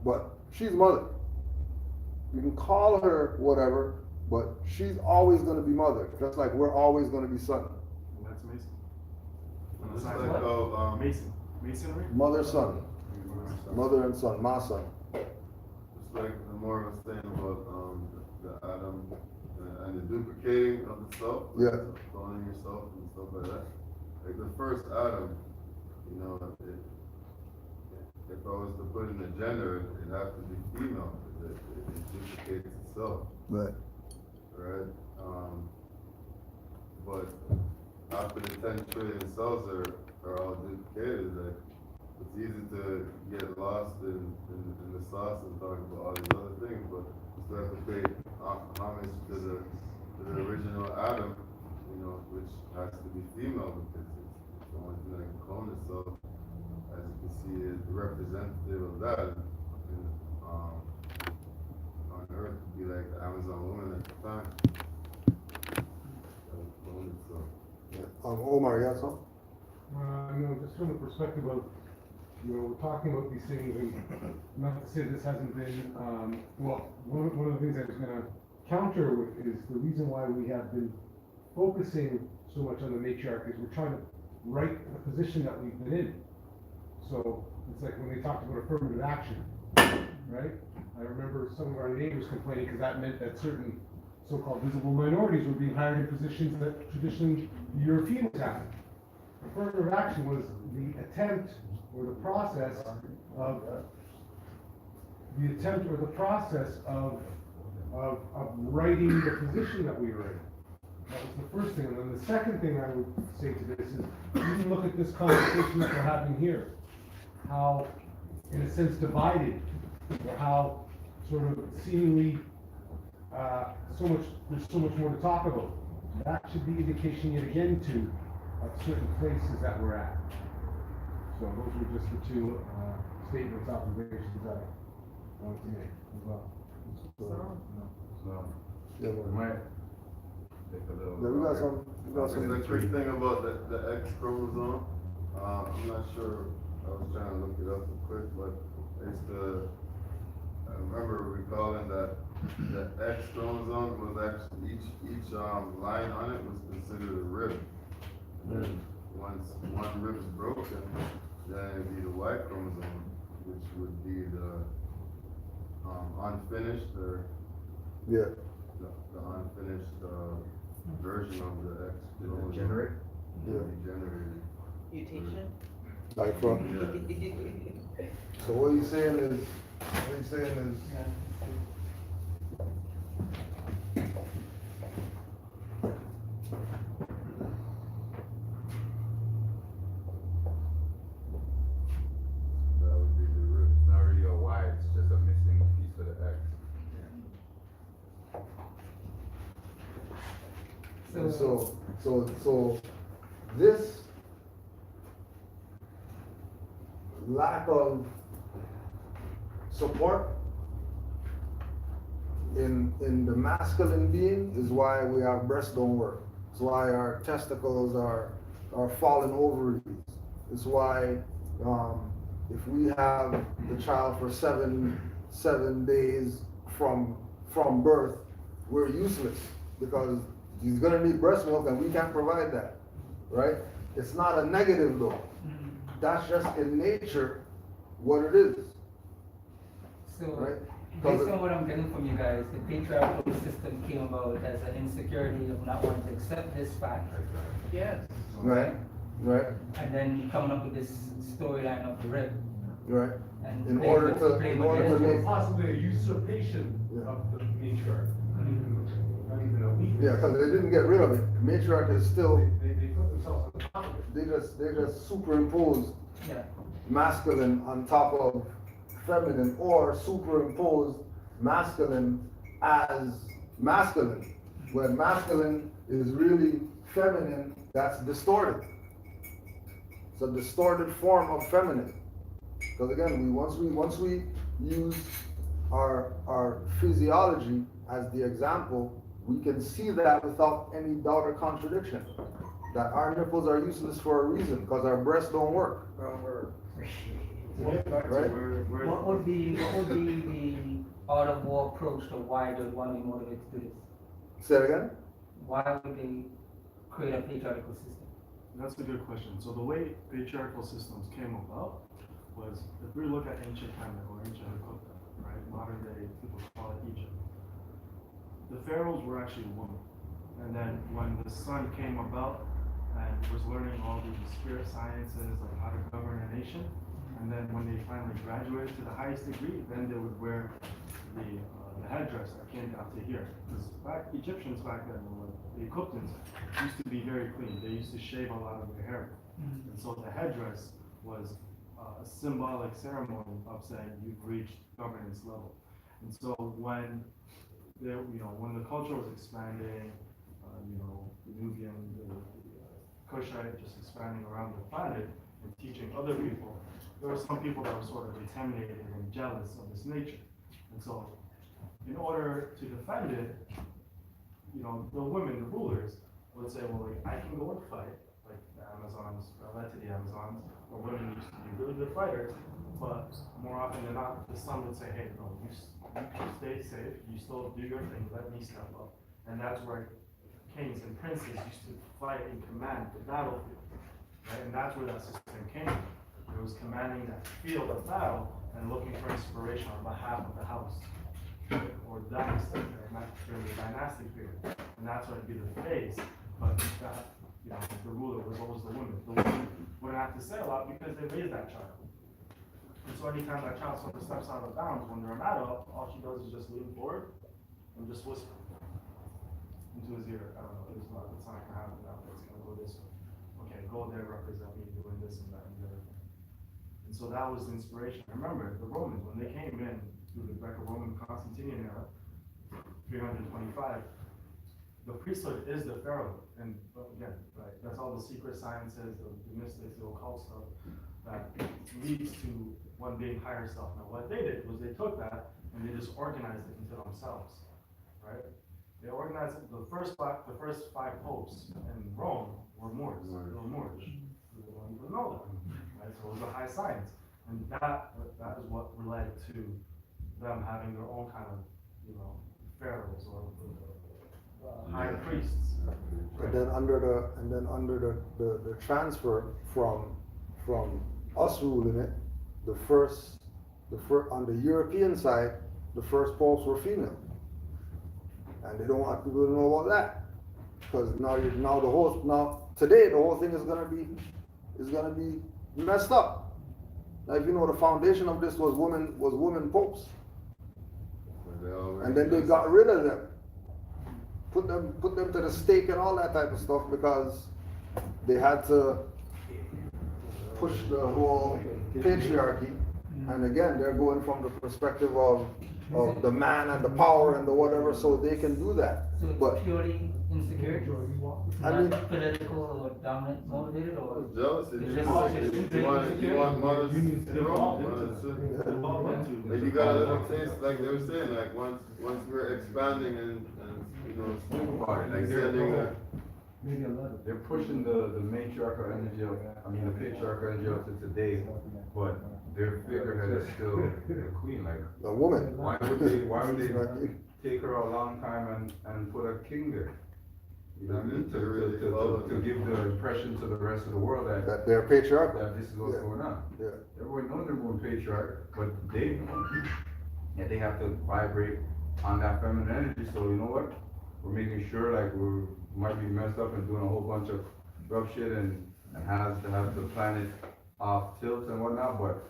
but she's mother. We can call her whatever, but she's always going to be mother, just like we're always going to be son. And that's Mason. It's like Masonry? Mother, son. Mother and son, my son. It's like the more I was saying about the Adam and the duplicating of the self, Yeah. cloning yourself and stuff like that. Like the first Adam, if I was to put in a gender, it'd have to be female. It duplicates itself. Right. Right? But after the 10 trillion cells are all duplicated, like, it's easy to get lost in the sauce and talk about all these other things, but you still have to pay homage to the original Adam, which has to be female, because it's the only thing that can clone itself. As you can see, it's representative of that. And, on Earth would be like the Amazon woman at the time. That would clone itself. Omar, you got something? Just from the perspective of, we're talking about these things, and not to say this hasn't been, one of the things I was gonna counter with is the reason why we have been focusing so much on the matriarch is we're trying to right the position that we've been in. So it's like when they talked about affirmative action, right? I remember some of our neighbors complaining because that meant that certain so-called visible minorities were being hired in positions that traditionally the Europeans had. Affirmative action was the attempt or the process of writing the position that we were in. That was the first thing. And then the second thing I would say to this is, you can look at this conversation that we're having here, how, in a sense, divided, or how sort of seemingly there's so much more to talk about. That should be indication yet again to certain places that we're at. So those were just the two statements, observations that I wanted to make as well. So, Yeah, we might take a little. we got some. The quick thing about the X chromosome, I'm not sure, I was trying to look it up real quick, but I remember recalling that the X chromosome was actually, each line on it was considered a rib. And then once one rib is broken, then it would be the Y chromosome, which would be the unfinished, or Yeah. the unfinished version of the X chromosome. Generate? Yeah. Generated. Mutation? Like from. Yeah. So what he's saying is, That would be the rib. It's not really a Y, it's just a missing piece of the X. so this lack of support in the masculine being is why we have breasts don't work. It's why our testicles are fallen ovaries. It's why if we have the child for seven days from birth, we're useless, because He's gonna need breast milk and we can't provide that, right? It's not a negative though. That's just in nature what it is, So, right? based on what I'm getting from you guys, the patriarchal system came about as an insecurity of not wanting to accept this fact, Yes. Right, right, and then coming up with this storyline of the rib. right. And In play order with- to, play in with order it. to Or make, possibly a usurpation of the matriarch, not even a weakness. yeah, because they didn't get rid of it. Matriarch is still, They put themselves on top of it. they just superimposed Yeah, masculine on top of feminine, or superimposed masculine as masculine, when masculine is really feminine. That's distorted. It's a distorted form of feminine. Because again, once we use our physiology as the example, we can see that without any doubt or contradiction. That our nipples are useless for a reason, because our breasts don't work. To get back to Right. where what would be the art of war approach to why they want to be motivated to do this? Say it again? Why would they create a patriarchal system? That's a good question. So the way patriarchal systems came about was, if we look at ancient Kemet or ancient Egypt, right, modern day people call it Egypt, the pharaohs were actually women. And then when the son came about and was learning all these spirit sciences, like how to govern a nation, and then when they finally graduated to the highest degree, then they would wear the headdress that came down to here. Because Egyptians back then, or the Egyptians, used to be very clean. They used to shave a lot of their hair. And so the headdress was a symbolic ceremony of saying you've reached governance level. And so when when the culture was expanding, the Nubian, the Kushite just expanding around the planet and teaching other people, there were some people that were sort of contaminated and jealous of this nature. And so in order to defend it, the women, the rulers, would say, well, like, I can go and fight, like the Amazons, led to the Amazons, or women used to be really good fighters, but more often than not, the son would say, hey, no, you stay safe, you still do your thing, let me step up. And that's where kings and princes used to fight and command the battlefield, right? And that's where that system came from. It was commanding that field of battle and looking for inspiration on behalf of the house, or dynasty, not during the dynastic period. And that's why it'd be the face, but that, the ruler was always the woman. The woman wouldn't have to say a lot because they raised that child. And so anytime that child sort of steps out of bounds when they're an adult, all she does is just lean forward and just whisper into his ear. I don't know, it's not gonna happen now, it's gonna go this way. Okay, go there, represent me doing this and that and the other. And so that was the inspiration. Remember, the Romans, when they came in through the Greco-Roman Constantinian era, 325, the priesthood is the pharaoh. And again, right, that's all the secret sciences, the mystics, the occult stuff that leads to one being higher self. Now, what they did was they took that and they just organized it into themselves, right? They organized it. The first five popes in Rome were Moors. They were Moorish. We don't even know that, right? So it was a high science, and that is what led to them having their own kind of, pharaohs or high priests. And then under the transfer from us ruling it, the first on the European side, the first popes were female, and they don't want people to know about that, because today the whole thing is gonna be messed up. Now, if you know, the foundation of this was women popes, and then they got rid of them, put them to the stake and all that type of stuff, because they had to push the whole patriarchy. And again, they're going from the perspective of the man and the power and the whatever, so they can do that. So But it's purely insecurity? I mean, Not political or dominant motivated, or? Jealousy. It's You want mothers to Into like you got a little taste, like they were saying, like once we're expanding and like sending a, They're pushing the matriarchal energy of, the patriarchal energy up to today, but their figurehead is still the queen. Like, a woman. why would they take her a long time and put a king there? You know what I mean? To give the impression to the rest of the world That they're patriarchal. that this is what's going on. Yeah. Everyone knows they're going patriarch, but they know that they have to vibrate on that feminine energy. So you know what? We're making sure like we might be messed up and doing a whole bunch of rough shit and have the planet off tilt and whatnot, but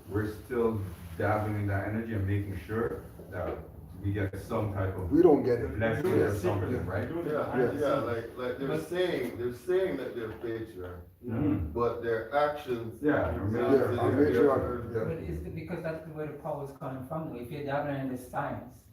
we're still dabbling in that energy and making sure that we get some type of We don't get it. blessing Doing it or something, secretly, right? doing it Yeah, behind the yeah, scenes. like they're But- saying that they're patriarch, Mhm. but their actions. Yeah, are matriarchal. But it's because that's where the power is coming from. If you're dabbling in the science,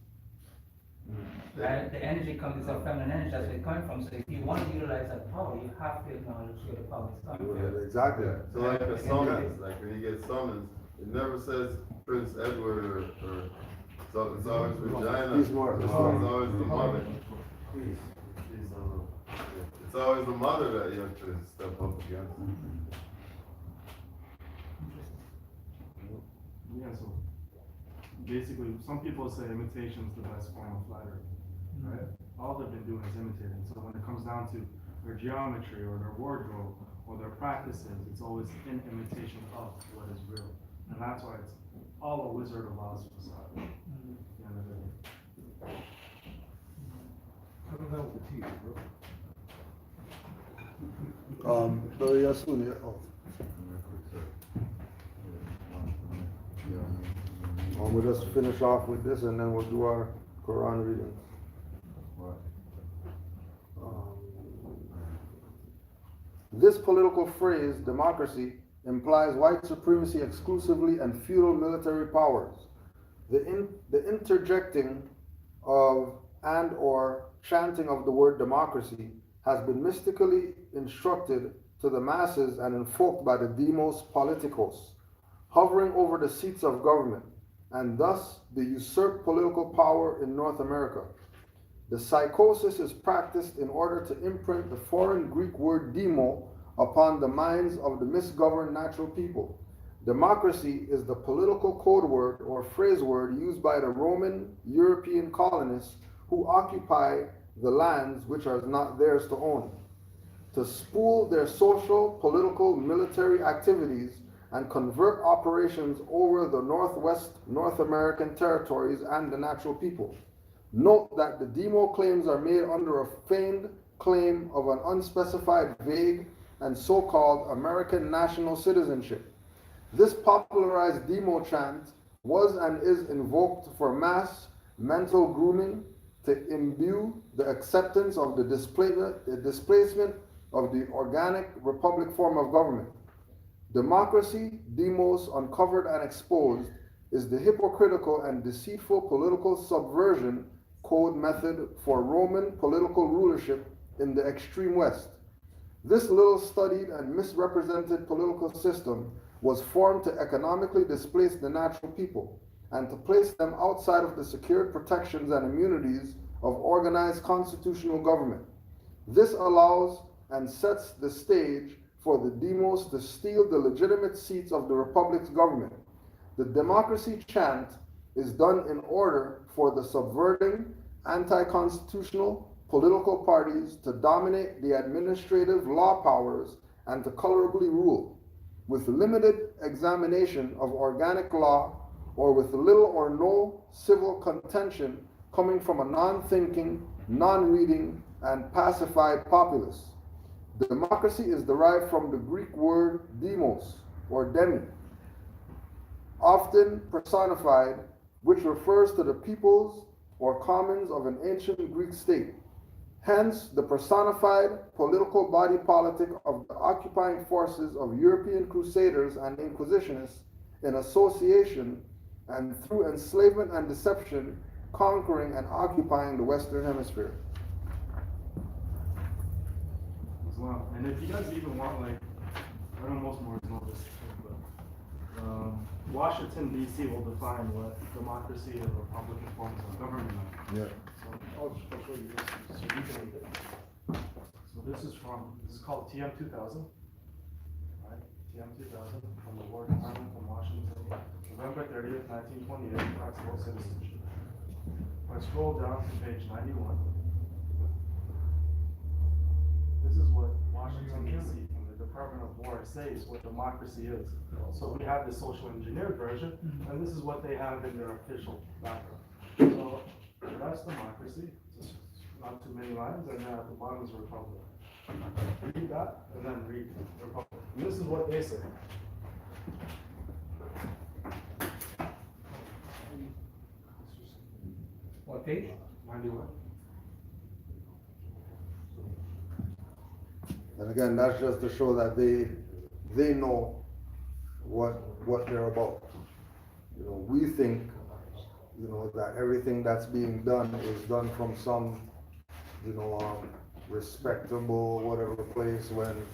right, the energy comes, it's a feminine energy, that's where it's coming from. So if you want to utilize that power, you have to acknowledge where the power is coming from. Exactly. So like a summons, like when you get summons, it never says Prince Edward or so it's always Regina. He's more- It's always the mother. It's always the mother that you have to step up against. Yeah, so basically, some people say imitation is the best form of flattery, right? All they've been doing is imitating. So when it comes down to their geometry or their wardrobe or their practices, it's always in imitation of what is real. And that's why it's all a Wizard of Oz facade. At the end of the day. I don't know with the teeth, bro. So yes, we'll just finish off with this and then we'll do our Quran readings. This political phrase, democracy, implies white supremacy exclusively and feudal military powers. The interjecting of and or chanting of the word democracy has been mystically instructed to the masses and invoked by the demos politicos, hovering over the seats of government, and thus the usurped political power in North America. The psychosis is practiced in order to imprint the foreign Greek word demo upon the minds of the misgoverned natural people. Democracy is the political code word or phrase word used by the Roman European colonists who occupy the lands which are not theirs to own, to spool their social, political, military activities and convert operations over the Northwest North American territories and the natural people. Note that the demo claims are made under a feigned claim of an unspecified, vague, and so-called American national citizenship. This popularized demo chant was and is invoked for mass mental grooming to imbue the acceptance of the displacement of the organic republic form of government. Democracy, demos, uncovered and exposed, is the hypocritical and deceitful political subversion code method for Roman political rulership in the extreme West. This little studied and misrepresented political system was formed to economically displace the natural people and to place them outside of the secured protections and immunities of organized constitutional government. This allows and sets the stage for the demos to steal the legitimate seats of the republic's government. The democracy chant is done in order for the subverting, anti-constitutional political parties to dominate the administrative law powers and to colorably rule, with limited examination of organic law or with little or no civil contention coming from a non-thinking, non-reading, and pacified populace. Democracy is derived from the Greek word demos, or demi, often personified, which refers to the peoples or commons of an ancient Greek state. Hence, the personified political body politic of the occupying forces of European crusaders and inquisitionists in association and through enslavement and deception, conquering and occupying the Western Hemisphere. As well. And if you guys even want, like, I don't know most more know this, but Washington, D.C. will define what democracy and republican forms of government are. Yeah. So I'll show you this, so you can read it. So this is called TM 2000. Right? TM 2000 from the War Department from Washington, November 30th, 1928, practical citizenship. If I scroll down to page 91. this is what Washington DC and the Department of War says what democracy is. So we have the social engineered version, and this is what they have in their official background. So that's democracy, just not too many lines, and then at the bottom is republic. Read that, and then read republic. And this is what they say. What page? 91. And again, that's just to show that they know what they're about. You know, we think, you know, that everything that's being done is done from some, you know, respectable whatever place, when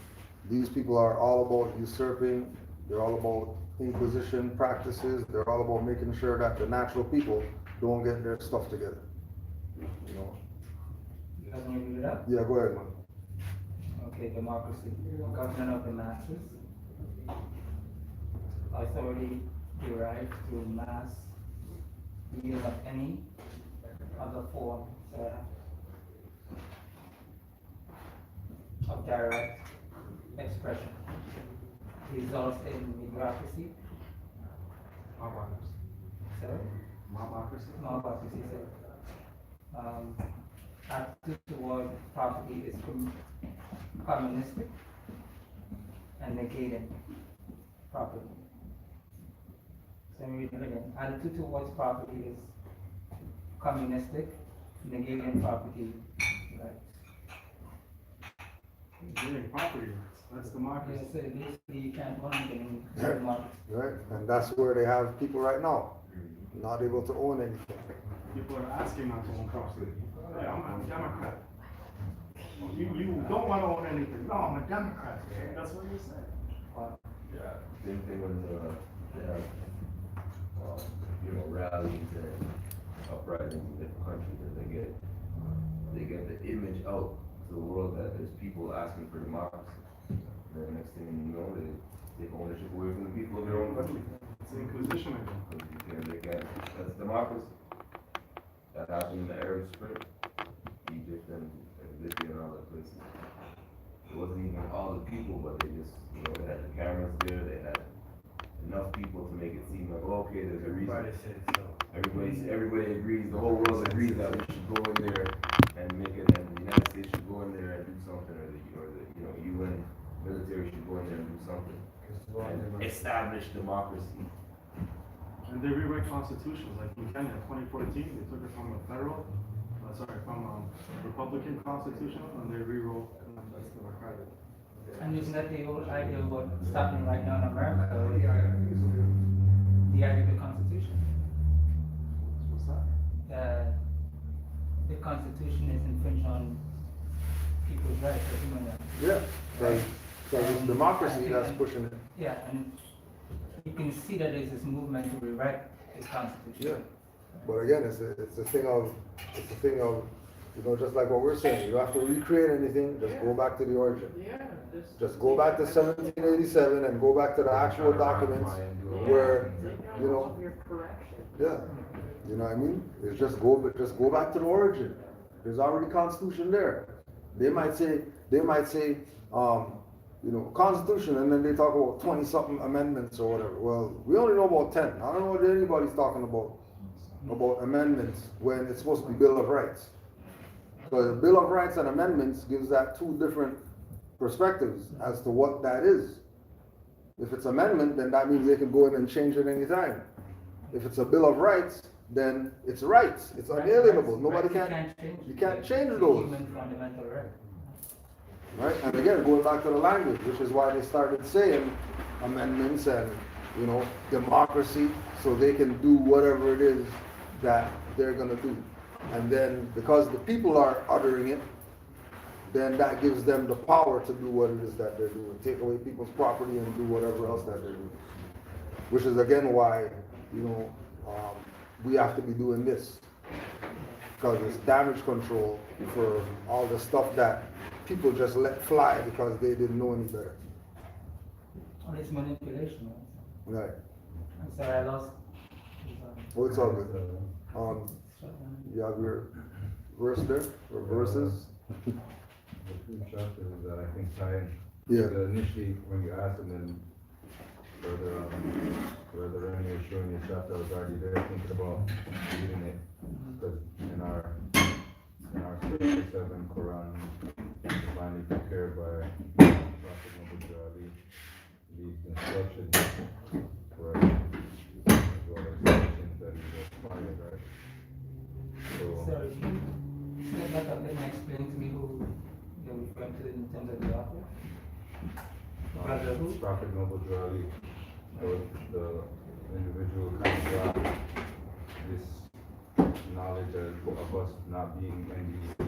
these people are all about usurping, they're all about Inquisition practices, they're all about making sure that the natural people don't get their stuff together. You know? You guys want to read it up? Yeah, go ahead, man. Okay, democracy, government of the masses, authority derived through mass use of any other form of direct expression, results in mediocrity. Sorry? Democracy, sir. Attitude toward property is communistic and negating property. So let me read it again. Attitude towards property is communistic, negating property rights. Negating property rights, that's democracy. Yeah, so basically you can't own anything in democracy. Right, and that's where they have people right now, not able to own anything. People are asking not to own property. Hey, I'm a Democrat. You don't want to own anything. No, I'm a Democrat. That's what you say. Yeah, same thing when they have, you know, rallies and uprisings in different countries, and they get the image out to the world that there's people asking for democracy. And the next thing you know, they take ownership away from the people of their own country. It's the Inquisition again. That's democracy. That happened in the Arab Spring, Egypt and Libya and all that places. It wasn't even all the people, but they just, you know, they had the cameras there, they had enough people to make it seem like, oh, okay, there's a reason. Everybody agrees, the whole world agrees that we should go in there and make it, and the United States should go in there and do something, or the UN military should go in there and do something. And establish democracy. And they rewrite constitutions, like in Kenya, 2014, they took it from a Republican constitution, and they rewrote that's democratic. And isn't that the old idea of what's happening right now in America, the idea of the Constitution? What's that? The Constitution is infringed on people's rights, or human rights. Yeah, so it's democracy that's pushing it. Yeah, and you can see that there's this movement to rewrite the Constitution. Yeah, but again, it's a thing of, you know, just like what we're saying, you don't have to recreate anything, just go back to the origin. Yeah, Just go back to 1787 and go back to the actual documents where, you know, yeah, you know what I mean? It's just go back to the origin. There's already constitution there. They might say, you know, constitution, and then they talk about 20-something amendments or whatever. Well, we only know about 10. I don't know what anybody's talking about amendments when it's supposed to be Bill of Rights. So the Bill of Rights and amendments gives that two different perspectives as to what that is. If it's amendment, then that means they can go in and change it anytime. If it's a Bill of Rights, then it's rights. It's unalienable. Nobody you can't change those. Human fundamental right. Right? And again, going back to the language, which is why they started saying amendments and, you know, democracy, so they can do whatever it is that they're going to do. And then because the people are uttering it, then that gives them the power to do what it is that they're doing, take away people's property and do whatever else that they're doing. Which is again why, you know, we have to be doing this. Because it's damage control for all the stuff that people just let fly because they didn't know any better. Oh, it's manipulation. Right. I'm sorry, I lost. Oh, it's all good. You have your verse there, or verses? few chapters that I think tie in. Yeah. Initially, when you asked them, then Brother Ernie was showing you a chapter, I was already there thinking about reading it. Because in our scripture 7 Quran, divinely prepared by Prophet Muhammad leaves instructions for us, as well as instructions that he was following, right? So, Sorry, let me explain to me who you're referring to in terms of the author. Brother who? Prophet Noble Jali, the individual kind of got this knowledge of us not being NBC.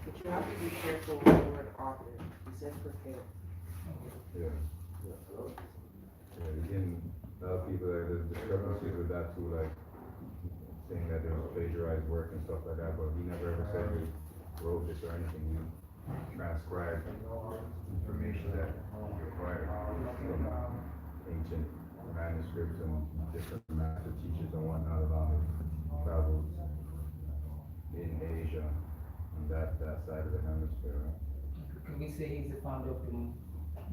But you have to be careful with the word author. He said prepared. Yeah. Yeah, again, a lot of people, there's discrepancies with that too, like saying that there was plagiarized work and stuff like that, but he never ever said he wrote this or anything. He transcribed information that he acquired from ancient manuscripts and different master teachers and whatnot along his travels in Asia and that side of the hemisphere. Right? Can we say he's the founder of the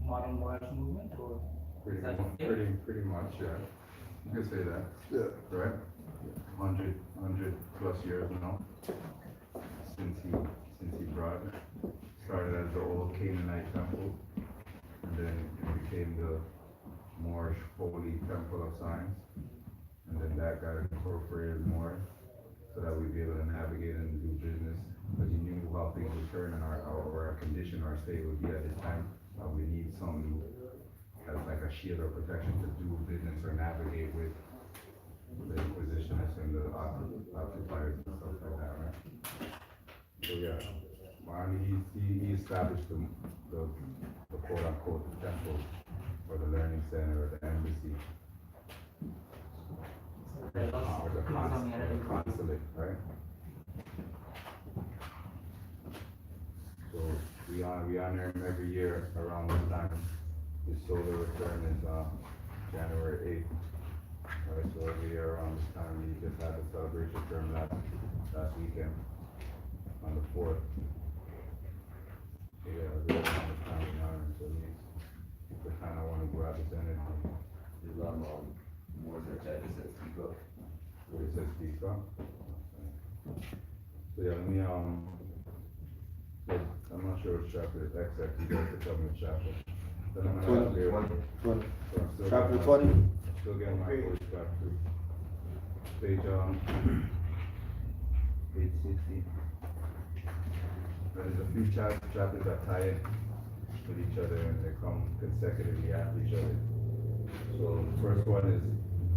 modern Moorish movement, or Pretty, is that mu- fair? pretty much, yeah. You could say that, Yeah. right? 100 plus years now since he started as the old Canaanite temple, and then it became the Moorish Holy Temple of Science, and then that got incorporated more so that we'd be able to navigate and do business, because he knew how things would turn and our condition, our state would be at this time. We need something as like a shield or protection to do business or navigate with the Inquisitionists and the occupiers and stuff like that, right? So yeah, he established the quote unquote temple or the learning center or the embassy or the consulate, right? So we honor him every year around this time. His solar return is January 8th. Right, so every year around this time, we just had the celebration term last weekend on the 4th. So yeah, every year around this time we honor him, so we kind of want to grab his energy. There's a lot of more that chat that says speak up. What it says, speak up. So yeah, let me, so I'm not sure which chapter it's exact, you guys can tell me which chapter. Then I'm gonna have to 20. So I'm still Chapter getting 20. Still getting my voice back through. Page 60. There's a few chapters that tie in with each other and they come consecutively after each other. So the first one is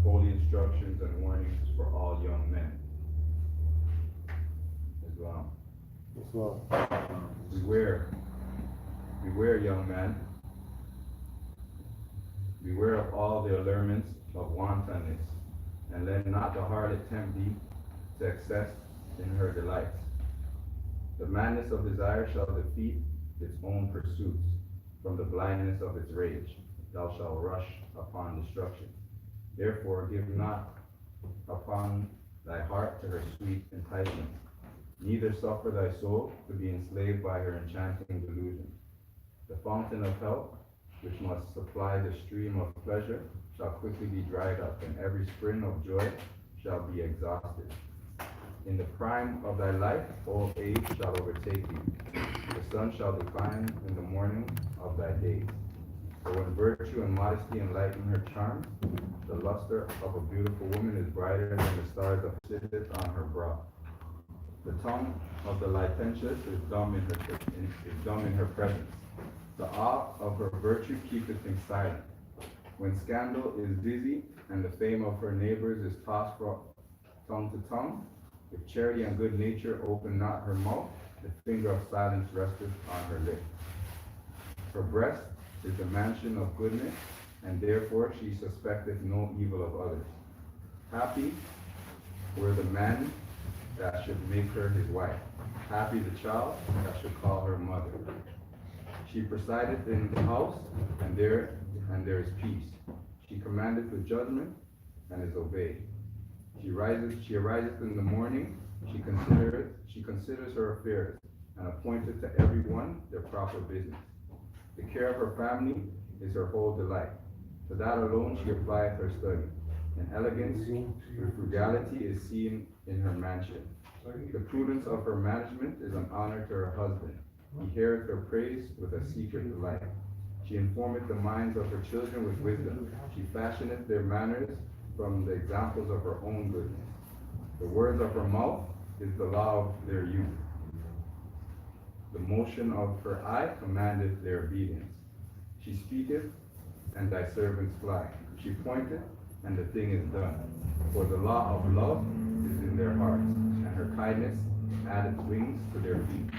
holy instructions and warnings for all young men. Islam. Beware, young man. Beware of all the allurements of wantonness, and let not the harlot tempt thee to excess in her delights. The madness of desire shall defeat its own pursuits. From the blindness of its rage, thou shalt rush upon destruction. Therefore give not upon thy heart to her sweet enticements, neither suffer thy soul to be enslaved by her enchanting delusions. The fountain of health, which must supply the stream of pleasure, shall quickly be dried up, and every spring of joy shall be exhausted. In the prime of thy life, old age shall overtake thee. The sun shall decline in the morning of thy days. For when virtue and modesty enlighten her charms, the luster of a beautiful woman is brighter than the stars that sitteth on her brow. The tongue of the licentious is dumb in her presence. The awe of her virtue keepeth him silent. When scandal is busy, and the fame of her neighbors is tossed from tongue to tongue, if charity and good nature open not her mouth, the finger of silence resteth on her lip. Her breast is the mansion of goodness, and therefore she suspecteth no evil of others. Happy were the man that should make her his wife. Happy the child that should call her mother. She presideth in the house, and there is peace. She commandeth with judgment, and is obeyed. She ariseth in the morning, she considers her affairs, and appointed to every one their proper business. The care of her family is her whole delight. To that alone she applieth her study. And elegance with frugality is seen in her mansion. The prudence of her management is an honor to her husband. He heareth her praise with a secret delight. She informeth the minds of her children with wisdom. She fashioneth their manners from the examples of her own goodness. The words of her mouth is the law of their youth. The motion of her eye commandeth their obedience. She speaketh, and thy servants fly. She pointeth, and the thing is done. For the law of love is in their hearts, and her kindness addeth wings to their feet.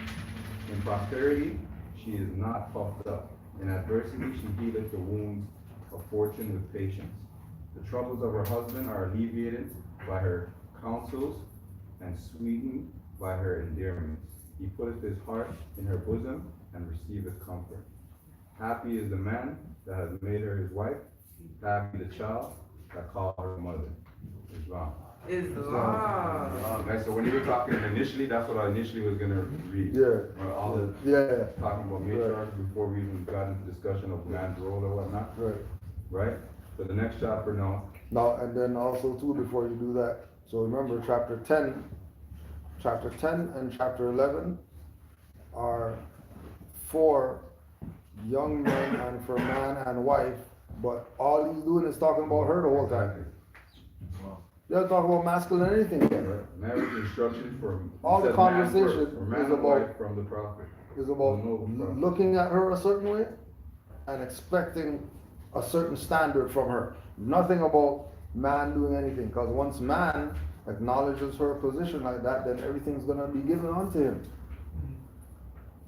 In prosperity she is not puffed up. In adversity she healeth the wounds of fortune with patience. The troubles of her husband are alleviated by her counsels, and sweetened by her endearments. He putteth his heart in her bosom, and receiveth comfort. Happy is the man that has made her his wife. Happy the child that called her mother. Islam. Okay, so when you were talking initially, that's what I initially was gonna read. Yeah. All the talking about matriarch before we even got into discussion of man's role or whatnot. Right? So the next chapter now. Now, and then also too, before you do that, so remember chapter 10 and chapter 11 are for young men and for man and wife, but all he's doing is talking about her the whole time. He doesn't talk about masculine anything yet. Marriage instructions for all the conversation is about from the prophet. Is about looking at her a certain way and expecting a certain standard from her. Nothing about man doing anything, because once man acknowledges her position like that, then everything's gonna be given unto him.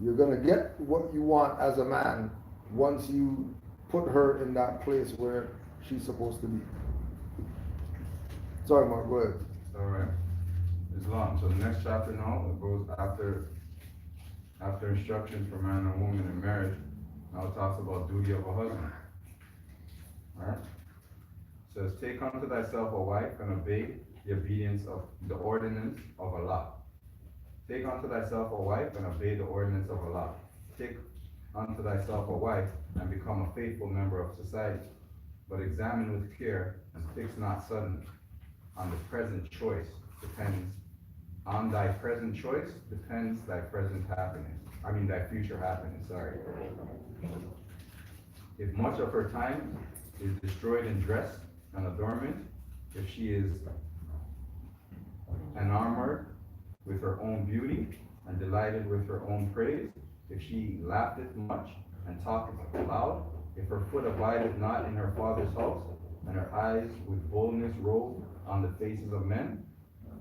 You're gonna get what you want as a man once you put her in that place where she's supposed to be. Sorry, Mark, go ahead. Alright. Islam. So the next chapter now, it goes after instructions for man and woman in marriage. Now it talks about duty of a husband. Alright? It says, take unto thyself a wife and obey the obedience of the ordinance of Allah. Take unto thyself a wife and obey the ordinance of Allah. Take unto thyself a wife and become a faithful member of society. But examine with care and fix not suddenly. On thy present choice depends thy present happiness. Thy future happiness, sorry. If much of her time is destroyed in dress and adornment, if she is enamored with her own beauty and delighted with her own praise, if she laugheth much and talketh loud, if her foot abideth not in her father's house, and her eyes with boldness rove on the faces of men,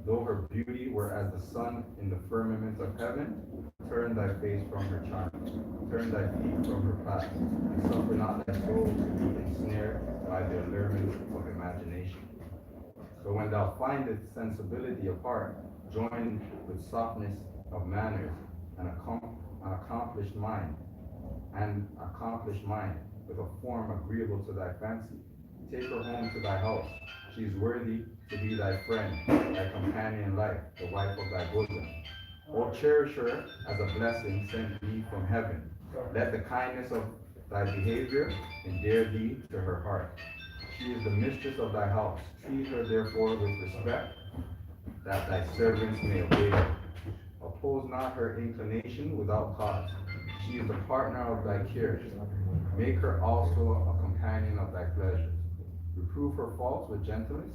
though her beauty were as the sun in the firmament of heaven, turn thy face from her charms, turn thy feet from her path, and suffer not thy soul to be ensnared by the allurements of imagination. So when thou findest sensibility of heart, joined with softness of manners, and accomplished mind, with a form agreeable to thy fancy, take her home to thy house. She is worthy to be thy friend, thy companion in life, the wife of thy bosom. O cherish her as a blessing sent thee from heaven. Let the kindness of thy behavior endear thee to her heart. She is the mistress of thy house. Treat her therefore with respect, that thy servants may obey her. Oppose not her inclination without cause. She is the partner of thy cares. Make her also a companion of thy pleasures. Reprove her faults with gentleness.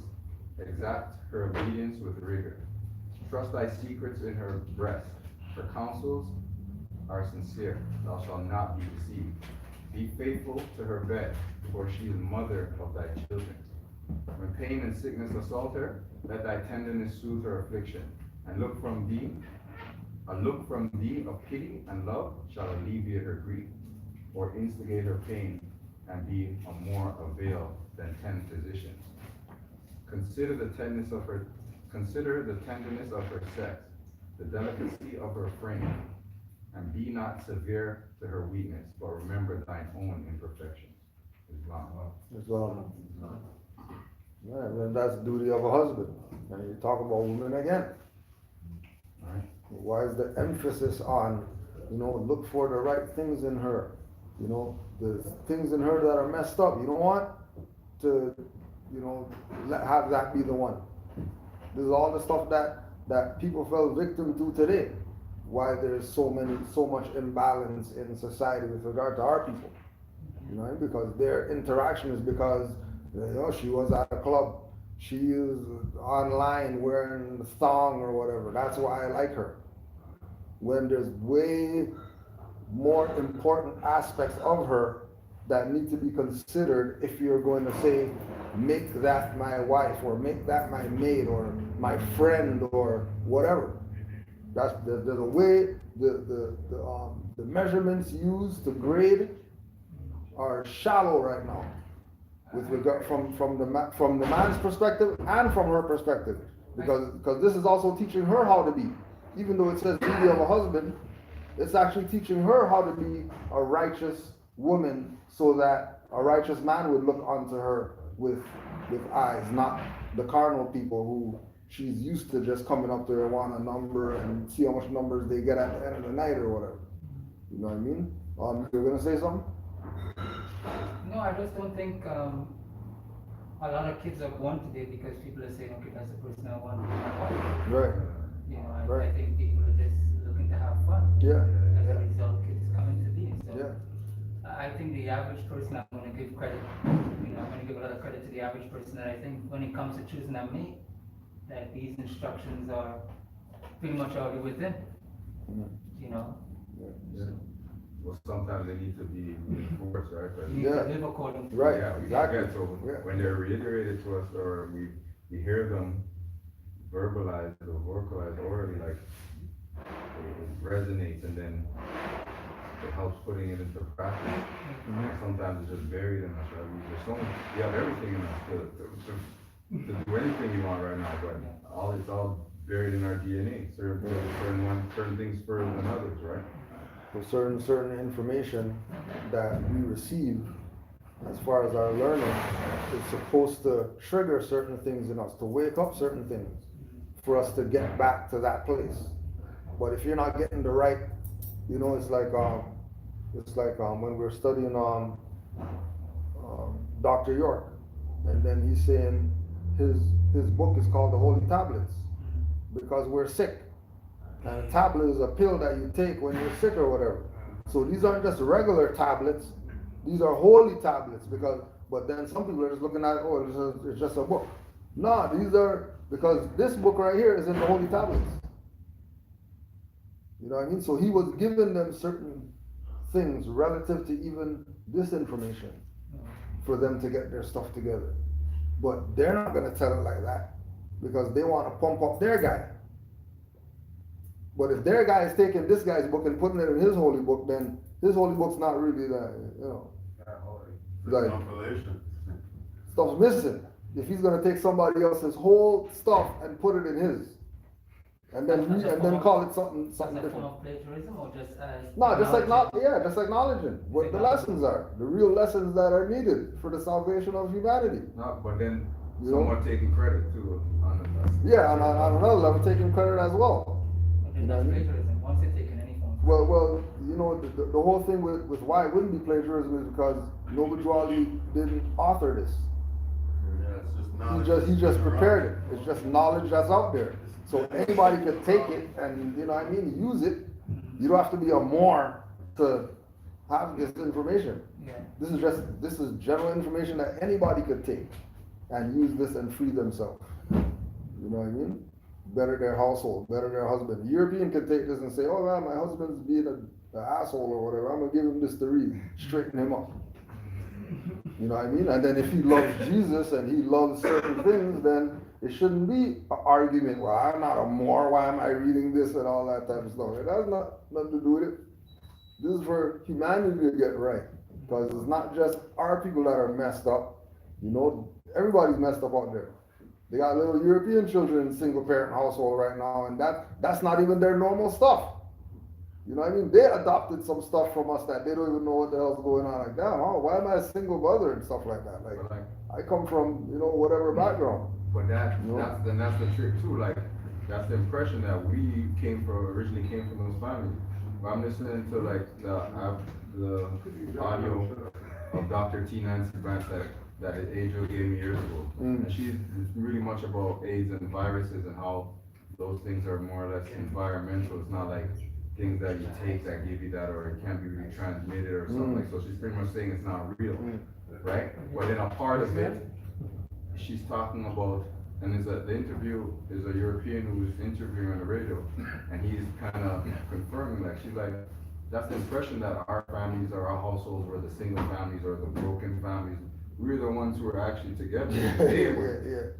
Exact her obedience with rigor. Trust thy secrets in her breast. Her counsels are sincere. Thou shalt not be deceived. Be faithful to her bed, for she is mother of thy children. When pain and sickness assault her, let thy tenderness soothe her affliction. And look from thee of pity and love shall alleviate her grief, or instigate her pain, and be of more avail than 10 physicians. Consider the tenderness of her sex, the delicacy of her frame, and be not severe to her weakness, but remember thine own imperfections. Islam. Yeah, then that's the duty of a husband. And you talk about women again. Alright. Why is the emphasis on, look for the right things in her? The things in her that are messed up. You don't want to, have that be the one. This is all the stuff that people fell victim to today. Why there's so much imbalance in society with regard to our people. Because their interaction is because, she was at a club. She is online wearing the thong or whatever. That's why I like her. When there's way more important aspects of her that need to be considered if you're going to say, make that my wife, or make that my maid, or my friend, or whatever. There's a way the measurements used to grade are shallow right now, with regard from the man's perspective and from her perspective, because this is also teaching her how to be. Even though it says duty of a husband, it's actually teaching her how to be a righteous woman, so that a righteous man would look onto her with eyes, not the carnal people who she's used to just coming up there and want a number and see how much numbers they get at the end of the night or whatever. You know what I mean? You're gonna say something? No, I just don't think a lot of kids are born today because people are saying, okay, that's the person I want to be my wife. Right. I think people are just looking to have fun. Yeah. As a result, kids coming to be. So Yeah. I think the average person, I'm going to give credit, I'm going to give a lot of credit to the average person, that I think when it comes to choosing a mate, that these instructions are pretty much already within. Well, sometimes they need to be reinforced, right? But You need to live according to Right. yeah, we Exactly. forget, so when they're reiterated to us, or we hear them verbalized or vocalized orally, like it resonates, and then it helps putting it into practice. And sometimes it's just buried in us, right? We have everything in us to do anything you want right now, but it's all buried in our DNA. Certain things further than others, right? For certain information that we receive, as far as our learning, is supposed to trigger certain things in us, to wake up certain things, for us to get back to that place. But if you're not getting the right, it's like when we're studying Dr. York, and then he's saying his book is called The Holy Tablets, because we're sick. And a tablet is a pill that you take when you're sick or whatever. So these aren't just regular tablets, these are holy tablets, but then some people are just looking at it, it's just a book. No, these are, because this book right here is in the holy tablets. You know what I mean? So he was giving them certain things relative to even this information for them to get their stuff together. But they're not going to tell it like that, because they want to pump up their guy. But if their guy is taking this guy's book and putting it in his holy book, then his holy book's not really that, like, Compilation. stuff's missing. If he's gonna take somebody else's whole stuff and put it in his, and then call it something As a form different. of plagiarism, or just as No, just acknowledging? acknowledging what the lessons are, the real lessons that are needed for the salvation of humanity. No, but then You know? someone taking credit too on the Yeah, on another level, taking credit as well. Then that's plagiarism, once you're taking any form. Well, the whole thing with why it wouldn't be plagiarism is because Nobudrali didn't author this. Yeah, it's just knowledge. He just prepared it. It's just knowledge that's out there. So anybody could take it and, use it. You don't have to be a Moor to have this information. Yeah. This is general information that anybody could take and use this and free themselves. You know what I mean? Better their household, better their husband. The European can take this and say, oh man, my husband's being an asshole or whatever. I'm gonna give him this to read, straighten him up. You know what I mean? And then if he loves Jesus and he loves certain things, then it shouldn't be an argument. Well, I'm not a Moor. Why am I reading this and all that type of stuff? It has nothing to do with it. This is for humanity to get right, because it's not just our people that are messed up. Everybody's messed up out there. They got little European children in single parent household right now, and that's not even their normal stuff. You know what I mean? They adopted some stuff from us that they don't even know what the hell's going on. Like, damn, why am I a single mother and stuff like that? Like, I come from, whatever background. But that's the trick too. Like, that's the impression that originally came from those families. But I'm listening to like the audio of Dr. T. Nancy Branch that Angel gave me years ago. And she's really much about AIDS and viruses and how those things are more or less environmental. It's not like things that you take that give you that, or it can't be really transmitted or something. Like, so she's pretty much saying it's not real, right? But in a part of it, she's talking about, and the interview is a European who's interviewing on the radio, and he's kind of confirming, like, she's like, that's the impression that our families or our households were the single families or the broken families. We're the ones who are actually together. They weren't.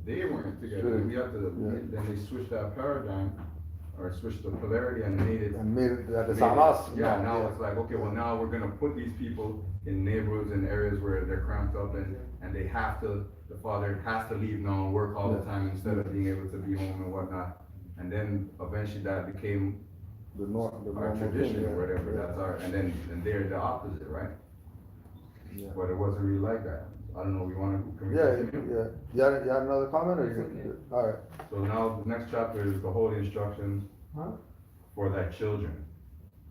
They weren't together. We have to, then they switched that paradigm, or switched the polarity and made it that it's on us. Yeah, now it's like, okay, well, now we're gonna put these people in neighborhoods and areas where they're cramped up and they have to, the father has to leave now and work all the time instead of being able to be home and whatnot. And then eventually that became our tradition or whatever, that's our, and they're the opposite, right? Yeah. But it wasn't really like that. I don't know, can we continue? You had another comment, or you? All right. So now the next chapter is the holy instructions for thy children.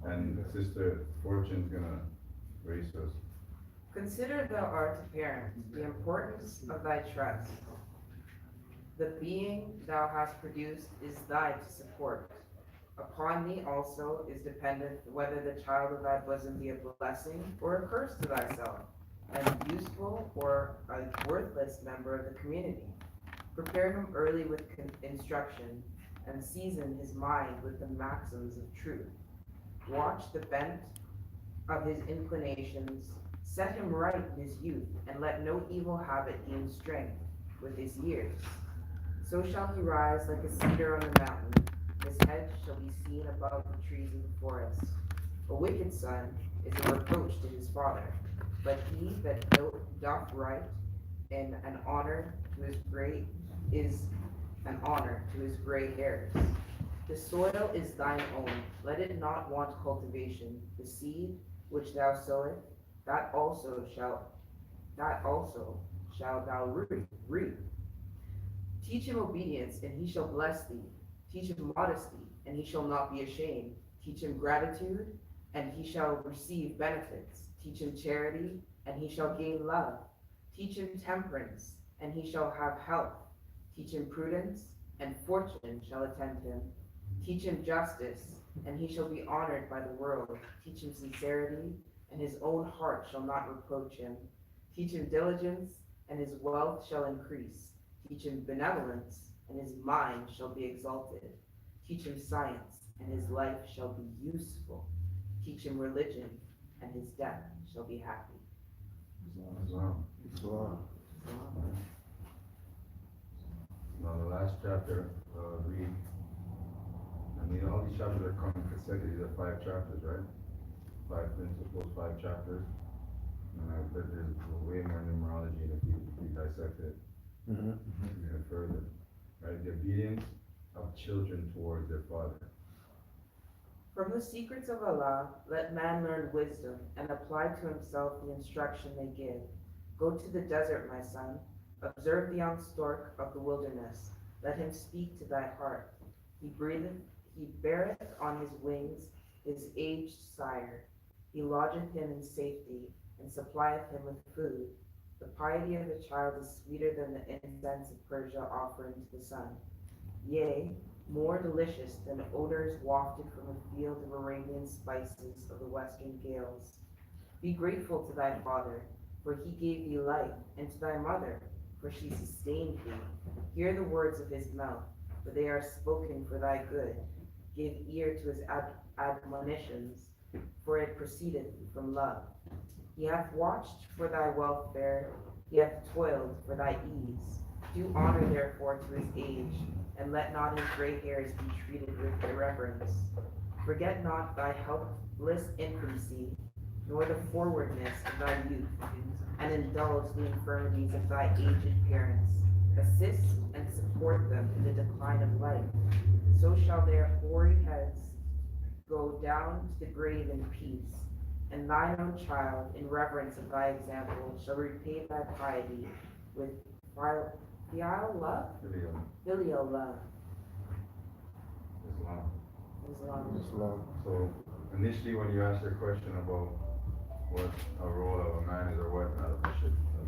And Sister Fortune's gonna raise us. Consider thou art a parent, the importance of thy trust. The being thou hast produced is thy to support. Upon thee also is dependent whether the child of thy bosom be a blessing or a curse to thyself, and useful or a worthless member of the community. Prepare him early with instruction, and season his mind with the maxims of truth. Watch the bent of his inclinations, set him right in his youth, and let no evil habit gain strength with his years. So shall he rise like a cedar on the mountain, his head shall be seen above the trees of the forest. A wicked son is a reproach to his father, but he that doth right and an honor to his gray hairs. The soil is thine own, let it not want cultivation. The seed which thou sowest, that also shalt thou reap. Teach him obedience, and he shall bless thee. Teach him modesty, and he shall not be ashamed. Teach him gratitude, and he shall receive benefits. Teach him charity, and he shall gain love. Teach him temperance, and he shall have health. Teach him prudence, and fortune shall attend him. Teach him justice, and he shall be honored by the world. Teach him sincerity, and his own heart shall not reproach him. Teach him diligence, and his wealth shall increase. Teach him benevolence, and his mind shall be exalted. Teach him science, and his life shall be useful. Teach him religion, and his death shall be happy. Now the last chapter, read. I mean, all these chapters are coming consecutive. They're 5 chapters, right? 5 principles, 5 chapters. And I bet there's way more numerology if you dissect it even further. Right? The obedience of children towards their father. From the secrets of Allah, let man learn wisdom and apply to himself the instruction they give. Go to the desert, my son. Observe the young stork of the wilderness. Let him speak to thy heart. He beareth on his wings his aged sire. He lodgeth him in safety, and supplieth him with food. The piety of the child is sweeter than the incense of Persia offering to the sun. Yea, more delicious than odors wafted from a field of Arabian spices of the western gales. Be grateful to thy father, for he gave thee life, and to thy mother, for she sustained thee. Hear the words of his mouth, for they are spoken for thy good. Give ear to his admonitions, for it proceedeth from love. He hath watched for thy welfare, he hath toiled for thy ease. Do honor therefore to his age, and let not his gray hairs be treated with irreverence. Forget not thy helpless infancy, nor the forwardness of thy youth, and indulge the infirmities of thy aged parents. Assist and support them in the decline of life. So shall their hoary heads go down to the grave in peace, and thine own child, in reverence of thy example, shall repay thy piety with filial love. Islam. Islam. So initially, when you asked your question about what a role of a man is or what a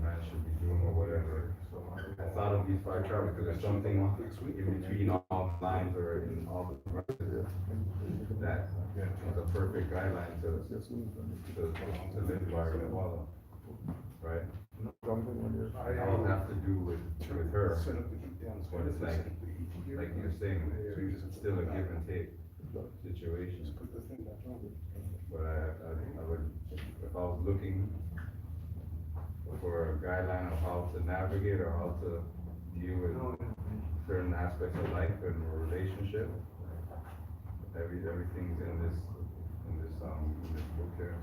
man should be doing or whatever, so I thought of these 5 tribes because there's something in between all lines or in all the verses that is a perfect guideline to live by or follow, right? It all have to do with her, but it's like you're saying, it's still a give and take situation. But I would, if I was looking for a guideline of how to navigate or how to deal with certain aspects of life and a relationship, everything's in this book here.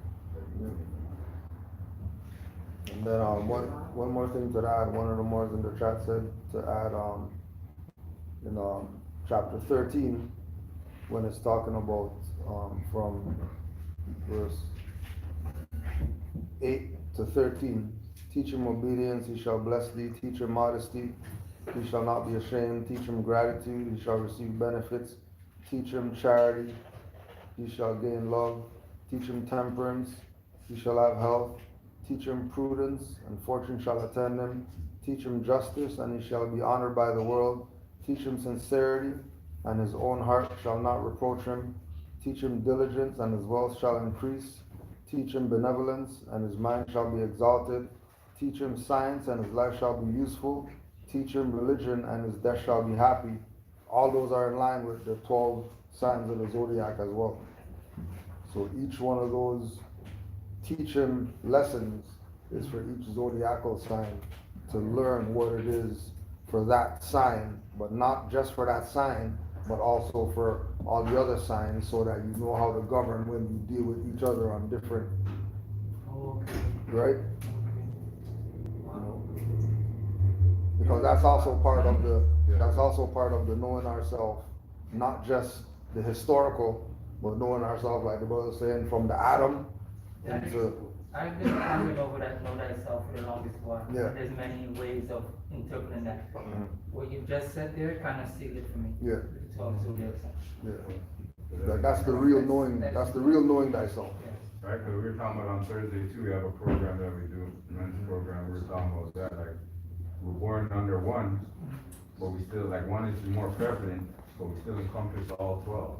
And then one more thing to add. One of the Moors in the chat said to add in chapter 13 when it's talking about from verse 8 to 13. Teach him obedience, he shall bless thee. Teach him modesty, he shall not be ashamed. Teach him gratitude, he shall receive benefits. Teach him charity, he shall gain love. Teach him temperance, he shall have health. Teach him prudence, and fortune shall attend him. Teach him justice, and he shall be honored by the world. Teach him sincerity, and his own heart shall not reproach him. Teach him diligence, and his wealth shall increase. Teach him benevolence, and his mind shall be exalted. Teach him science, and his life shall be useful. Teach him religion, and his death shall be happy. All those are in line with the 12 signs of the zodiac as well. So each one of those teach him lessons is for each zodiacal sign to learn what it is for that sign, but not just for that sign, but also for all the other signs, so that you know how to govern when you deal with each other on different, right? Because that's also part of the knowing ourselves, not just the historical, but knowing ourselves, like the brother saying, from the atom into. I've been pondering over that know thyself for the longest while. Yeah. There's many ways of interpreting that. What you just said there kind of sealed it for me. Yeah. It's all zodiac signs. Yeah. That's the real knowing. That's the real knowing thyself. Right, because we were talking about on Thursday too, we have a program that we do, men's program, we were talking about that, like, we're born under one, but we still, like, one is more prevalent, but we still encompass all 12.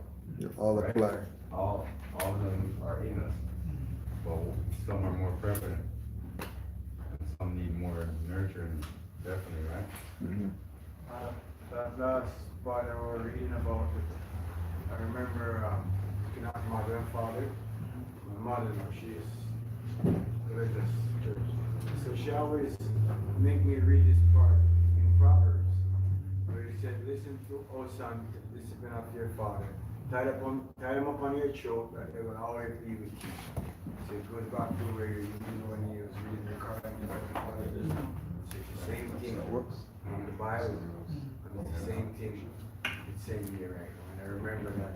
All the right? play. All of them are in us, but some are more prevalent, and some need more nurturing, definitely, right? That last part that we were reading about, I remember looking at my grandfather. My mother, she's religious church. So she always make me read this part in Proverbs, where he said, listen to, O son, discipline of your father. Tie them upon your choke, that they will always be with you. So it goes back to where you know when he was reading the Quran, it's the same thing in the Bible. And it's the same thing it's saying here right now. And I remember that.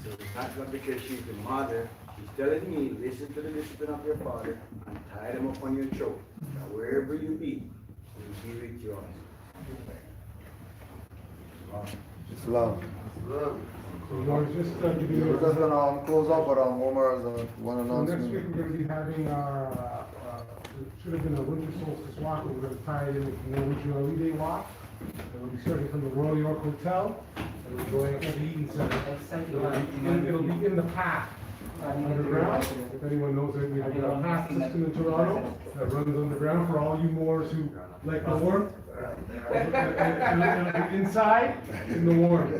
So it's not because she's the mother, she's telling me, listen to the discipline of your father and tie them upon your choke. That wherever you be, will be with you also. Islam. Lord, just give you We're just gonna close up, but Omar's one So announcement. next week, we're gonna be having our, it should have been a winter solstice walk, but we're gonna tie it in with the Norwegian Early Day walk. And we'll be starting from the Royal York Hotel, and we're going up to the Eaton Center. It'll be in the path underground. If anyone knows it, we have a path system in Toronto that runs underground for all you Moors who like the warmth. It'll be inside in the warmth.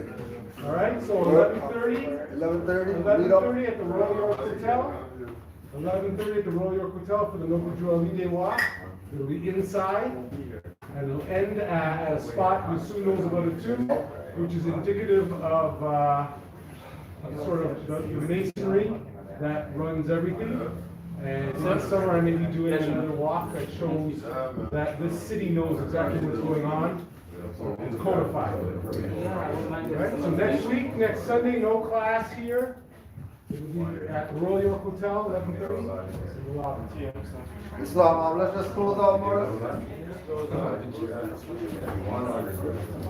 All right, so 11:30. 11:30 at the Royal York Hotel. 11:30 at the Royal York Hotel for the Noble Jubilee Day walk. It'll be inside, and it'll end at a spot Yasu knows about it too, which is indicative of sort of the masonry that runs everything. And next summer I may be doing another walk that shows that this city knows exactly what's going on. It's codified. Right? So next week, next Sunday, no class here. It will be at the Royal York Hotel, 11:30. In the lobby. Islam, let's just close out more.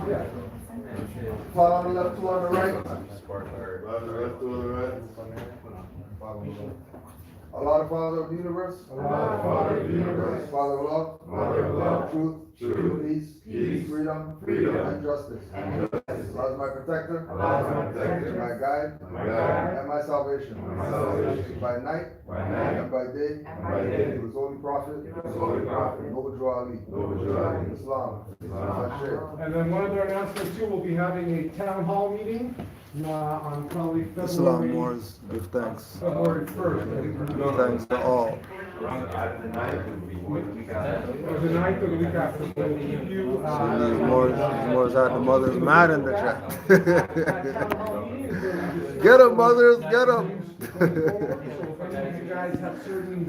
Yeah. One on the left, two on the right. Left to the left, to the right. Allah, the Father of the universe. Allah, Father of the universe. Father of love. Mother of love. Truth. Truth. Peace. Freedom. And justice. Allah is my protector. Allah is my protector. My guide. And my salvation. By night. And by day. To his holy prophet. Noble Ali. Islam. And then one other announcement too, we'll be having a town hall meeting on probably Islam February wars. Give thanks. 1st. Thanks to all. The 9th or the week after. So we'll give you, These moors had the mothers mad in the chat. Get them, mothers, get them.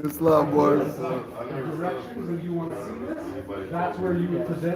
Islam wars. Directions and you want to see this, that's where you would present